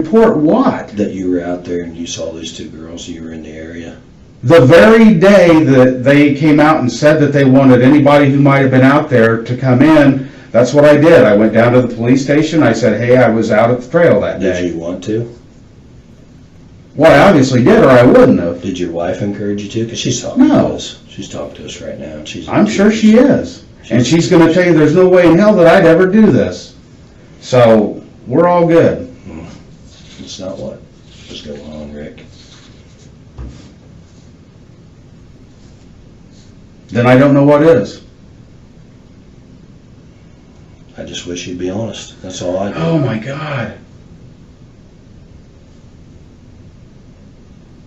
Report what? That you were out there and you saw these 2 girls, you were in the area. The very day that they came out and said that they wanted anybody who might have been out there to come in, that's what I did. I went down to the police station. I said, hey, I was out at the trail that day. Did you want to? Well, I obviously did, or I wouldn't have. Did your wife encourage you to? Because she's talking to us. She's talking to us right now. And I'm sure she is. And she's going to tell you there's no way in hell that I'd ever do this. So, we're all good. It's not what was going on, Rick. Then I don't know what is. I just wish you'd be honest. That's all I do. Oh my God.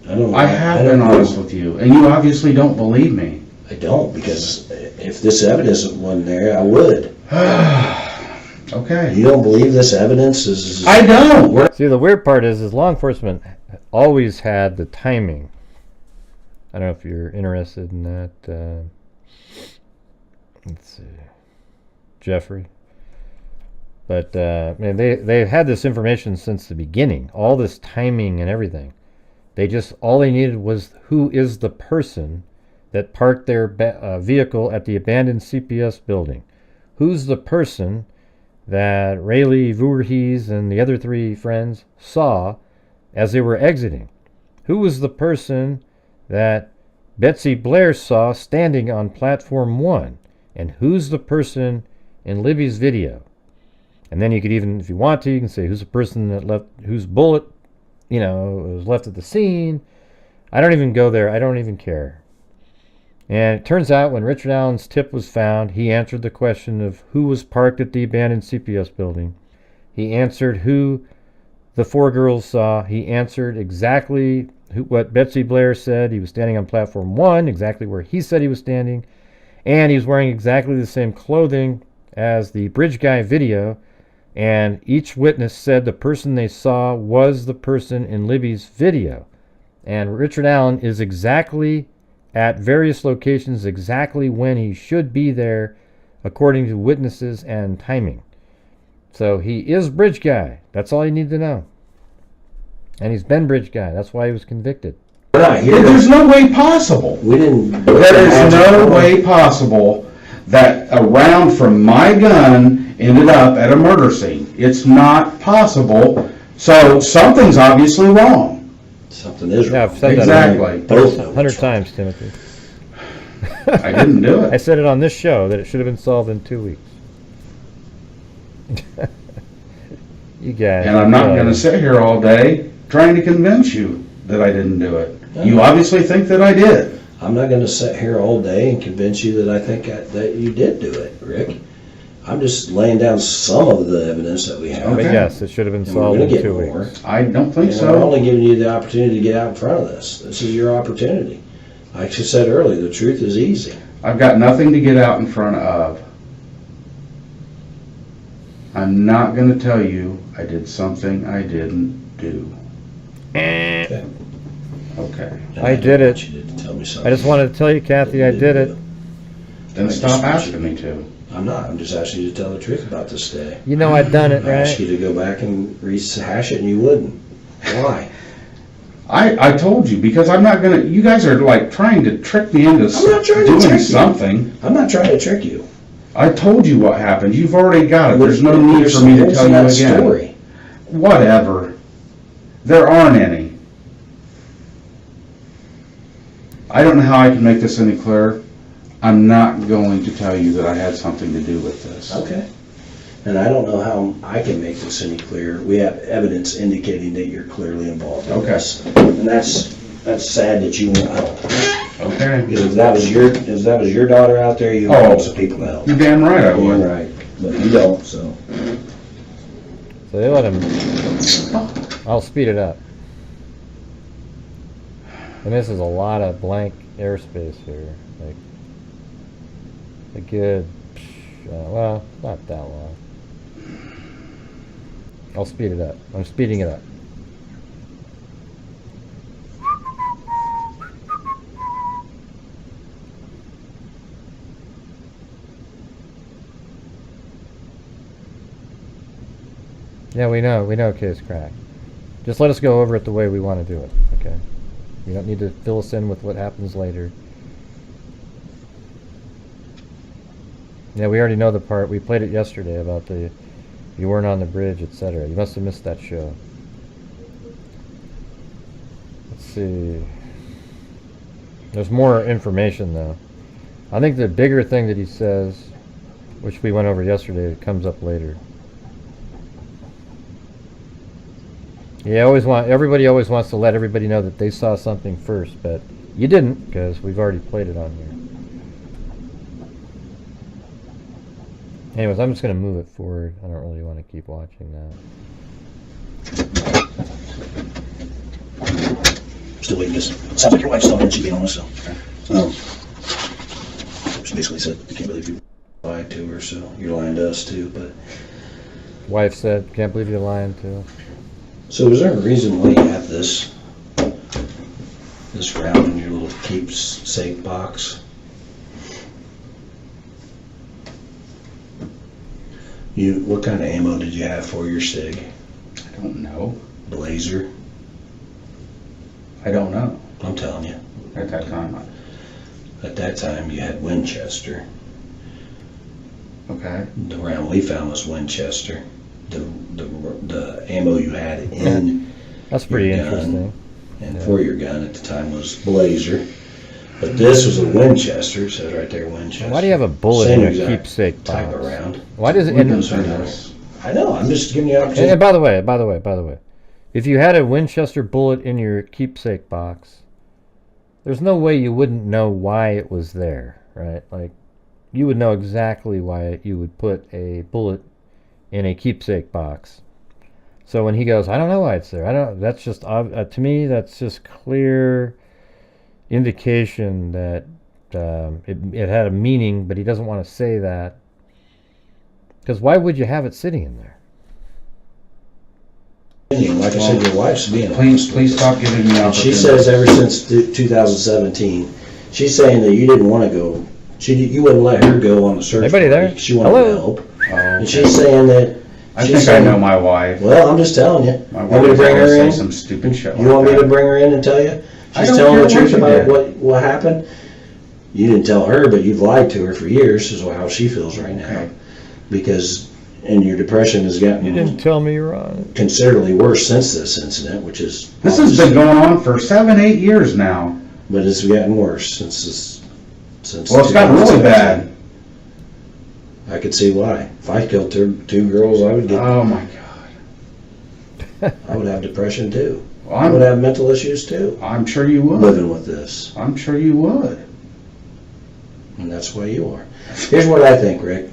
I have been honest with you, and you obviously don't believe me. I don't, because if this evidence wasn't there, I would. Okay. You don't believe this evidence is... I don't! See, the weird part is law enforcement always had the timing. I don't know if you're interested in that. Let's see. Jeffrey. But man, they've had this information since the beginning. All this timing and everything. All they needed was who is the person that parked their vehicle at the abandoned CPS building. Who's the person that Rayleigh Voorhees and the other 3 friends saw as they were exiting? Who was the person that Betsy Blair saw standing on platform 1? And who's the person in Libby's video? And then you could even, if you want to, you can say who's the person that left, whose bullet, was left at the scene. I don't even go there. I don't even care. And it turns out when Richard Allen's tip was found, he answered the question of who was parked at the abandoned CPS building. He answered who the 4 girls saw. He answered exactly what Betsy Blair said. He was standing on platform 1, exactly where he said he was standing, and he was wearing exactly the same clothing as the bridge guy video, and each witness said the person they saw was the person in Libby's video. And Richard Allen is exactly at various locations exactly when he should be there according to witnesses and timing. So he is bridge guy. That's all you need to know. And he's been bridge guy. That's why he was convicted. There's no way possible. We didn't. There is no way possible that a round from my gun ended up at a murder scene. It's not possible. So something's obviously wrong. Something is wrong. Yeah, I've said exactly. that 100 times, Timothy. I didn't do it. I said it on this show that it should have been solved in 2 weeks. You guys. And I'm not going to sit here all day trying to convince you that I didn't do it. You obviously think that I did. I'm not going to sit here all day and convince you that I think that you did do it, Rick. I'm just laying down some of the evidence that we have. Okay. But yes, it should have been solved in 2 weeks. I don't think so. We're only giving you the opportunity to get out in front of this. This is your opportunity. Like I said earlier, the truth is easy. I've got nothing to get out in front of. I'm not going to tell you I did something I didn't do. Okay. Okay. I did it. You did tell me something. I just wanted to tell you, Kathy, I did it. Then stop asking me to. I'm not. I'm just asking you to tell the truth about this day. You know I've done it, I asked right? you to go back and rehash it, and you wouldn't. Why? I told you, because I'm not going to, you guys are like trying to trick me into doing something. I'm not trying to trick you. I told you what happened. You've already got it. There's no need for me to tell you again. Story. Whatever. There aren't any. I don't know how I can make this any clearer. I'm not going to tell you that I had something to do with this. Okay. And I don't know how I can make this any clearer. We have evidence indicating that you're clearly involved in this. And that's sad that you won't help. Okay. Because if that was your daughter out there, you would help some people to help. You're damn right I would. You're right. But you don't, so. So they let him. I'll speed it up. And this is a lot of blank airspace here. Like a good, well, not that long. I'll speed it up. I'm speeding it up. Yeah, we know case crack. Just let us go over it the way we want to do it, okay? You don't need to fill us in with what happens later. Yeah, we already know the part. We played it yesterday about the you weren't on the bridge, etc. You must have missed that show. Let's see. There's more information, though. I think the bigger thing that he says, which we went over yesterday, comes up later. Yeah, everybody always wants to let everybody know that they saw something first, but you didn't, because we've already played it on here. Anyways, I'm just going to move it forward. I don't really want to keep watching that. Still waiting. Sounds like your wife's still on she being on this, so. She basically said, I can't believe you lied to her, so you're lying to us too, but. Wife said, can't believe you're lying to us. So is there a reason why you have this round in your little keepsake box? What kind of ammo did you have for your SIG? I don't know. Blazer? I don't know. I'm telling you. At that time. At that time, you had Winchester. Okay. The round we found was Winchester. The ammo you had in that's pretty your interesting. And for your gun at the time was Blazer. But this was a Winchester, it says right there Winchester. Why do you have a bullet in a keepsake box? Type of round. Why does it? I know. I'm just giving you an opportunity. And by the way, if you had a Winchester bullet in your keepsake box, there's no way you wouldn't know why it was there, right? Like, you would know exactly why you would put a bullet in a keepsake box. So when he goes, I don't know why it's there. I don't. That's just to me. That's just clear indication that it had a meaning, but he doesn't want to say that. Because why would you have it sitting in there? Like I said, your wife's being Please stop giving me opportunities. She says ever since 2017, she's saying that you didn't want to go. You wouldn't let her go on the search. Anybody there? Party. She wanted to help. Oh, okay. And she's saying that. I think I know my wife. Well, I'm just telling you. My You want me to wife bring her always in? say some stupid shit You like want me that. to bring her in and tell you? I She's don't telling the care what truth you about did. what happened. You didn't tell her, but you've lied to her for years. Is how she feels right now. Okay. Because and your depression has gotten You didn't tell me you're on it. considerably worse since this incident, which is This has been going on for 7-8 years now. But it's gotten worse since this. Since Well, it's gotten really bad. I could see why. If I killed two girls, I would get. Oh my God. I would have depression too. Well, I would have mental issues too. I'm sure you would. Living with this, I'm sure you would. and that's why you are. Here's what I think, Rick.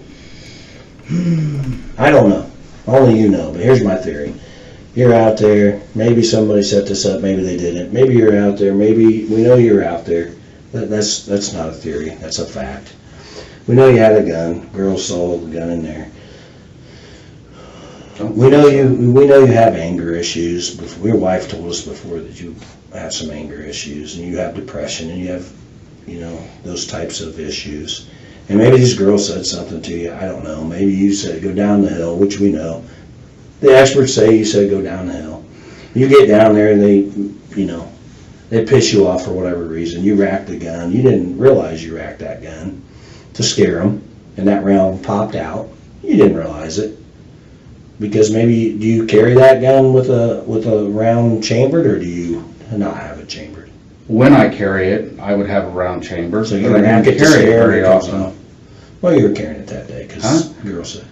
I don't know. Only you know. But here's my theory. You're out there. Maybe somebody set this up. Maybe they didn't. Maybe you're out there. Maybe we know you're out there. That's not a theory. That's a fact. We know you had a gun. Girls saw the gun in there. We know you have anger issues. Your wife told us before that you have some anger issues, and you have depression, and you have, those types of issues. And maybe these girls said something to you. I don't know. Maybe you said go down the hill, which we know. The experts say you said go down the hill. You get down there, and they piss you off for whatever reason. You racked the gun. You didn't realize you racked that gun to scare them, and that round popped out. You didn't realize it. Because maybe, do you carry that gun with a round chambered, or do you not have it chambered? When I carry it, I would have a round chamber, So but you I rack don't it to carry it scare very it comes often. off. Well, you were carrying it that day because girls said.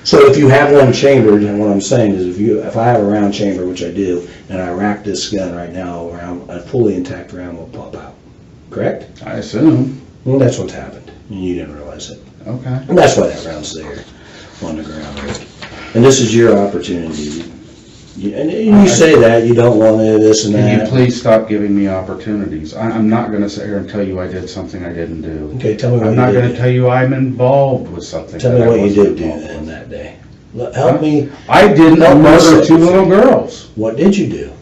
So if you have one chambered, and what I'm saying is if I have a round chamber, which I do, and I rack this gun right now around a fully intact round will pop out. Correct? I assume. Well, that's what's happened, and you didn't realize it. Okay. And that's why that round's there on the ground, Rick. And this is your opportunity. And you say that, you don't want any of this and that. Can you please stop giving me opportunities? I'm not going to sit here and tell you I did something I didn't do. Okay, tell me what I'm you not did. going to tell you I'm involved with something. Tell me that I what you wasn't did do involved then with. that day. Help me. I didn't Help murder myself. 2 little girls. What did you do?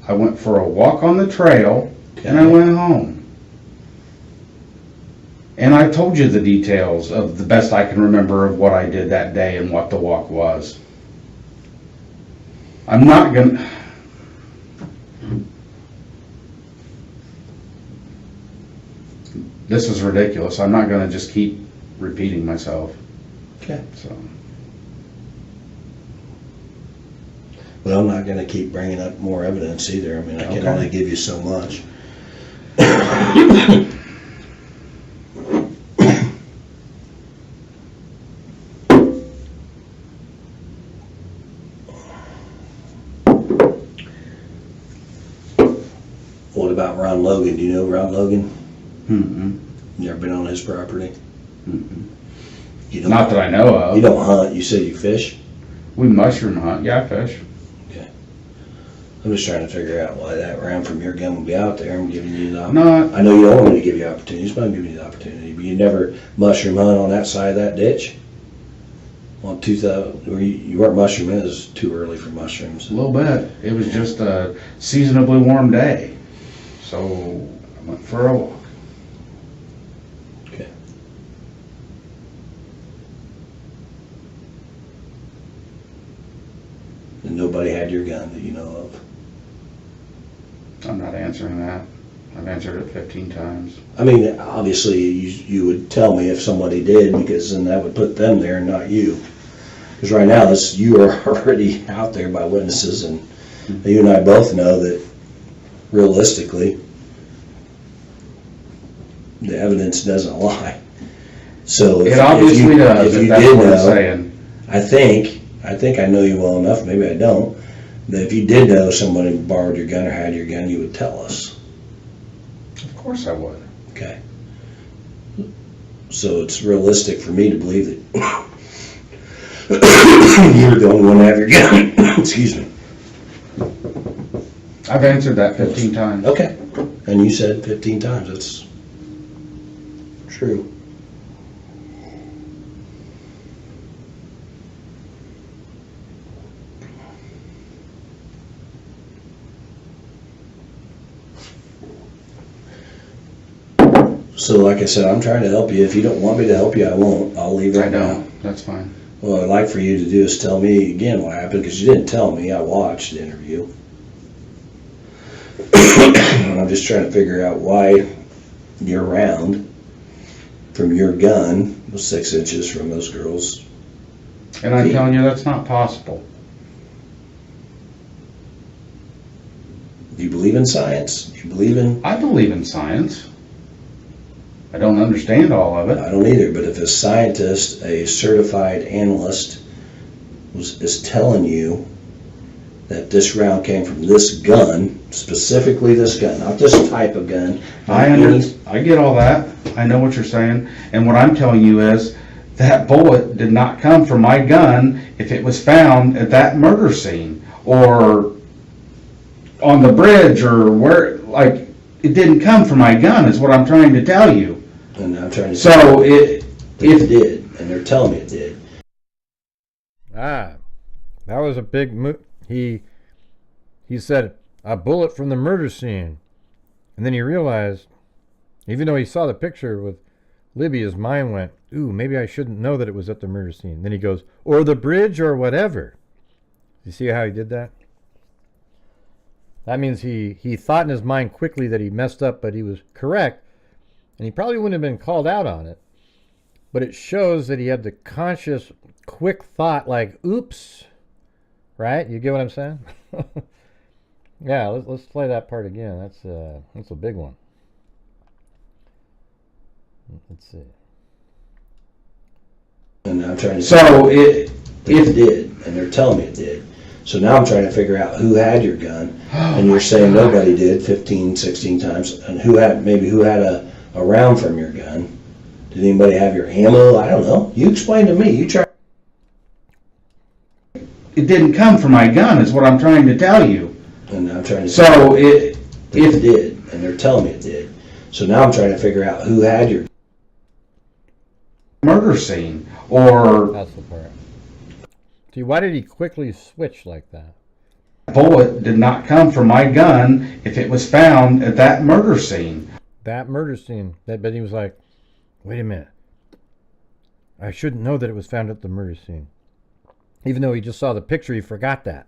I went for a walk on the trail, and I went home. And I told you the details of the best I can remember of what I did that day and what the walk was. I'm not going to... This is ridiculous. I'm not going to just keep repeating myself. Okay. So, Well, I'm not going to keep bringing up more evidence either. I mean, I can Okay. only give you so much. What about Ron Logan? Do you know Ron Logan? mm-mm. You ever been on his property? Mm-mm. You don't, Not that I know of. You don't hunt. You said you fish? We mushroom hunt. Yeah, I fish. Okay. I'm just trying to figure out why that round from your gun will be out there. I'm giving you the No, I know you don't want me to give you opportunities, but I'm giving you the opportunity. But you never mushroom hunt on that side of that ditch? On 2000, where you weren't mushrooming, it was too early for mushrooms. a little bit. It was just a seasonably warm day. So I went for a walk. Okay. And nobody had your gun that you know of? I'm not answering that. I've answered it 15 times. I mean, obviously, you would tell me if somebody did, because then that would put them there and not you. Because right now, you are already out there by witnesses, and you and I both know that realistically, the evidence doesn't lie. So It obviously does, if that's what it's saying. I think I know you well enough, maybe I don't, that if you did know somebody borrowed your gun or had your gun, you would tell us. Of course I would. Okay. So it's realistic for me to believe that you're the only one to have your gun. Excuse me. I've answered that 15 times. Okay. And you said 15 times. That's true. So like I said, I'm trying to help you. If you don't want me to help you, I won't. I'll leave right now. That's fine. What I'd like for you to do is tell me again what happened, because you didn't tell me. I watched the interview. I'm just trying to figure out why your round from your gun was 6 inches from those girls. And I'm telling you, that's not possible. Do you believe in science? Do you believe in... I believe in science. I don't understand all of it. I don't either, but if a scientist, a certified analyst, is telling you that this round came from this gun, specifically this gun, not this type of gun. I get all that. I know what you're saying. And what I'm telling you is that bullet did not come from my gun if it was found at that murder scene or on the bridge or where, like, it didn't come from my gun is what I'm trying to tell you. And I'm trying to so if it did, and they're telling me it did. That was a big move. He said a bullet from the murder scene, and then he realized, even though he saw the picture with Libby, his mind went, "Ooh, maybe I shouldn't know that it was at the murder scene." Then he goes, "Or the bridge, or whatever." You see how he did that? That means he thought in his mind quickly that he messed up, but he was correct. And he probably wouldn't have been called out on it. But it shows that he had the conscious, quick thought like, oops. Right? You get what I'm saying? Yeah, let's play that part again. That's a big one. Let's see. And I'm trying to so if it did, and they're telling me it did. So now I'm trying to figure out who had your gun. And you're saying nobody did 15, 16 times. And who had a round from your gun? Did anybody have your ammo? I don't know. You explain to me. You try. It didn't come from my gun is what I'm trying to tell you. And I'm trying to so if it did, and they're telling me it did. So now I'm trying to figure out who had your murder scene or... That's the part. See, why did he quickly switch like that? Bullet did not come from my gun if it was found at that murder scene. That murder scene. But he was like, wait a minute. I shouldn't know that it was found at the murder scene. Even though he just saw the picture, he forgot that.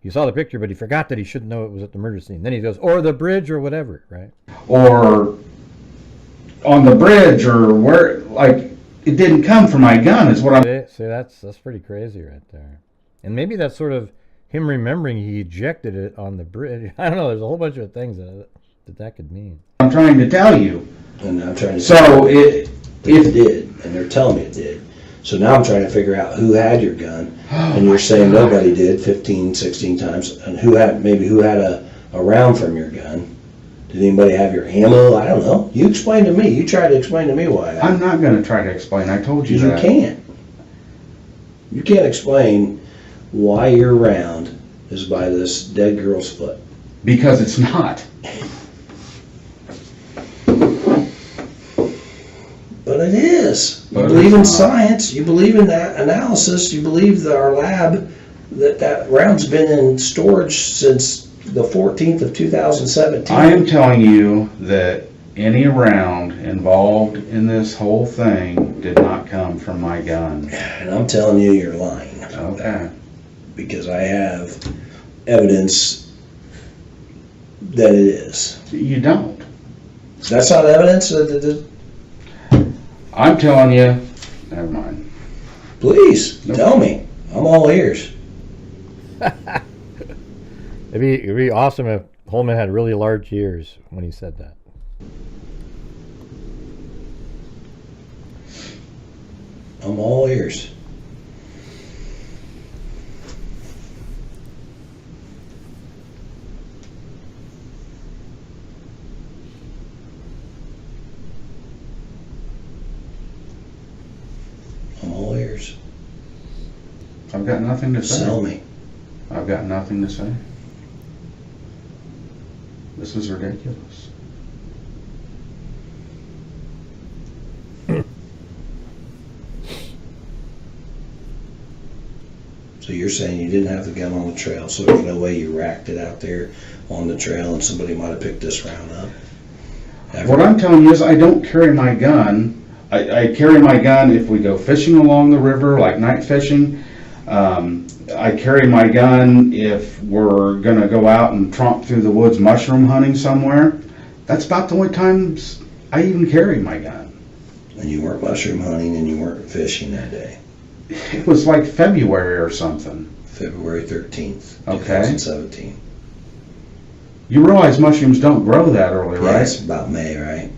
He saw the picture, but he forgot that he shouldn't know it was at the murder scene. Then he goes, or the bridge or whatever, right? Or on the bridge or where, like, it didn't come from my gun is what I'm... See, that's pretty crazy right there. And maybe that's sort of him remembering he ejected it on the bridge. I don't know, there's a whole bunch of things that could mean. I'm trying to tell you. And I'm trying to so if it did, and they're telling me it did. So now I'm trying to figure out who had your gun. And you're saying nobody did 15, 16 times. And who had a round from your gun? Did anybody have your ammo? I don't know. You explain to me. You try to explain to me why. I'm not going to try to explain. I told you that. You can't. You can't explain why your round is by this dead girl's foot. Because it's not. But it is. You believe in science. You believe in that analysis. You believe that our lab, that round's been in storage since the 14th of 2017. I am telling you that any round involved in this whole thing did not come from my gun. And I'm telling you, you're lying. Okay. Because I have evidence that it is. You don't. That's not evidence? I'm telling you. Never mind. Please, tell me. I'm all ears. It'd be awesome if Holman had really large ears when he said that. I'm all ears. I'm all ears. I've got nothing to say. Sell me. I've got nothing to say. This is ridiculous. So you're saying you didn't have the gun on the trail, so there's no way you racked it out there on the trail and somebody might have picked this round up? Ever? What I'm telling you is I don't carry my gun. I carry my gun if we go fishing along the river, like night fishing. I carry my gun if we're going to go out and tromp through the woods mushroom hunting somewhere. That's about the only times I even carry my gun. And you weren't mushroom hunting and you weren't fishing that day? It was like February or something. February 13th, Okay. 2017. You realize mushrooms don't grow that early, Yeah, right? it's about May, right?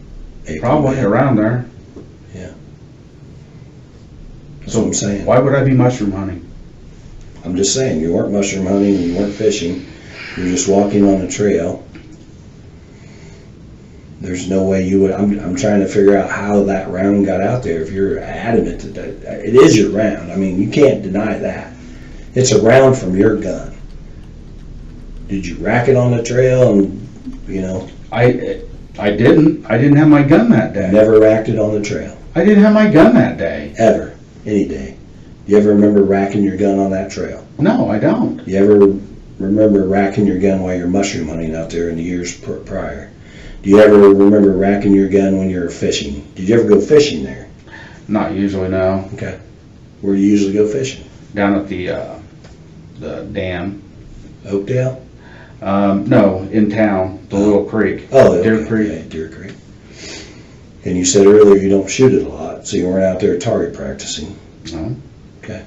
April, Probably May. around there. Yeah. That's So what I'm saying. why would I be mushroom hunting? I'm just saying, you weren't mushroom hunting and you weren't fishing. You were just walking on a trail. There's no way you would. I'm trying to figure out how that round got out there. If you're adamant that it is your round, I mean, you can't deny that. It's a round from your gun. Did you rack it on the trail? And I didn't. I didn't have my gun that day. Never racked it on the trail. I didn't have my gun that day. Ever, any day. Do you ever remember racking your gun on that trail? No, I don't. Do you ever remember racking your gun while you're mushroom hunting out there in the years prior? Do you ever remember racking your gun when you were fishing? Did you ever go fishing there? Not usually, no. Okay. Where do you usually go fishing? Down at the dam. Oakdale? No, in town, the little creek. Oh, Deer okay. Creek. Yeah, Deer Creek. And you said earlier you don't shoot it a lot, so you weren't out there target practicing. No. Okay.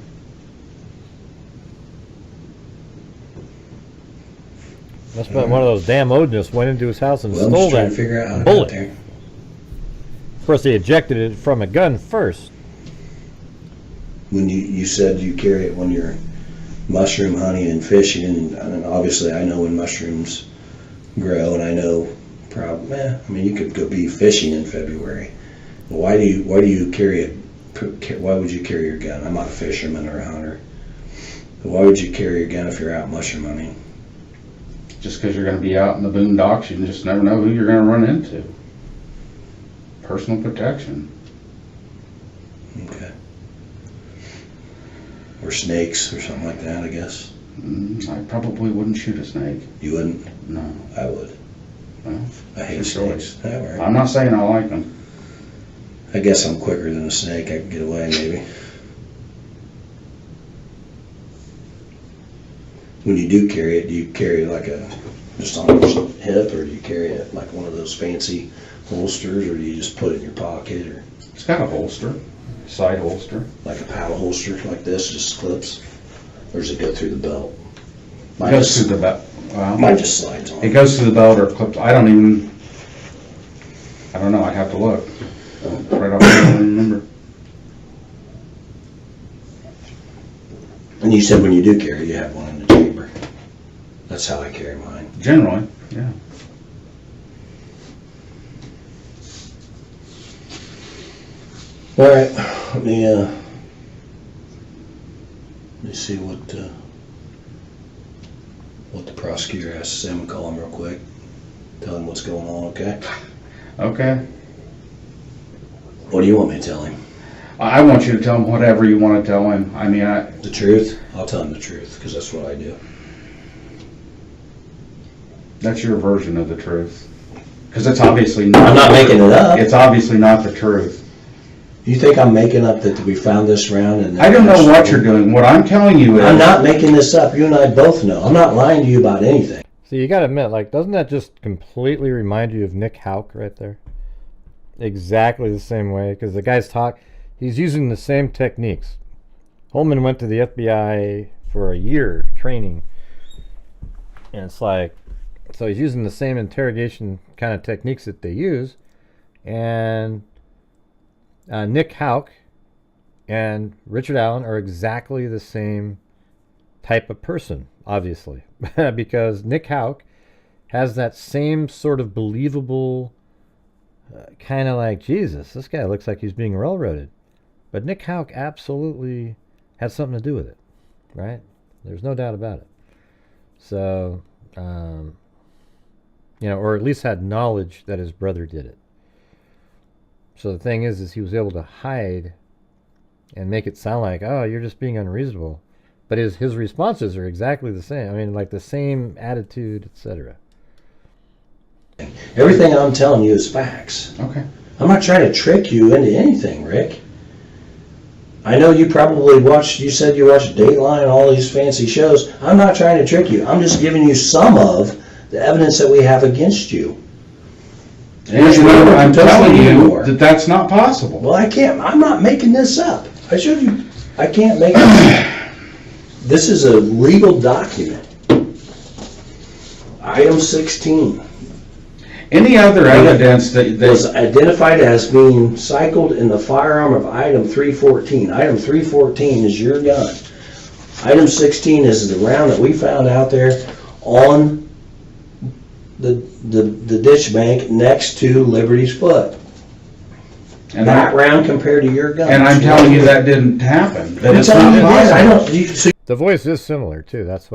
Must have been one of those damn Odinists went into his house and Well, I'm stole just trying that to figure out how to bullet. get there. Of course, they ejected it from a gun first. When you said you carry it when you're mushroom hunting and fishing, and obviously I know when mushrooms grow, and I know probably, I mean, you could go be fishing in February. Why do you carry it? Why would you carry your gun? I'm not a fisherman or a hunter. But why would you carry your gun if you're out mushroom hunting? Just because you're going to be out in the boondocks, you just never know who you're going to run into. Personal protection. Okay. Or snakes or something like that, I guess. I probably wouldn't shoot a snake. You wouldn't? No. I would. Well, I hate your snakes. choice. Yeah, all right. I'm not saying I like them. I guess I'm quicker than a snake. I can get away, maybe. When you do carry it, do you carry it like just on your hip, or do you carry it like one of those fancy holsters, or do you just put it in your pocket, or It's got a holster, side holster. like a paddle holster like this, just clips, or does it go through the belt? It goes through the belt. Well, Mine just slides on. it goes through the belt or clips. I don't know. I'd have to look. Right off, I don't remember. And you said when you do carry, you have one in the chamber. That's how I carry mine. Generally, yeah. All right, let me see what the prosecutor has to say. I'm gonna call him real quick. Tell him what's going on, okay? Okay. What do you want me to tell him? I want you to tell him whatever you want to tell him. I mean, The truth? I'll tell him the truth, because that's what I do. that's your version of the truth. Because it's obviously not. I'm not making it up. It's obviously not the truth. You think I'm making up that we found this round? And I don't know what you're doing. What I'm telling you is... I'm not making this up. You and I both know. I'm not lying to you about anything. So you gotta admit, like, doesn't that just completely remind you of Nick Houck right there? Exactly the same way, because the guy's he's using the same techniques. Holman went to the FBI for a year training, and it's like, so he's using the same interrogation kind of techniques that they use, and Nick Houck and Richard Allen are exactly the same type of person, obviously, because Nick Houck has that same sort of believable kind of like, Jesus, this guy looks like he's being railroaded. But Nick Houck absolutely had something to do with it, right? There's no doubt about it. So, or at least had knowledge that his brother did it. So the thing is he was able to hide and make it sound like, oh, you're just being unreasonable. But his responses are exactly the same. I mean, like the same attitude, etc. Everything I'm telling you is facts. Okay. I'm not trying to trick you into anything, Rick. I know you probably you said you watched Dateline and all these fancy shows. I'm not trying to trick you. I'm just giving you some of the evidence that we have against you. And I'm telling you that that's not possible. Well, I'm not making this up. I showed you. I can't make it up. This is a legal document. Item 16. Any other evidence that was identified as being cycled in the firearm of item 314. Item 314 is your gun. Item 16 is the round that we found out there on the ditch bank next to Liberty's foot. And that round compared to your gun. And I'm telling you that didn't happen. That it's not possible. The voice is similar too. That's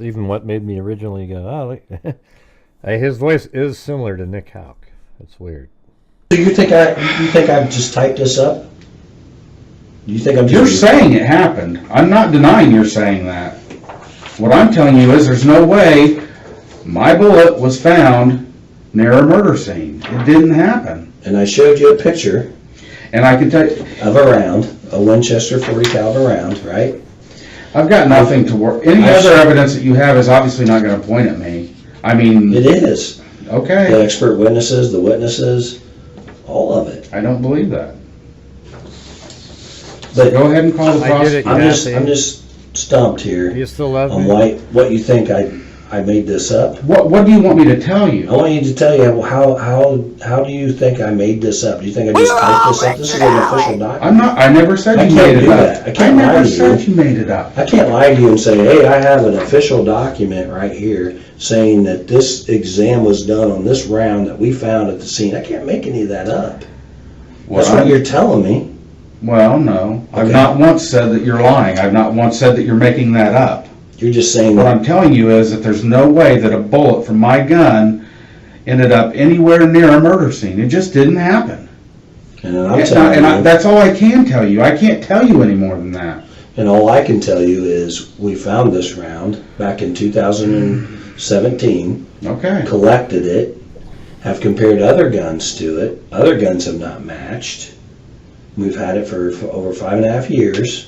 even what made me originally go, oh, look. His voice is similar to Nick Houck. That's weird. So you think I've just typed this up? You think I'm just... You're saying it happened. I'm not denying you're saying that. What I'm telling you is there's no way my bullet was found near a murder scene. It didn't happen. And I showed you a picture. And I can tell you... Of a round, a Winchester 40 caliber round, right? I've got nothing to work... Any other evidence that you have is obviously not going to point at me. I mean... It is. Okay. The expert witnesses, the witnesses, all of it. I don't believe that. But go ahead and call the prosecutor. I'm just stumped here. You still love on me? what you think I made this up. What do you want me to tell you? I want you to tell you how do you think I made this up? Do you think I just typed this up? This is an official document. I never said you made it up. I never said you made it up. I can't lie to you and say, hey, I have an official document right here saying that this exam was done on this round that we found at the scene. I can't make any of that up. That's what you're telling me. Well, no. Okay. I've not once said that you're lying. I've not once said that you're making that up. You're just saying what I'm telling you is that there's no way that a bullet from my gun ended up anywhere near a murder scene. It just didn't happen. And that's all I can tell you. I can't tell you any more than that. And all I can tell you is we found this round back in 2017. Okay. Collected it. Have compared other guns to it. Other guns have not matched. We've had it for over 5.5 years.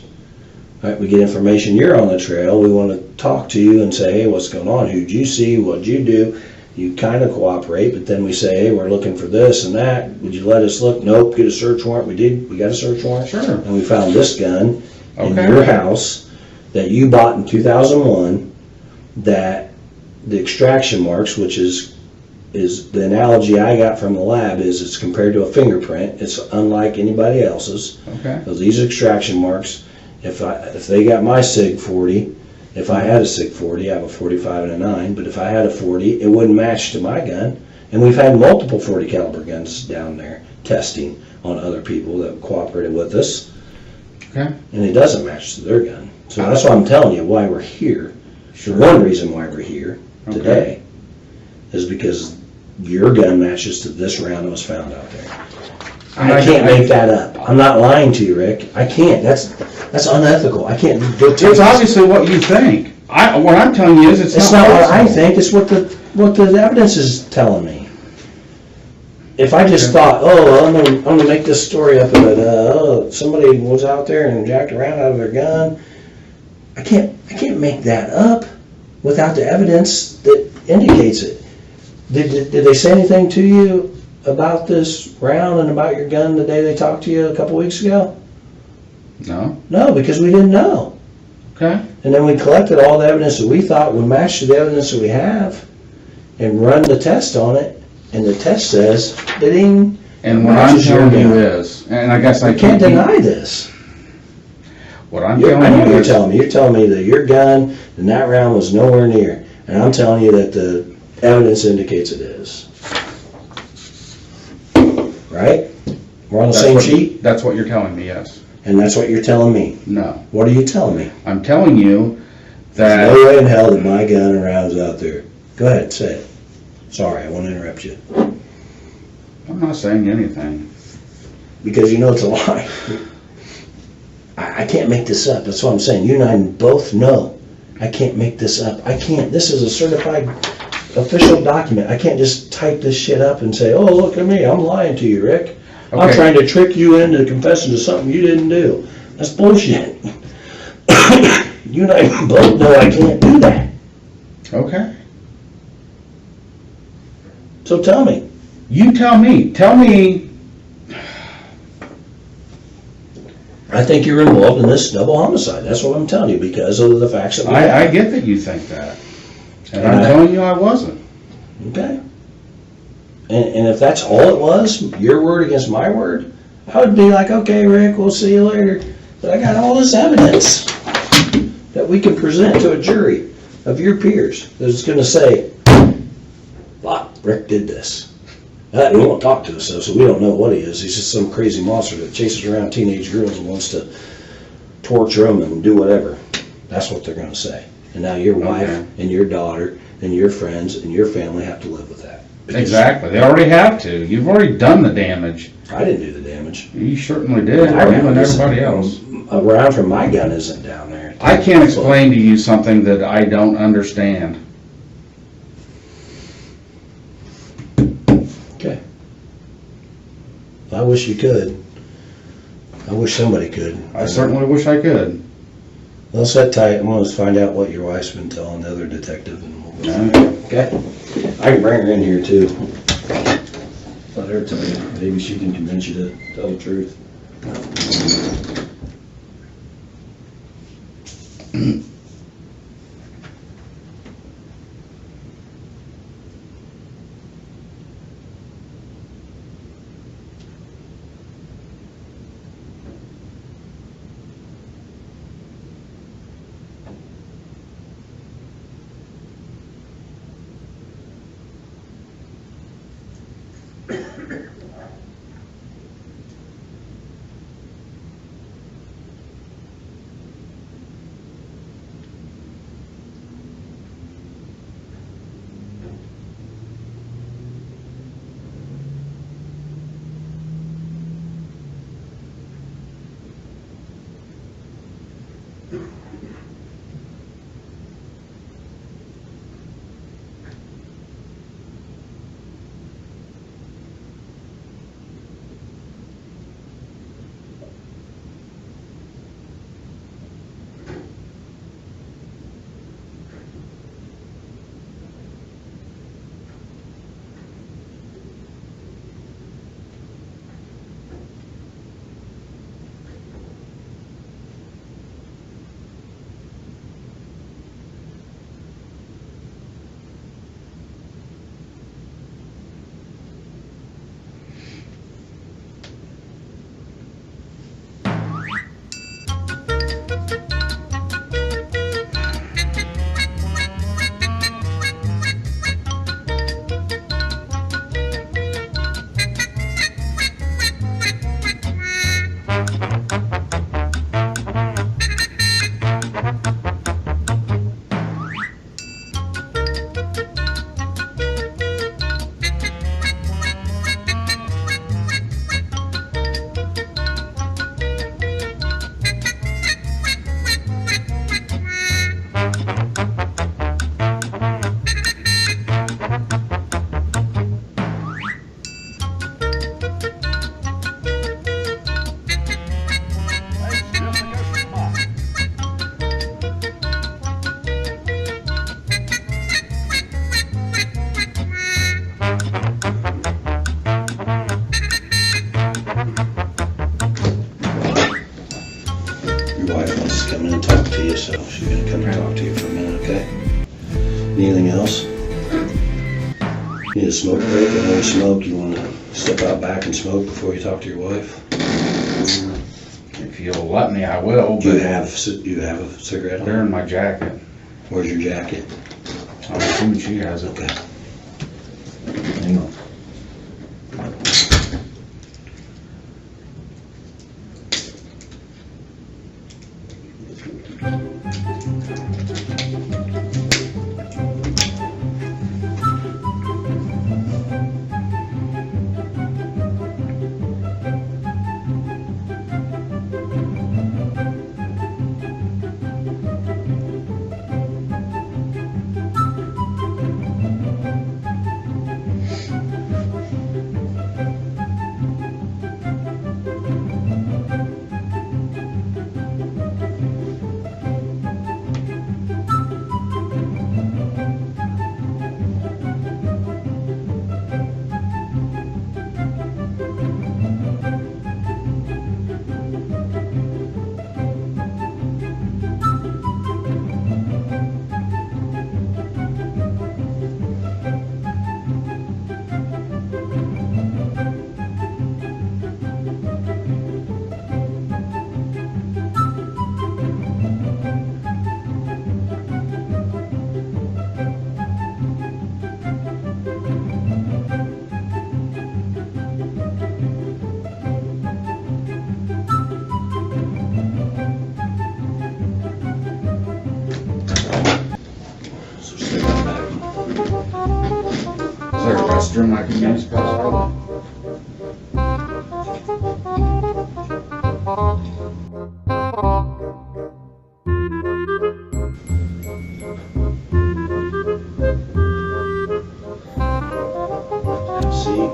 Right, we get information, you're on the trail, we want to talk to you and say, hey, what's going on? Who'd you see? What'd you do? You kind of cooperate, but then we say, hey, we're looking for this and that. Would you let us look? Nope, get a search warrant. We did. We got a search warrant. Sure. And we found this gun in your house that you bought in 2001 that the extraction marks, which is the analogy I got from the lab, is it's compared to a fingerprint. It's unlike anybody else's. Okay. So these extraction marks, if they got my SIG 40, if I had a SIG 40, I have a 45 and a 9, but if I had a 40, it wouldn't match to my gun. And we've had multiple 40 caliber guns down there testing on other people that cooperated with us. Okay. And it doesn't match to their gun. So that's why I'm telling you why we're here. Sure. The one reason why we're here today is because your gun matches to this round that was found out there. I can't make that up. I'm not lying to you, Rick. I can't. That's unethical. I can't. It's obviously what you think. What I'm telling you is it's not what I think. It's what the evidence is telling me. If I just thought, I'm gonna make this story up that somebody was out there and jacked around out of their gun, I can't make that up without the evidence that indicates it. Did they say anything to you about this round and about your gun the day they talked to you a couple weeks ago? No. No, because we didn't know. Okay. And then we collected all the evidence that we thought would match to the evidence that we have and run the test on it, and the test says ding. And what I'm telling you is, and I guess I can't deny this. What I'm telling you is... I know what you're telling me. You're telling me that your gun and that round was nowhere near. And I'm telling you that the evidence indicates it is. Right? We're on the same sheet? That's what you're telling me, yes. And that's what you're telling me? No. What are you telling me? I'm telling you that... No way in hell that my gun and rounds out there. Go ahead, say it. Sorry, I won't interrupt you. I'm not saying anything. Because you know it's a lie. I can't make this up. That's what I'm saying. You and I both know I can't make this up. I can't. This is a certified official document. I can't just type this shit up and say, oh, look at me. I'm lying to you, Rick. Okay. I'm trying to trick you into confessing to something you didn't do. That's bullshit. You and I both know I can't do that. Okay. So tell me. You tell me. Tell me. I think you're involved in this double homicide. That's what I'm telling you because of the facts that we have. I get that you think that. And I'm telling you I wasn't. Okay. And if that's all it was, your word against my word, I would be like, okay, Rick, we'll see you later. But I got all this evidence that we can present to a jury of your peers that's going to say, wow, Rick did this. He won't talk to us, though, so we don't know what he is. He's just some crazy monster that chases around teenage girls and wants to torture them and do whatever. That's what they're going to say. And now your wife and your daughter and your friends and your family have to live with that. Exactly. They already have to. You've already done the damage. I didn't do the damage. You certainly did. You and everybody else. A round from my gun isn't down there. I can't explain to you something that I don't understand. Okay. I wish you could. I wish somebody could. I certainly wish I could. Well, sit tight. I'm going to find out what your wife's been telling the other detective. And we'll go from there. Okay? I can bring her in here, too. Let her tell you. Maybe she can convince you to tell the truth. Anything else? Need a smoke break? I know you smoke. You want to step out back and smoke before you talk to your wife? If you'll let me, I will. Do you have a cigarette? They're in my jacket. Where's your jacket? I'm assuming she has it. Okay. Hang on. restroom I can use possibly. Seat,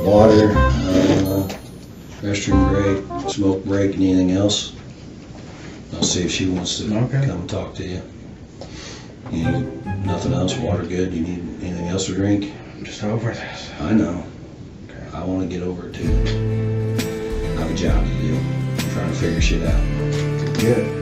water, restroom break, smoke break, and anything else. I'll see if she wants to come talk to you. You need nothing else? Water good? You need anything else to drink? I'm just over this. I know. Okay. I want to get over it too. I have a job to do. I'm trying to figure shit out. Good.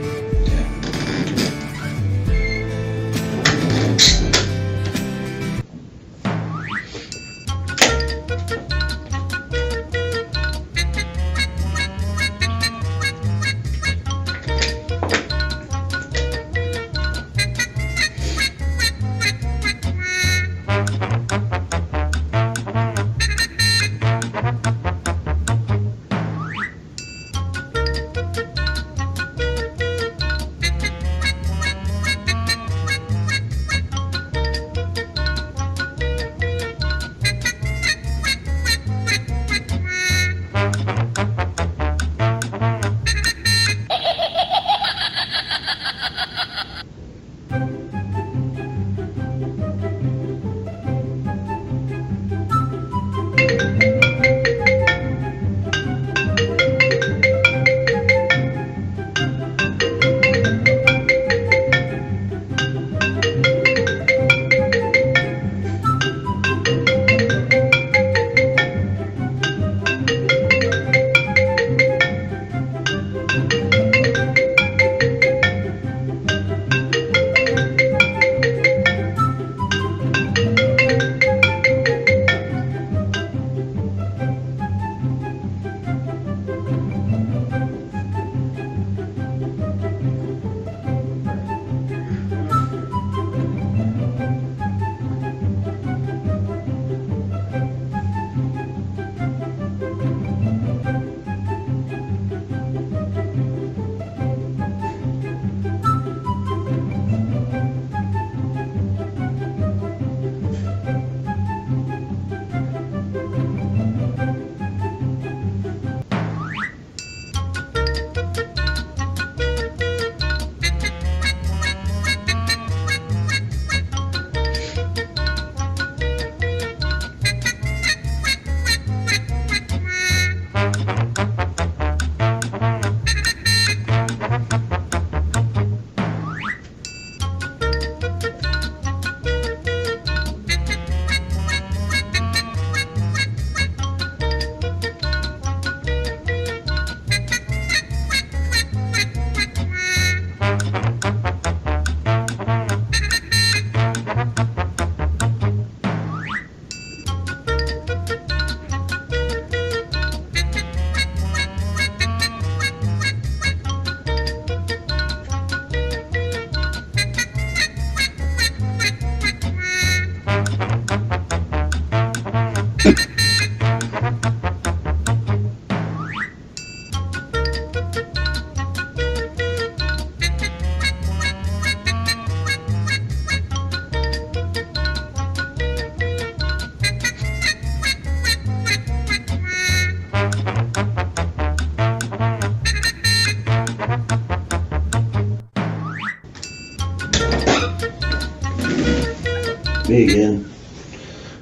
Me again.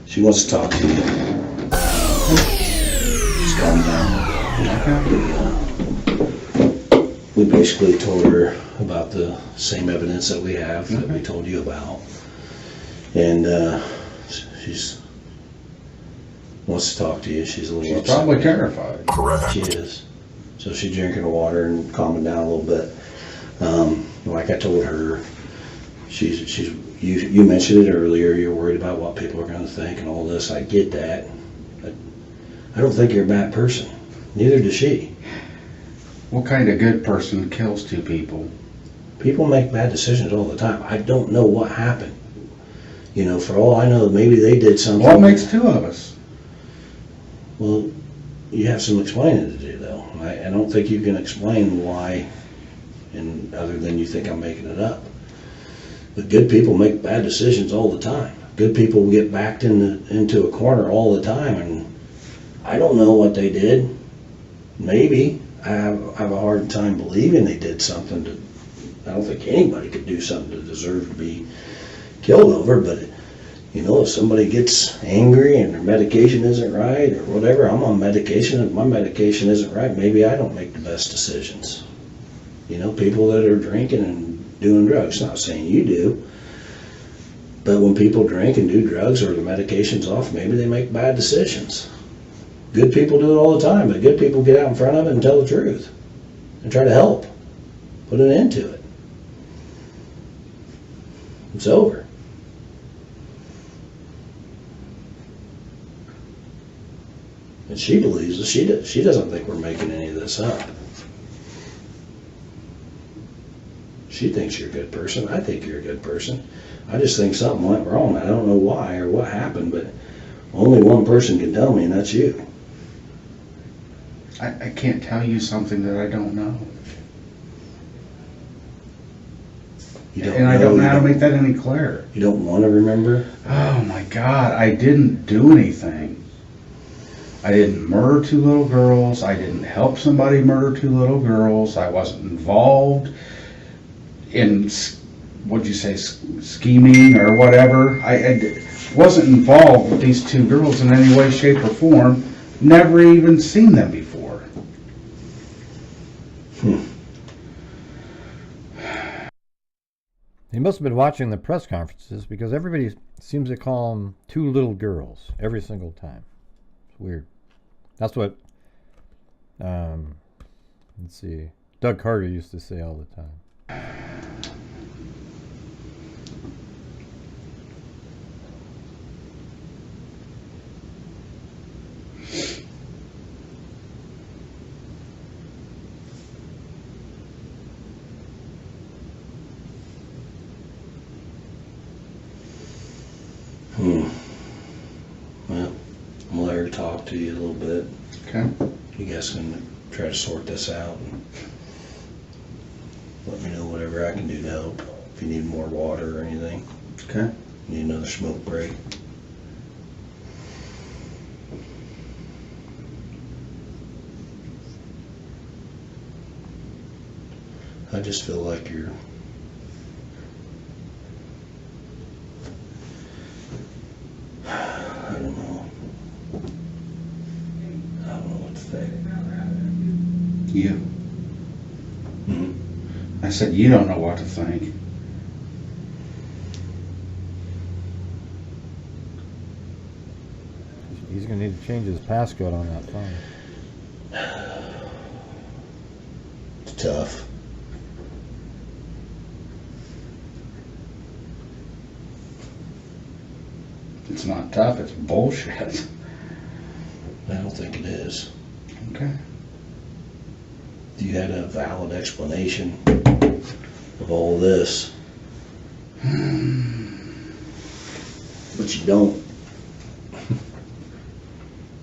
She wants to talk to you. Just calm down. We basically told her about the same evidence that we have that we told you about. And she's wants to talk to you. She's a little upset. Probably terrified. Correct. She is. So she's drinking her water and calming down a little bit. Like I told her, you mentioned it earlier, you're worried about what people are going to think and all this. I get that. But I don't think you're a bad person. Neither does she. What kind of good person kills two people? People make bad decisions all the time. I don't know what happened. You know, for all I know, maybe they did something. What makes two of us? Well, you have some explaining to do, though. I don't think you can explain why, and other than you think I'm making it up. But good people make bad decisions all the time. Good people get backed into a corner all the time, and I don't know what they did. Maybe. I have a hard time believing they did something to, I don't think anybody could do something to deserve to be killed over, but you know, if somebody gets angry and their medication isn't right or whatever, I'm on medication. If my medication isn't right, maybe I don't make the best decisions. You know, people that are drinking and doing drugs, not saying you do, but when people drink and do drugs or the medication's off, maybe they make bad decisions. Good people do it all the time, but good people get out in front of it and tell the truth and try to help, put an end to it. It's over. And she believes it. She doesn't think we're making any of this up. She thinks you're a good person. I think you're a good person. I just think something went wrong. I don't know why or what happened, but only one person can tell me, and that's you. I can't tell you something that I don't know. And I don't know how to make that any clearer. You don't want to remember? Oh my God, I didn't do anything. I didn't murder 2 little girls. I didn't help somebody murder 2 little girls. I wasn't involved in, what'd you say, scheming or whatever. I wasn't involved with these 2 girls in any way, shape, or form. Never even seen them before. He must have been watching the press conferences because everybody seems to call them 2 little girls every single time. It's weird. That's what, let's see, Doug Carter used to say all the time. Well, I'm gonna let her talk to you a little bit. Okay. You guys can try to sort this out and let me know whatever I can do to help. If you need more water or anything. Okay. Need another smoke break. I just feel like you're I don't know what to think. You. Mm-hmm. I said you don't know what to think. He's going to need to change his passcode on that phone. It's tough. It's not tough, it's bullshit. I don't think it is. Okay. You had a valid explanation of all this. But you don't.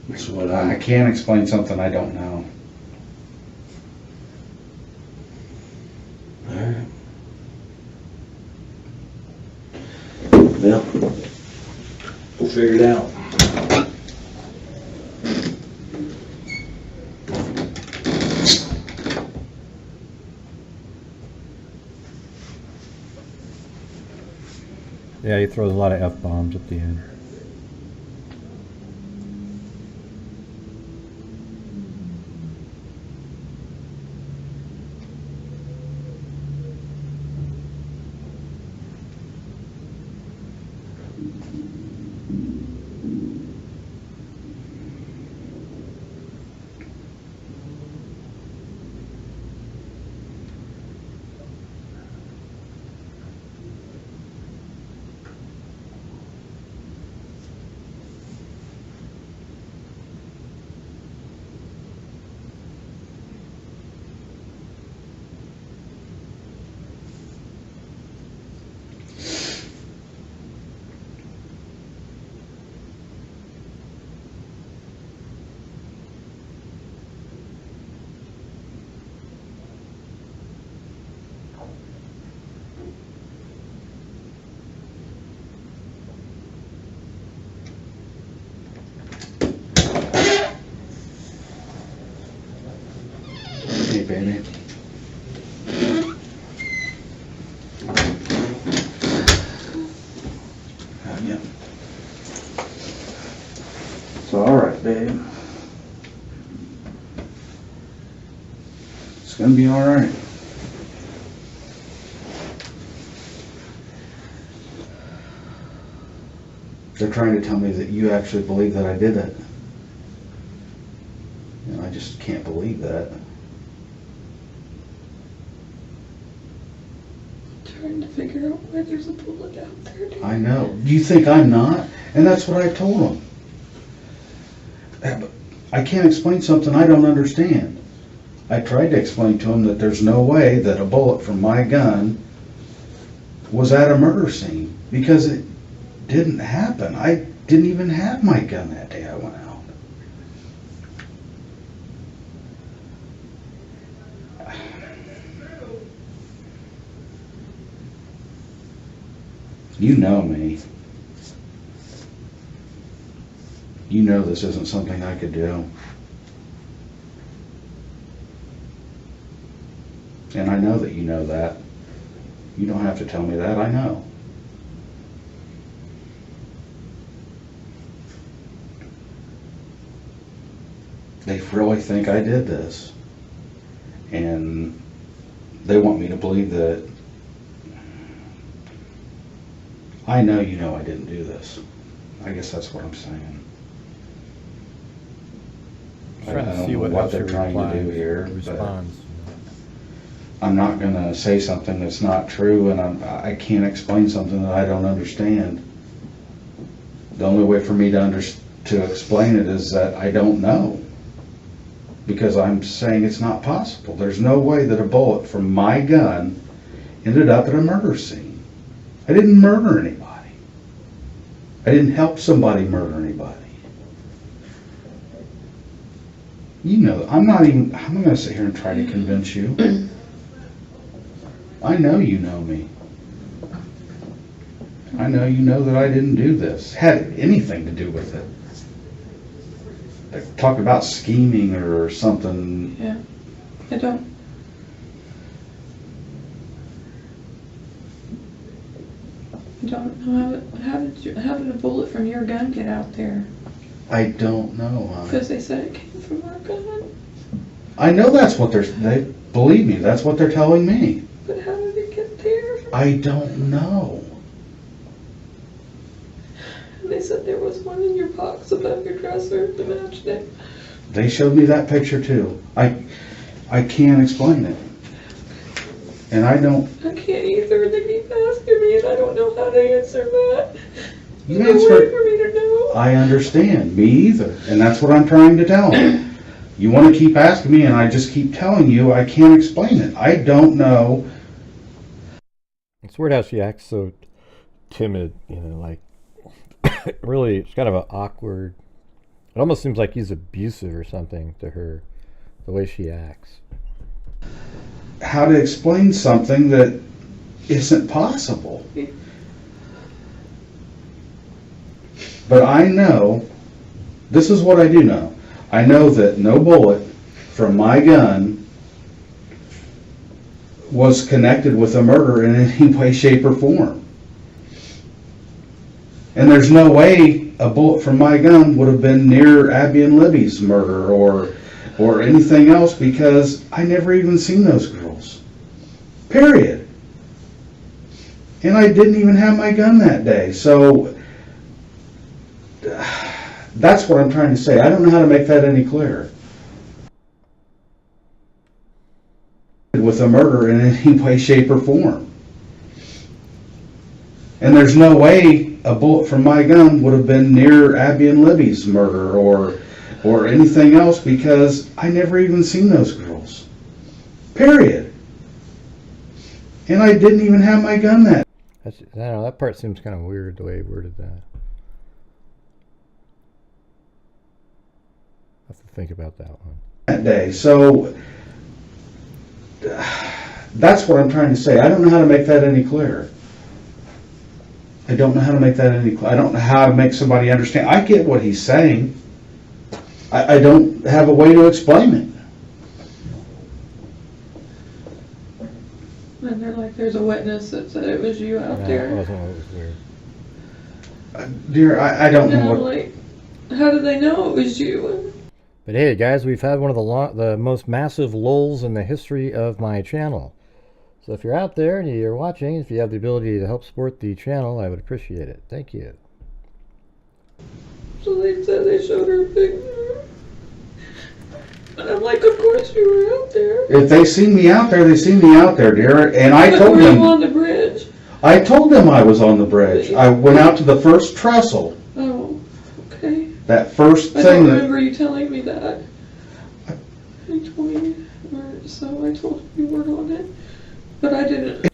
That's what I can't explain something I don't know. Alright. Well, we'll figure it out. Yeah, he throws a lot of F-bombs at the end. baby. Yeah. So, all right, babe. It's gonna be all right. They're trying to tell me that you actually believe that I did it. And I just can't believe that. Trying to figure out why there's a bullet out there, dude. I know. Do you think I'm not? And that's what I told them. I can't explain something I don't understand. I tried to explain to them that there's no way that a bullet from my gun was at a murder scene, because it didn't happen. I didn't even have my gun that day I went out. You know me. You know this isn't something I could do. And I know that you know that. You don't have to tell me that, I know. They really think I did this. And they want me to believe that I know you know I didn't do this. I guess that's what I'm saying. I don't know what they're trying to do here. Responds. I'm not going to say something that's not true, and I can't explain something that I don't understand. The only way for me to explain it is that I don't know. Because I'm saying it's not possible. There's no way that a bullet from my gun ended up at a murder scene. I didn't murder anybody. I didn't help somebody murder anybody. You know, I'm not going to sit here and try to convince you. I know you know me. I know you know that I didn't do this. Had anything to do with it. Talk about scheming or something. Yeah, I don't. I don't know how did a bullet from your gun get out there? I don't know. Because they said it came from our gun. I know that's what they believe me. That's what they're telling me. But how did it get there? I don't know. They said there was one in your box above your dresser to match it. They showed me that picture too. I can't explain it. And I don't. I can't either. They keep asking me and I don't know how to answer that. You no answer. way for me to know. I understand. Me either. And that's what I'm trying to tell them. You want to keep asking me and I just keep telling you I can't explain it. I don't know. It's weird how she acts so timid, you know, like really, it's kind of an awkward. It almost seems like he's abusive or something to her, the way she acts. How to explain something that isn't possible. But I know, this is what I do know. I know that no bullet from my gun was connected with a murder in any way, shape, or form. And there's no way a bullet from my gun would have been near Abby and Libby's murder or anything else, because I never even seen those girls. Period. And I didn't even have my gun that day. So that's what I'm trying to say. I don't know how to make that any clearer. With a murder in any way, shape, or form. And there's no way a bullet from my gun would have been near Abby and Libby's murder or anything else, because I never even seen those girls. Period. And I didn't even have my gun that. I don't know, that part seems kind of weird the way he worded that. I have to think about that one. That day. So that's what I'm trying to say. I don't know how to make that any clearer. I don't know how to make that any clearer. I don't know how to make somebody understand. I get what he's saying. I don't have a way to explain it. like there's a witness that said it was you out That there. wasn't what was weird. Dear, I don't And know I'm what. like, how did they know it was you? But hey, guys, we've had one of the most massive lulls in the history of my channel. So if you're out there and you're watching, if you have the ability to help support the channel, I would appreciate it. Thank you. So they said they showed her a picture. And I'm like, of course you were out there. If they seen me out there, they seen me out there, dear. And I But told were you them. on the bridge? I told them I was on the bridge. I went out to the first trestle. Oh, okay. That first I thing don't that. remember you telling me that. You told me you weren't, so I told him you weren't on it. But I didn't.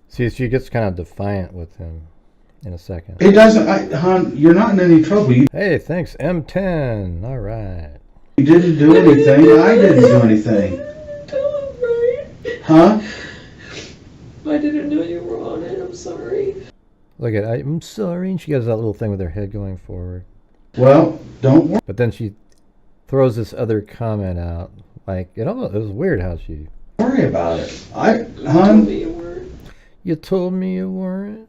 See, she gets kind of defiant with him in a second. It doesn't, hon, you're not in any trouble. You Hey, thanks, M10. All right. didn't do anything. I didn't do anything. Tell him, right? Huh? I didn't know you were on it. I'm sorry. Look at, I'm sorry. And she has that little thing with her head going forward. Well, don't worry. But then she throws this other comment out. Like, it was weird how she... Worry about it. You told Hon, me you weren't. You told me you weren't.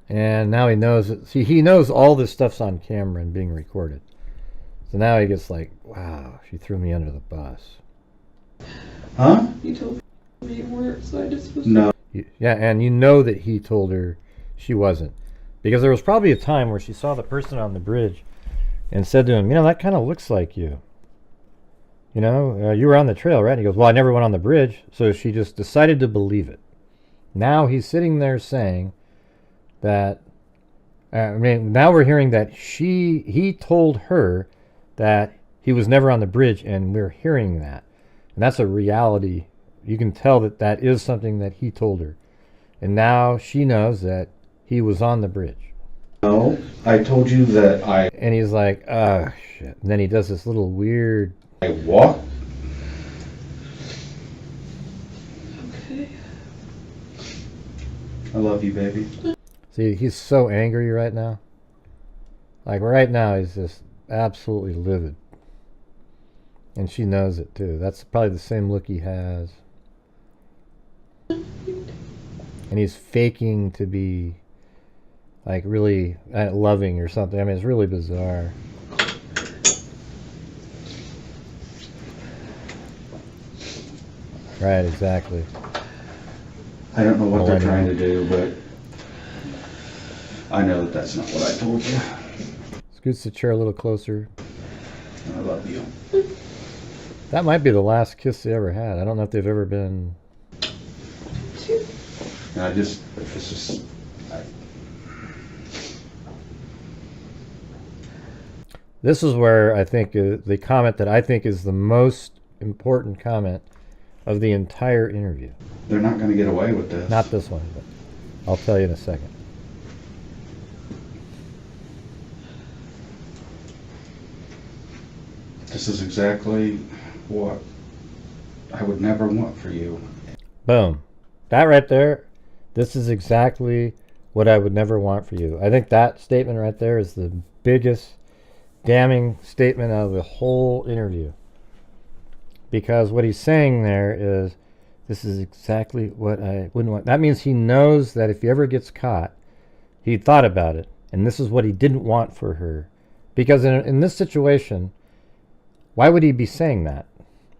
And now he knows it. See, he knows all this stuff's on camera and being recorded. So now he gets like, wow, she threw me under the bus. huh? You told me you weren't, so I just was. No. Yeah, and you know that he told her she wasn't. Because there was probably a time where she saw the person on the bridge and said to him, you know, that kind of looks like you. You know, you were on the trail, right? And he goes, well, I never went on the bridge. So she just decided to believe it. Now he's sitting there saying that, now we're hearing that he told her that he was never on the bridge, and we're hearing that. And that's a reality. You can tell that that is something that he told her. And now she knows that he was on the bridge. No, I told you that And he's like, oh, shit. And then he does this little weird... I walked. Okay. I love you, baby. See, he's so angry right now. Like, right now, he's just absolutely livid. And she knows it, too. That's probably the same look he has. And he's faking to be, like, really loving or something. I mean, it's really bizarre. Right, exactly. I don't know what they're trying to do, but I know that that's not what I told you. Scoots the chair a little closer. I love you. That might be the last kiss they ever had. I don't know if they've ever been... And it's just, This is where I think the comment that I think is the most important comment of the entire interview. They're not going to get away with this. Not this one, but I'll tell you in a second. This is exactly what I would never want for you. Boom. That right there, this is exactly what I would never want for you. I think that statement right there is the biggest damning statement of the whole interview. Because what he's saying there is, this is exactly what I wouldn't want. That means he knows that if he ever gets caught, he thought about it, and this is what he didn't want for her. Because in this situation, why would he be saying that,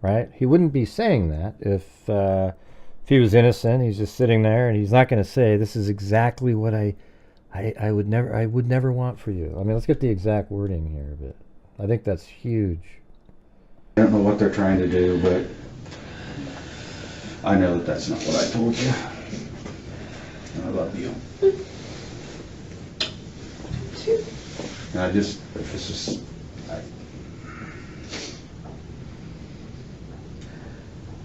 right? He wouldn't be saying that if he was innocent. He's just sitting there, and he's not going to say, this is exactly what I would never want for you. I mean, let's get the exact wording here, but I think that's huge. I don't know what they're trying to do, but I know that that's not what I told you. And I love you. And it's just,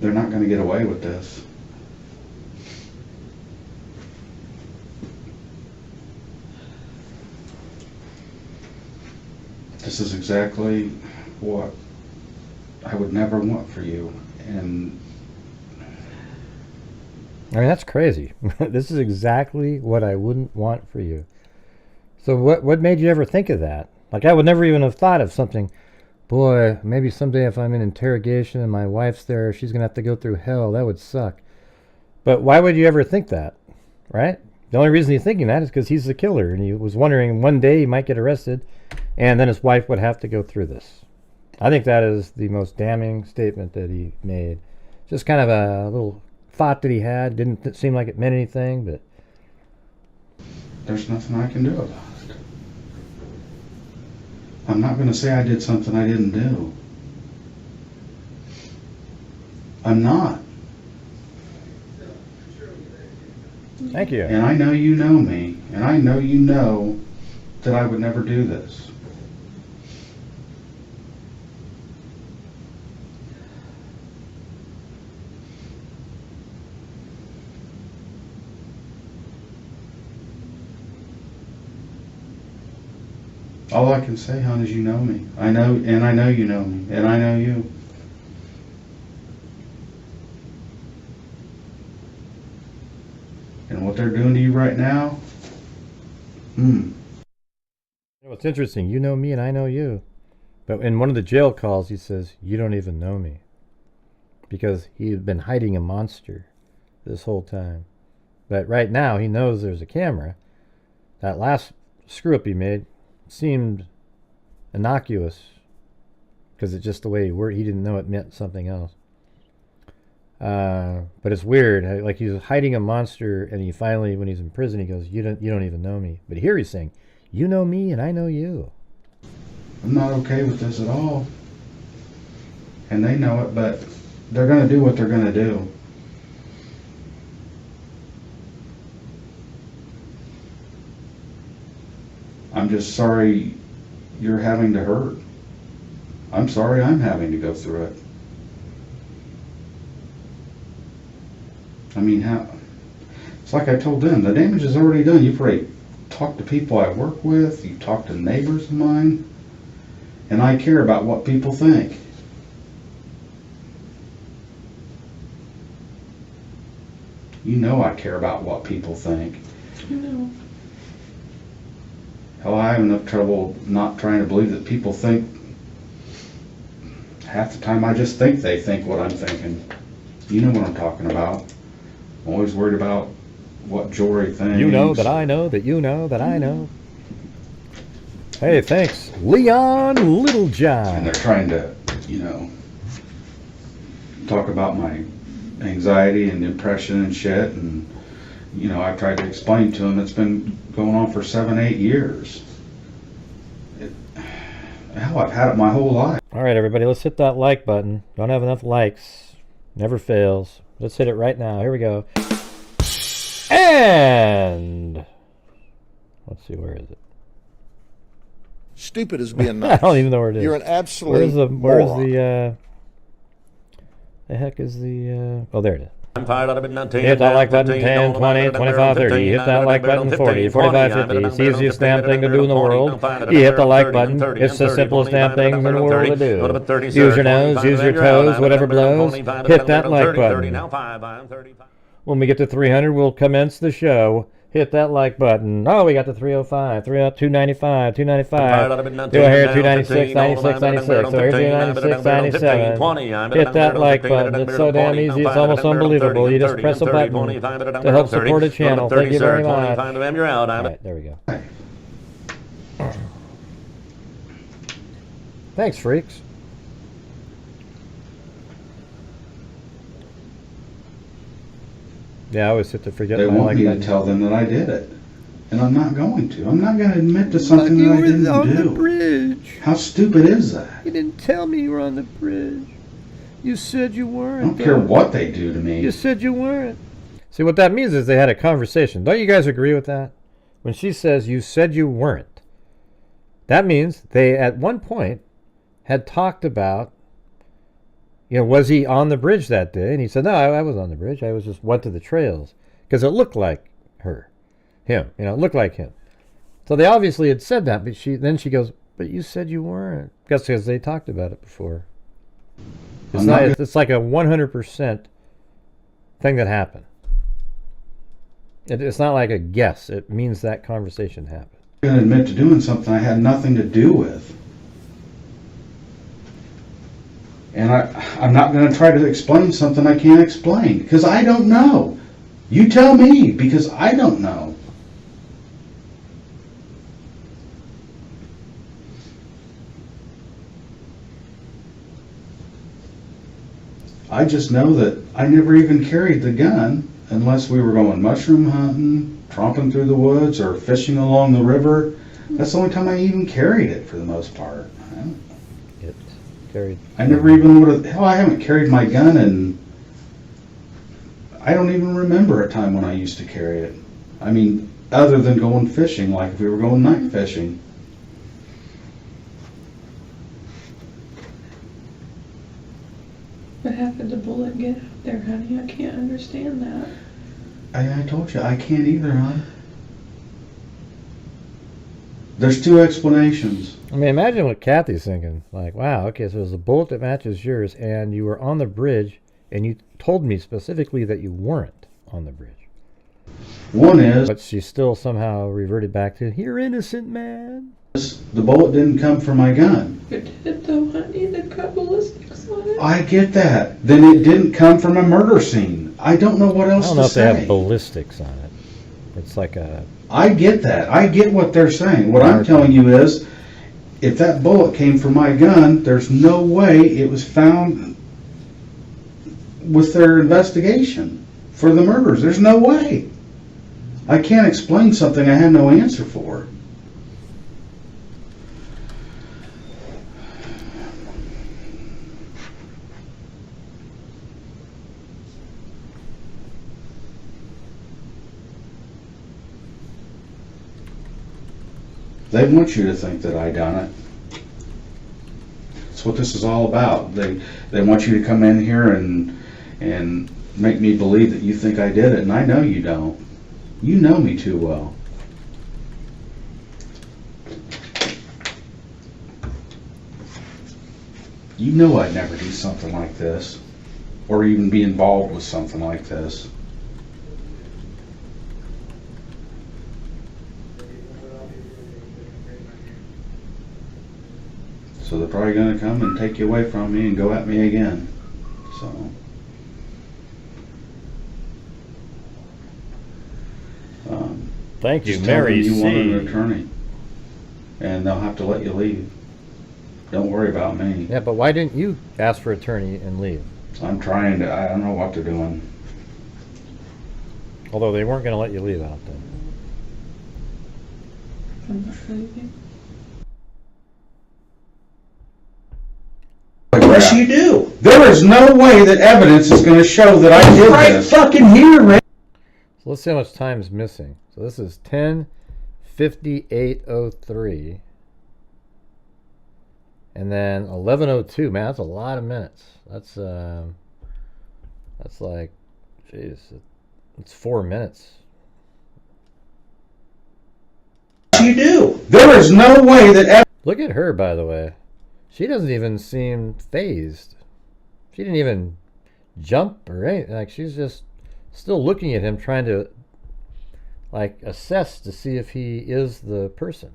they're not going to get away with this. This is exactly what I would never want for you. And I mean, that's crazy. This is exactly what I wouldn't want for you. So what made you ever think of that? Like, I would never even have thought of something, boy, maybe someday if I'm in interrogation and my wife's there, she's going to have to go through hell. That would suck. But why would you ever think that, right? The only reason he's thinking that is because he's the killer, and he was wondering one day he might get arrested, and then his wife would have to go through this. I think that is the most damning statement that he made. Just kind of a little thought that he had. Didn't seem like it meant anything, but... There's nothing I can do about it. I'm not going to say I did something I didn't do. I'm not. Thank you. And I know you know me, and I know you know that I would never do this. All I can say, hon, is you know me. I know, and I know you know me, and I know you. And what they're doing to you right now, What's interesting, you know me and I know you. But in one of the jail calls, he says, you don't even know me. Because he had been hiding a monster this whole time. But right now, he knows there's a camera. That last screw-up he made seemed innocuous. Because it's just the way he worded, he didn't know it meant something else. But it's weird. Like he's hiding a monster, and he finally, when he's in prison, he goes, "You don't even know me." But here he's saying, "You know me, and I know you." I'm not okay with this at all. And they know it, but they're going to do what they're going to do. I'm just sorry you're having to hurt. I'm sorry I'm having to go through it. I mean, it's like I told them, the damage is already done. You've already talked to people I work with, you've talked to neighbors of mine, and I care about what people think. You know I care about what people think. You know. Hell, I have enough trouble not trying to believe that people think. Half the time I just think they think what I'm thinking. You know what I'm talking about. I'm always worried about what Jory thinks. You know that I know that you know that I know. Hey, thanks, Leon Littlejohn. And they're trying to, you know, talk about my anxiety and depression and shit. And, you know, I've tried to explain to them it's been going on for 7-8 years. Hell, I've had it my whole life. All right, everybody, let's hit that like button. Don't have enough likes. Never fails. Let's hit it right now. Here we go. And let's see, where is it? Stupid is being nice. I don't even know where it is. You're an absolute Where's moron. the heck is the oh, there it is. Hit Hit that like button 10, 20, 25, 30. Hit that like button 40, 45, 50. See it's the damn thing to do in the world. You hit the like button. It's the simplest damn thing in the world to do. Use your nose, use your toes, whatever blows. Hit that like button. When we get to 300, we'll commence the show. Hit that like button. Oh, we got to 305, 295, 295. Do I hear 296, 96, 96. So here's 296, 97. Hit that like button. It's so damn easy, it's almost unbelievable. You just press a button to help support a channel. Thank you very much. All right, there we go. Thanks, freaks. Yeah, I always sit to forget. They want me to tell them that I did it, and I'm not going to. I'm not going to admit to something that I didn't do. On the bridge. How stupid is that? You didn't tell me you were on the bridge. You said you weren't. I don't care what they do to me. You said you weren't. See, what that means is they had a conversation. Don't you guys agree with that? When she says you said you weren't, that means they at one point had talked about, you know, was he on the bridge that day? And he said, no, I was on the bridge. I was just went to the trails because it looked like him, you know, it looked like him. So they obviously had said that, but then she goes, but you said you weren't. That's because they talked about it before. It's like a 100% thing that happened. It's not like a guess. It means that conversation happened. I'm going to admit to doing something I had nothing to do with. And I'm not going to try to explain something I can't explain, because I don't know. You tell me, because I don't know. I just know that I never even carried the gun unless we were going mushroom hunting, tromping through the woods, or fishing along the river. That's the only time I even carried it for the most part. I never even would have, hell, I haven't carried my gun and I don't even remember a time when I used to carry it. I mean, other than going fishing, like if we were going night fishing. But how could the bullet get out there, honey? I can't understand that. I told you, I can't either, hon. There's two explanations. I mean, imagine what Kathy's thinking. Like, wow, okay, so there's a bullet that matches yours, and you were on the bridge, and you told me specifically that you weren't on the bridge. One is... But she still somehow reverted back to, you're innocent, man. The bullet didn't come from my gun. It did though, honey. They've got ballistics on it. I get that. Then it didn't come from a murder scene. I don't know what else to say. I don't know if they have ballistics on it. It's like a... I get that. I get what they're saying. What I'm telling you is, if that bullet came from my gun, there's no way it was found with their investigation for the murders. There's no way. I can't explain something I have no answer for. They want you to think that I done it. That's what this is all about. They want you to come in here and make me believe that you think I did it, and I know you don't. You know me too well. You know I'd never do something like this, or even be involved with something like this. So they're probably going to come and take you away from me and go at me again. So, thank you, just tell Mary them you C. want an attorney, and they'll have to let you leave. Don't worry about me. Yeah, but why didn't you ask for attorney and leave? I'm trying to. I don't know what they're doing. Although they weren't going to let you leave out then. I'm not leaving. Yes, you do. There is no way that evidence is going to show that I did Right this. fucking here, man. So let's see how much time is missing. So this is 10:58:03. And then 11:02. Man, that's a lot of minutes. That's like, jeez, it's 4 minutes. You do. There is no way that Look at her, by the way. She doesn't even seem phased. She didn't even jump or anything. Like, she's just still looking at him, trying to like assess to see if he is the person.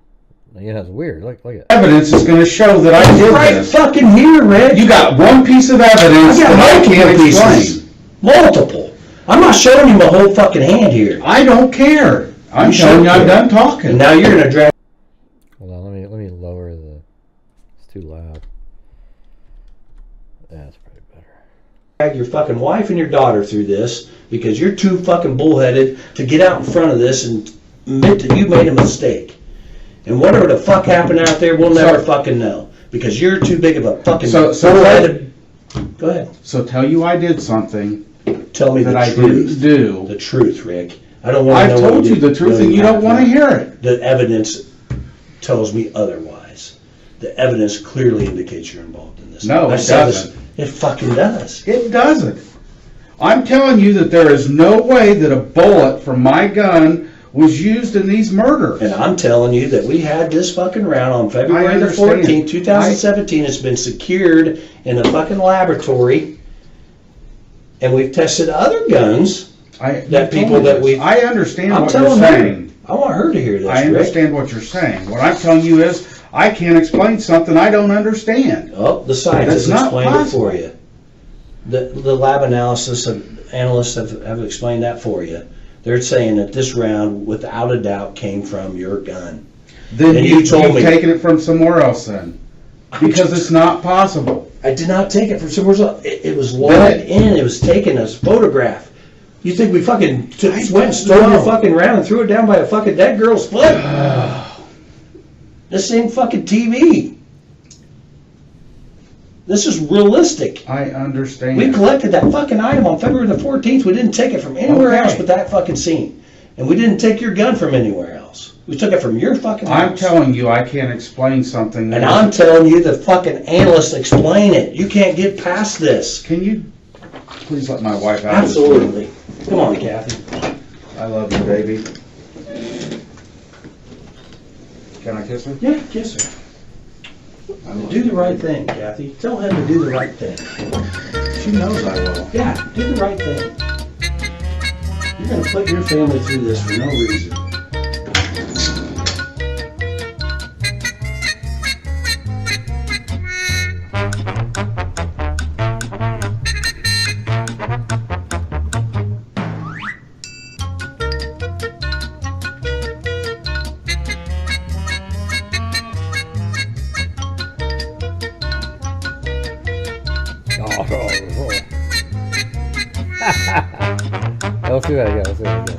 You know, it's weird. Look at evidence is going to show that I did Right this. fucking here, Rick. You got one piece of evidence I got that I can't multiple explain. pieces. Multiple. I'm not showing you my whole fucking hand here. I don't care. I'm You showing you should I'm care. done talking. And now you're gonna drag. Hold on, let me lower the. It's too loud. Yeah, that's probably better. Drag your fucking wife and your daughter through this because you're too fucking bullheaded to get out in front of this and admit that you made a mistake. And whatever the fuck happened out there, we'll never fucking know because you're too big of a fucking bullheaded. Go ahead. So tell you I did something. Tell me that the I truth. didn't do. The truth, Rick. I don't want to know. I've told you the truth, and you don't want to hear it. The evidence tells me otherwise. The evidence clearly indicates you're involved in this. No, I it said doesn't. It fucking does. It doesn't. I'm telling you that there is no way that a bullet from my gun was used in these murders. And I'm telling you that we had this fucking round on February the 14th, 2017. It's been secured in a fucking laboratory. And we've tested other guns I understand what you're saying. I want her to hear this, I understand what you're saying. What I'm telling you is, I can't explain something I don't understand. Oh, the scientists That's not explained possible. it for you. The lab analysts have explained that for you. They're saying that this round, without a doubt, came from your gun. Then And you've told me taken it from somewhere else then. Because it's not possible. I did not take it from somewhere else. It was logged in. It was taken as photograph. You think we fucking went and stole your fucking round and threw it down by a fucking dead girl's foot? This ain't fucking TV. This is realistic. I understand. We collected that fucking item on February the 14th. We didn't take it from anywhere else but that fucking scene. And we didn't take your gun from anywhere else. We took it from your fucking house. I'm telling you, I can't explain something. And I'm telling you, the fucking analysts explain it. You can't get past this. Can you please let my wife out? Absolutely. Come on, Kathy. I love you, baby. Can I kiss her? Yeah, kiss her. Do the right thing, Kathy. Tell him to do the right thing. She knows I will. Yeah, do the right thing. You're going to put your family through this for no reason. Let's do that again. Let's do that again.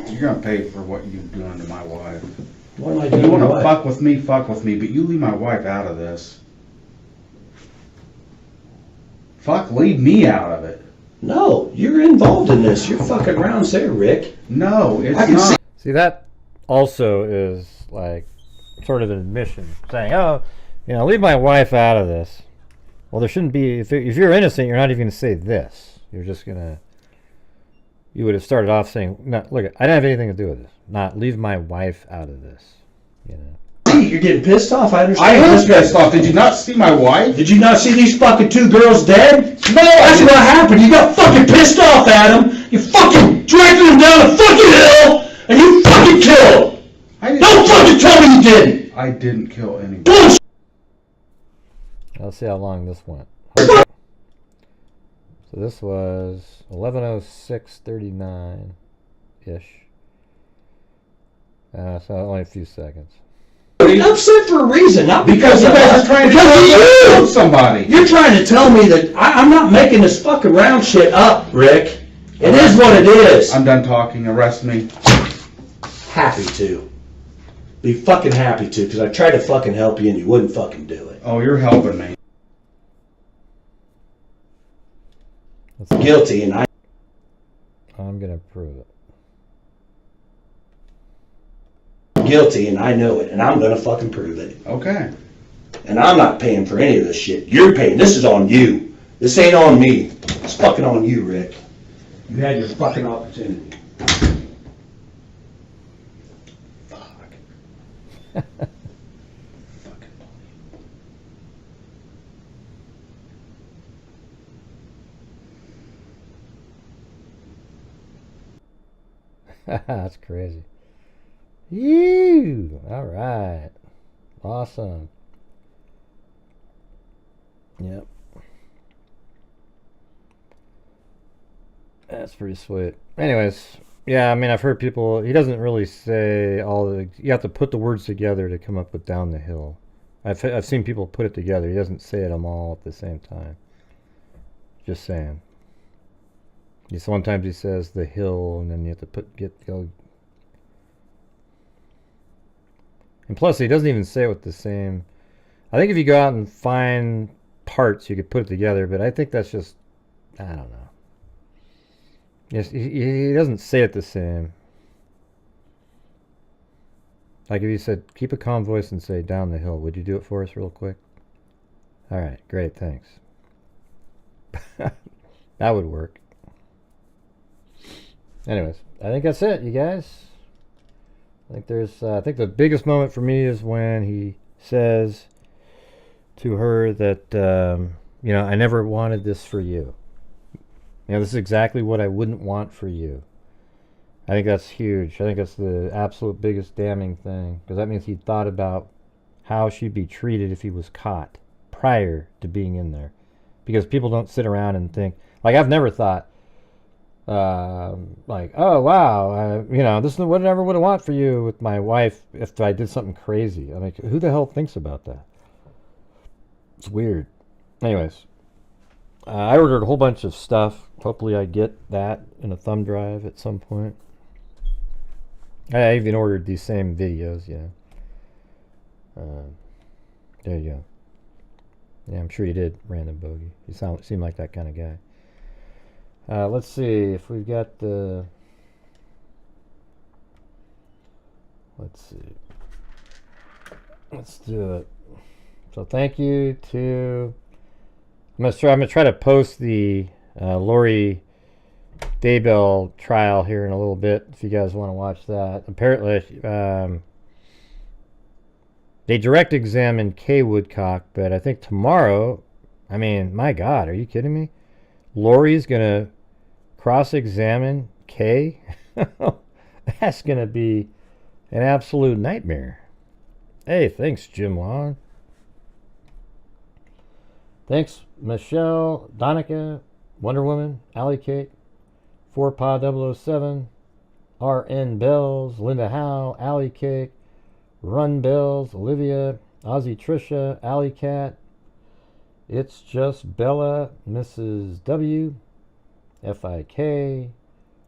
You're gonna pay for what you're doing to my wife. What am I doing? You want to to what? fuck with me, but you leave my wife out of this. Fuck, leave me out of it. No, you're involved in this. You're fucking rounds there, Rick. No, it's I can not. See, that also is like sort of an admission, saying, "Oh, leave my wife out of this." Well, there shouldn't be. If you're innocent, you're not even going to say this. You're just gonna. You would have started off saying, "No, look, I don't have anything to do with this. Not leave my wife out of this." You're getting pissed off. I understand. I am pissed off. Did you not see my wife? Did you not see these fucking two girls dead? No, that's what happened. You got fucking pissed off at them. You fucking dragged them down a fucking hill, and you fucking killed them. Don't fucking tell me you didn't. I didn't kill anybody. Bullshit. Let's see how long this went. So this was 11:06:39 ish. So only a few seconds. You're upset for a reason, not because you guys are trying to kill somebody. You're trying to tell me that I'm not making this fucking round shit up, Rick. It is what it is. I'm done talking. Arrest me. Happy to. Be fucking happy to, because I tried to fucking help you and you wouldn't fucking do it. Oh, you're helping me. Guilty, and I'm gonna prove it. Guilty, and I know it, and I'm gonna fucking prove it. Okay. And I'm not paying for any of this shit. You're paying. This is on you. This ain't on me. It's fucking on you, Rick. You had your fucking opportunity. Fuck. That's crazy. You. All right. Awesome. Yep. That's pretty sweet. Anyways, yeah, I mean, I've heard people, he doesn't really say all the, you have to put the words together to come up with down the hill. I've seen people put it together. He doesn't say them all at the same time. Just saying. Sometimes he says the hill, and then you have to go. And plus, he doesn't even say it with the same. I think if you go out and find parts, you could put it together, but I think that's just, I don't know. Yes, he doesn't say it the same. Like if you said, keep a calm voice and say down the hill, would you do it for us real quick? All right, great, thanks. That would work. Anyways, I think that's it, you guys. I think the biggest moment for me is when he says to her that, I never wanted this for you. This is exactly what I wouldn't want for you. I think that's huge. I think that's the absolute biggest damning thing, because that means he thought about how she'd be treated if he was caught prior to being in there. Because people don't sit around and think, like, I've never thought, like, oh wow, this is what I never would have want for you with my wife if I did something crazy. I mean, who the hell thinks about that? It's weird. Anyways, I ordered a whole bunch of stuff. Hopefully I get that in a thumb drive at some point. I even ordered these same videos, there you go. Yeah, I'm sure you did, Random Bogey. You seem like that kind of guy. Let's see if we've got the... Let's see. Let's do it. So thank you to... I'm gonna try to post the Lori Daybell trial here in a little bit if you guys want to watch that. Apparently, they direct examined Kay Woodcock, but I think tomorrow, I mean, my God, are you kidding me? Lori's gonna cross-examine Kay? That's gonna be an absolute nightmare. Hey, thanks, Jim Long. Thanks, Michelle, Donica, Wonder Woman, Alley Cake, 4Pa007, RN Bells, Linda Howe, Alley Cake, Run Bells, Olivia, Ozzy Trisha, Alley Cat, It's Just Bella, Mrs. W, FIK,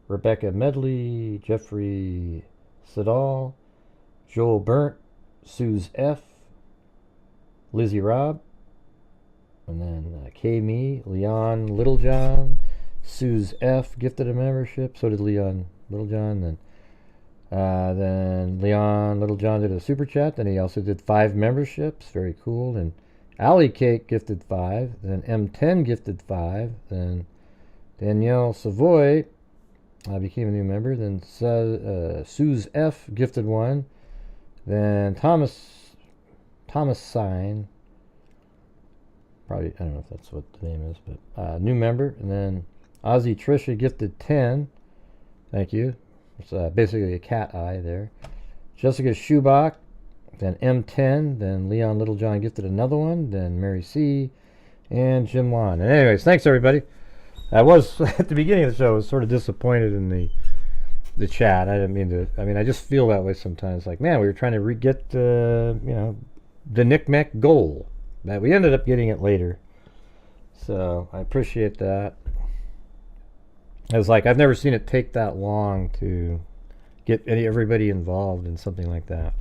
Rebecca Medley, Jeffrey Siddall, Joel Burnt, Suze F, Lizzie Robb, and then K Me, Leon Littlejohn, Suze F gifted a membership. So did Leon Littlejohn. Then Leon Littlejohn did a super chat. Then he also did 5 memberships. Very cool. And Alley Cake gifted 5. Then M10 gifted 5. Then Danielle Savoy became a new member. Then Suze F gifted 1. Then Thomas Sign. Probably, I don't know if that's what the name is, but new member. And then Ozzy Trisha gifted 10. Thank you. It's basically a cat eye there. Jessica Schubach, then M10, then Leon Littlejohn gifted another one, then Mary C, and Jim Wan. And anyways, thanks everybody. I was, at the beginning of the show, I was sort of disappointed in the chat. I didn't mean to, I just feel that way sometimes. Like, man, we were trying to get, the Knick-Knack goal. But we ended up getting it later. So I appreciate that. It was like, I've never seen it take that long to get everybody involved in something like that.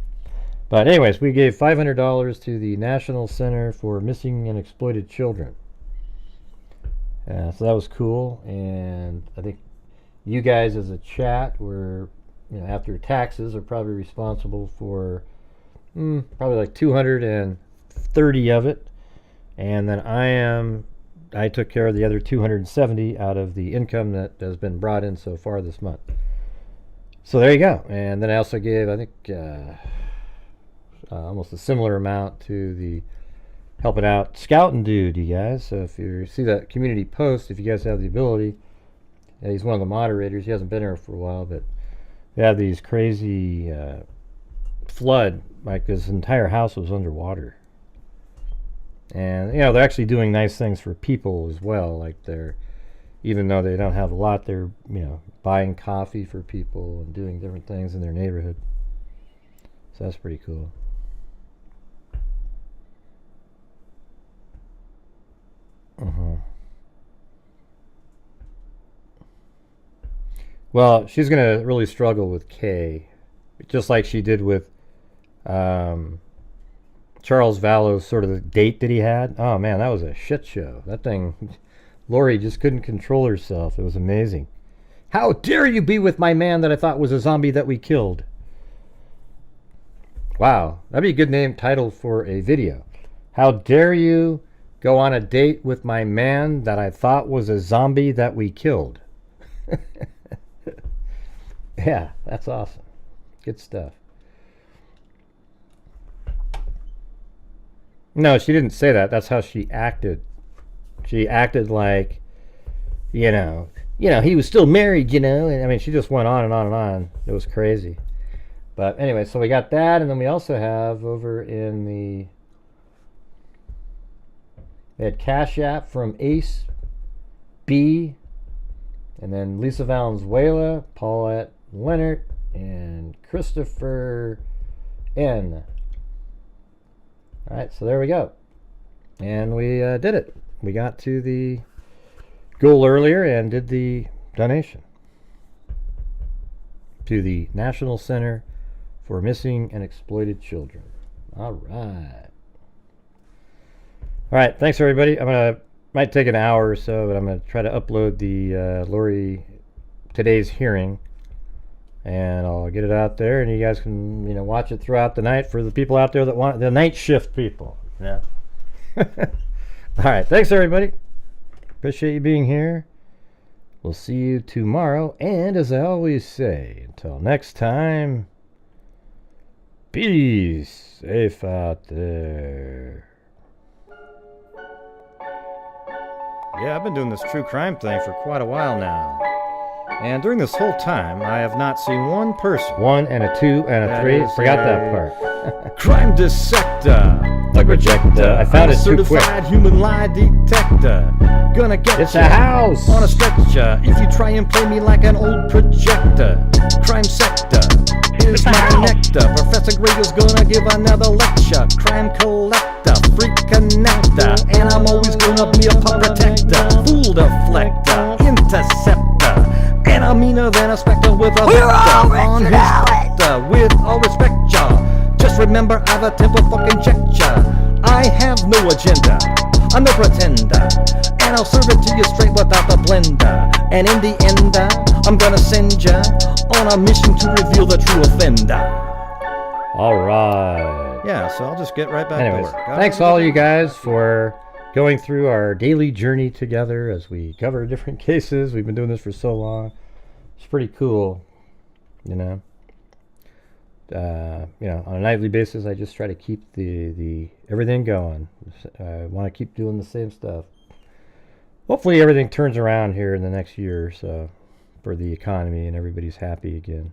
But anyways, we gave $500 to the National Center for Missing and Exploited Children. So that was cool. And I think you guys as a chat were, after taxes, are probably responsible for probably like 230 of it. And then I took care of the other 270 out of the income that has been brought in so far this month. So there you go. And then I also gave, I think, almost a similar amount to the Helping Out Scouting Dude, you guys. So if you see that community post, if you guys have the ability, he's one of the moderators. He hasn't been here for a while, but They had these crazy flood, like his entire house was underwater. And you know, they're actually doing nice things for people as well. Like they're, even though they don't have a lot, they're, you know, buying coffee for people and doing different things in their neighborhood. So that's pretty cool. Well, she's gonna really struggle with Kay, just like she did with Charles Vallow's sort of the date that he had. Oh man, that was a shit show. That thing, Lori just couldn't control herself. It was amazing. How dare you be with my man that I thought was a zombie that we killed? Wow, that'd be a good name title for a video. How dare you go on a date with my man that I thought was a zombie that we killed? Yeah, that's awesome. Good stuff. No, she didn't say that. That's how she acted. She acted like, you know, he was still married, you know. And I mean, she just went on and on and on. It was crazy. But anyway, so we got that, and then we also have over in the, we had Cash App from Ace B, and then Lisa Valenzuela, Paulette Leonard, and Christopher N. All right, so there we go. And we did it. We got to the goal earlier and did the donation to the National Center for Missing and Exploited Children. All right. All right, thanks everybody. Might take an hour or so, but I'm gonna try to upload the Lori today's hearing, and I'll get it out there, and you guys can, you know, watch it throughout the night for the people out there that want the night shift people. Yeah. All right, thanks everybody. Appreciate you being here. We'll see you tomorrow, and as I always say, until next time, be safe out there. Yeah, I've been doing this true crime thing for quite a while now. And during this whole time, I have not seen one person. 1 and a 2 and a 3. Forgot that part. Crime dissector. Bug rejector. I found it too quick. Certified human lie detector. Gonna get it's a house on a stretcher if you try and play me like an old projector. Crime sector. Here's my nectar. Professor Gregel's gonna give another lecture. Crime collector, freak connector, and I'm always gonna be a pup protector. Fool deflector, interceptor, and I'm meaner than a spectre with a vector on his spectre. With all respect, y'all, just remember I've a temper fucking check ya. I have no agenda, I'm no pretender, and I'll serve it to you straight without the blender. And in the end, I'm gonna send ya on a mission to reveal the true offender. Alright. Yeah, so I'll just get right back to work. Thanks all you guys for going through our daily journey together as we cover different cases. We've been doing this for so long. It's pretty cool, you know. You know, on a nightly basis, I just try to keep the everything going. I want to keep doing the same stuff. Hopefully everything turns around here in the next year or so for the economy and everybody's happy again.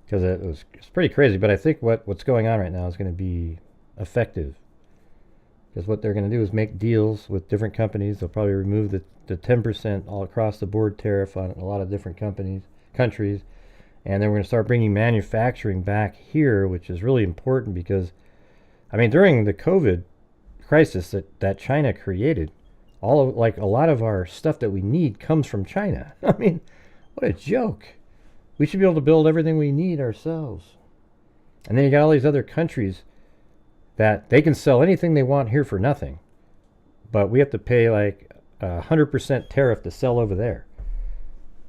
Because it's pretty crazy, but I think what's going on right now is going to be effective. Because what they're going to do is make deals with different companies. They'll probably remove the 10% all across the board tariff on a lot of different countries. And then we're going to start bringing manufacturing back here, which is really important because, I mean, during the COVID crisis that China created, a lot of our stuff that we need comes from China. I mean, what a joke. We should be able to build everything we need ourselves. And then you got all these other countries that they can sell anything they want here for nothing. But we have to pay like 100% tariff to sell over there.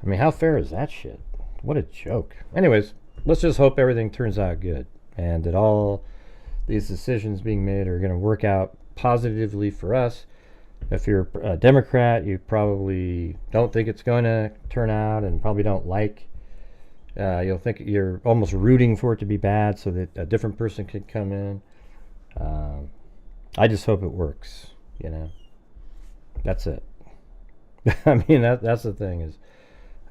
I mean, how fair is that shit? What a joke. Anyways, let's just hope everything turns out good and that all these decisions being made are going to work out positively for us. If you're a Democrat, you probably don't think it's going to turn out and probably don't like. You'll think you're almost rooting for it to be bad so that a different person could come in. I just hope it works, you know. That's it. I mean, that's the thing is,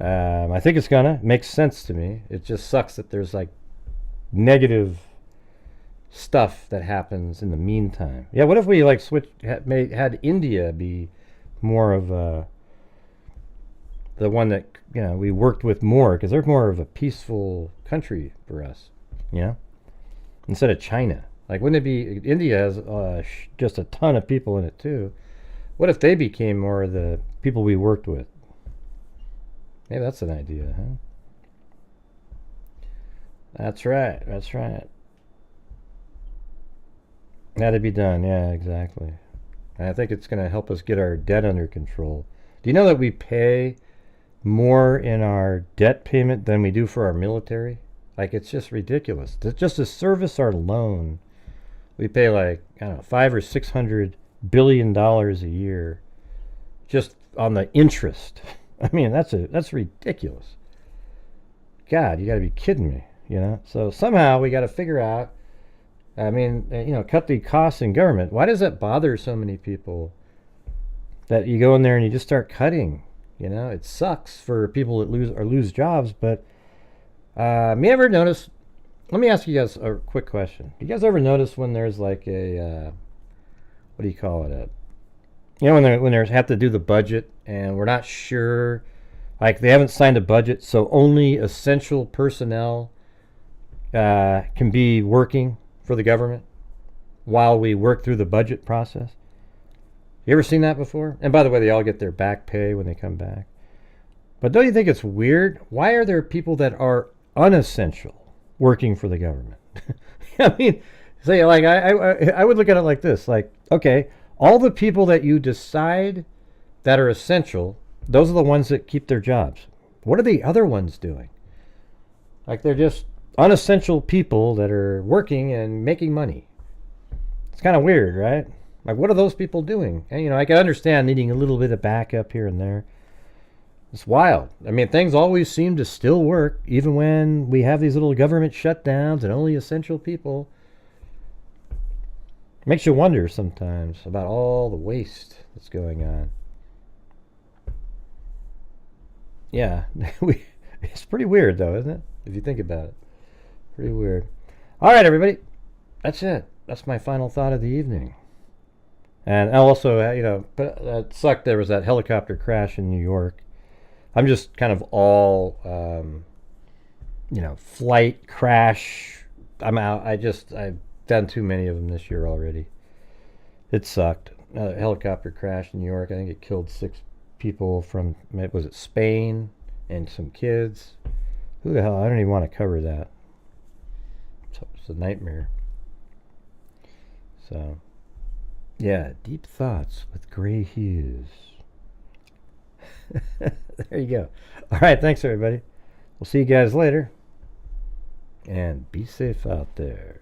I think it's gonna. Makes sense to me. It just sucks that there's like negative stuff that happens in the meantime. Yeah, what if we like had India be more of the one that we worked with more, because they're more of a peaceful country for us, instead of China. Like, wouldn't it be, India has just a ton of people in it too. What if they became more of the people we worked with? Maybe that's an idea, huh? That's right. That'd be done, yeah, exactly. And I think it's going to help us get our debt under control. Do you know that we pay more in our debt payment than we do for our military? Like, it's just ridiculous. Just to service our loan, we pay like, I don't know, $500 or $600 billion a year just on the interest. I mean, that's ridiculous. God, you got to be kidding me, So somehow we got to figure out, cut the costs in government. Why does that bother so many people that you go in there and you just start cutting? It sucks for people that lose jobs, but me ever notice, let me ask you guys a quick question. Do you guys ever notice when there's like a, what do you call it? When they have to do the budget and we're not sure, like they haven't signed a budget, so only essential personnel can be working for the government while we work through the budget process. You ever seen that before? And by the way, they all get their back pay when they come back. But don't you think it's weird? Why are there people that are unessential working for the government? I mean, say, like, I would look at it like this. Like, okay, all the people that you decide that are essential, those are the ones that keep their jobs. What are the other ones doing? Like, they're just unessential people that are working and making money. It's kind of weird, right? Like, what are those people doing? And, I can understand needing a little bit of backup here and there. It's wild. I mean, things always seem to still work, even when we have these little government shutdowns and only essential people. It makes you wonder sometimes about all the waste that's going on. Yeah, it's pretty weird, though, isn't it? If you think about it. Pretty weird. All right, everybody. That's it. That's my final thought of the evening. And also, it sucked there was that helicopter crash in New York. I'm just kind of all, flight crash. I'm out. I've done too many of them this year already. It sucked. A helicopter crash in New York. I think it killed 6 people from, was it Spain, and some kids. Who the hell? I don't even want to cover that. It's a nightmare. So, yeah, deep thoughts with Grant Hughes. There you go. All right, thanks everybody. We'll see you guys later. And be safe out there.